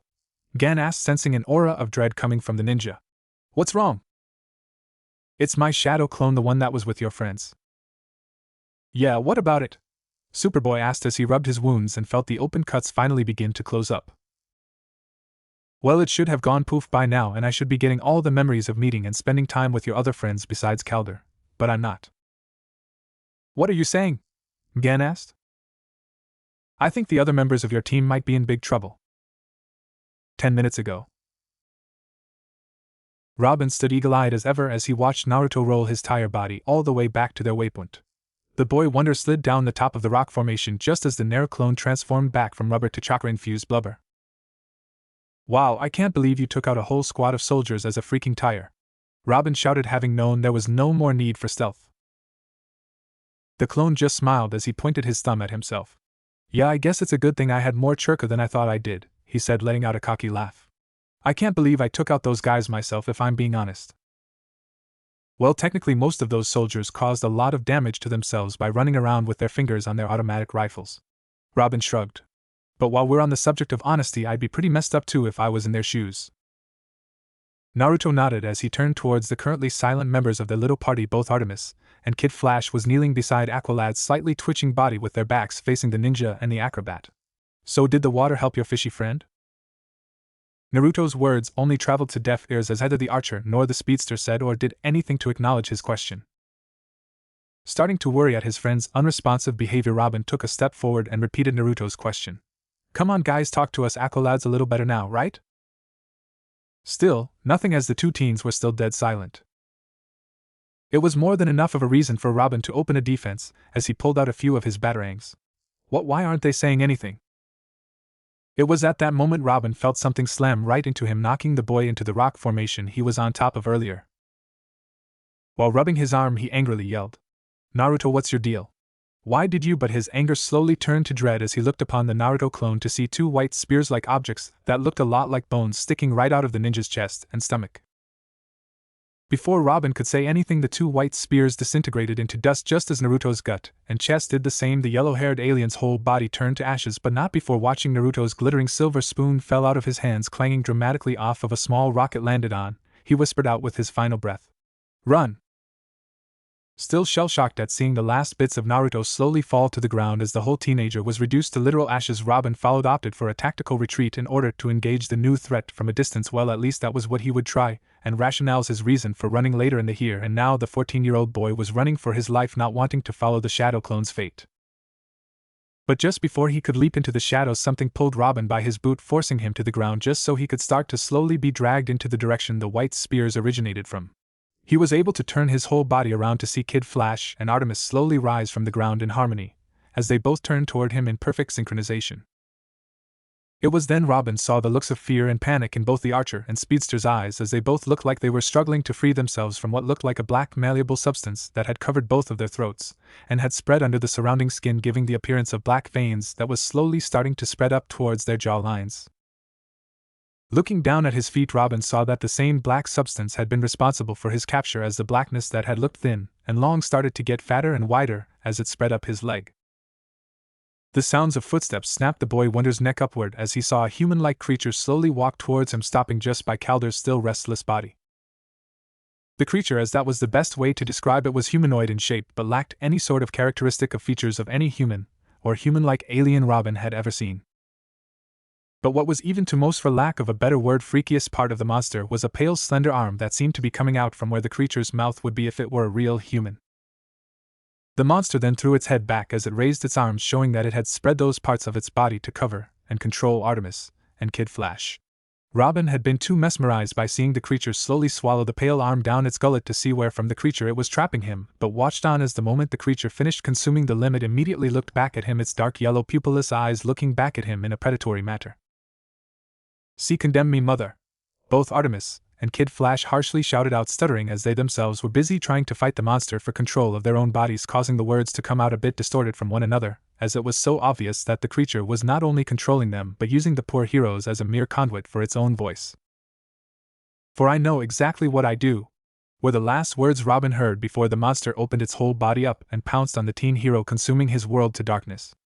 Gan asked, sensing an aura of dread coming from the ninja. What's wrong? It's my shadow clone, the one that was with your friends. Yeah, what about it? Superboy asked as he rubbed his wounds and felt the open cuts finally begin to close up. Well, it should have gone poof by now, and I should be getting all the memories of meeting and spending time with your other friends besides Calder, but I'm not. What are you saying? Gan asked. I think the other members of your team might be in big trouble. 10 minutes ago. Robin stood eagle-eyed as ever as he watched Naruto roll his tired body all the way back to their waypoint. The boy wonder slid down the top of the rock formation just as the Nair clone transformed back from rubber to chakra-infused blubber. Wow, I can't believe you took out a whole squad of soldiers as a freaking tire, Robin shouted, having known there was no more need for stealth. The clone just smiled as he pointed his thumb at himself. Yeah, I guess it's a good thing I had more churka than I thought I did, he said, letting out a cocky laugh. I can't believe I took out those guys myself, if I'm being honest. Well, technically most of those soldiers caused a lot of damage to themselves by running around with their fingers on their automatic rifles. Robin shrugged. But while we're on the subject of honesty, I'd be pretty messed up too if I was in their shoes. Naruto nodded as he turned towards the currently silent members of their little party. Both Artemis and Kid Flash was kneeling beside Aqualad's slightly twitching body with their backs facing the ninja and the acrobat. So did the water help your fishy friend? Naruto's words only traveled to deaf ears as neither the archer nor the speedster said or did anything to acknowledge his question. Starting to worry at his friend's unresponsive behavior, Robin took a step forward and repeated Naruto's question. Come on guys, talk to us. Aqualad's a little better now, right? Still, nothing, as the two teens were still dead silent. It was more than enough of a reason for Robin to open a defense, as he pulled out a few of his batarangs. Why aren't they saying anything? It was at that moment Robin felt something slam right into him, knocking the boy into the rock formation he was on top of earlier. While rubbing his arm, he angrily yelled, "Naruto, what's your deal? Why did you?" But his anger slowly turned to dread as he looked upon the Naruto clone to see two white spears-like objects that looked a lot like bones sticking right out of the ninja's chest and stomach. Before Robin could say anything, the two white spears disintegrated into dust just as Naruto's gut and chest did the same. The yellow-haired alien's whole body turned to ashes, but not before watching Naruto's glittering silver spoon fell out of his hands, clanging dramatically off of a small rock it landed on. He whispered out with his final breath, "Run!" Still shell-shocked at seeing the last bits of Naruto slowly fall to the ground as the whole teenager was reduced to literal ashes, Robin opted for a tactical retreat in order to engage the new threat from a distance. Well, at least that was what he would try, and rationales his reason for running later in the here and now. The 14-year-old boy was running for his life, not wanting to follow the Shadow Clone's fate. But just before he could leap into the shadows, something pulled Robin by his boot, forcing him to the ground just so he could start to slowly be dragged into the direction the white spears originated from. He was able to turn his whole body around to see Kid Flash and Artemis slowly rise from the ground in harmony, as they both turned toward him in perfect synchronization. It was then Robin saw the looks of fear and panic in both the archer and speedster's eyes, as they both looked like they were struggling to free themselves from what looked like a black malleable substance that had covered both of their throats, and had spread under the surrounding skin, giving the appearance of black veins that was slowly starting to spread up towards their jaw lines. Looking down at his feet, Robin saw that the same black substance had been responsible for his capture, as the blackness that had looked thin and long started to get fatter and wider as it spread up his leg. The sounds of footsteps snapped the boy Wonder's neck upward as he saw a human-like creature slowly walk towards him, stopping just by Calder's still restless body. The creature, as that was the best way to describe it, was humanoid in shape but lacked any sort of characteristic of features of any human or human-like alien Robin had ever seen. But what was, even to most for lack of a better word, freakiest part of the monster was a pale, slender arm that seemed to be coming out from where the creature's mouth would be if it were a real human. The monster then threw its head back as it raised its arms, showing that it had spread those parts of its body to cover and control Artemis and Kid Flash. Robin had been too mesmerized by seeing the creature slowly swallow the pale arm down its gullet to see where from the creature it was trapping him, but watched on as the moment the creature finished consuming the limb, it immediately looked back at him, its dark yellow pupilless eyes looking back at him in a predatory manner. "See, condemn me, mother!" both Artemis and Kid Flash harshly shouted out, stuttering as they themselves were busy trying to fight the monster for control of their own bodies, causing the words to come out a bit distorted from one another, as it was so obvious that the creature was not only controlling them but using the poor heroes as a mere conduit for its own voice. "For I know exactly what I do," were the last words Robin heard before the monster opened its whole body up and pounced on the teen hero, consuming his world to darkness.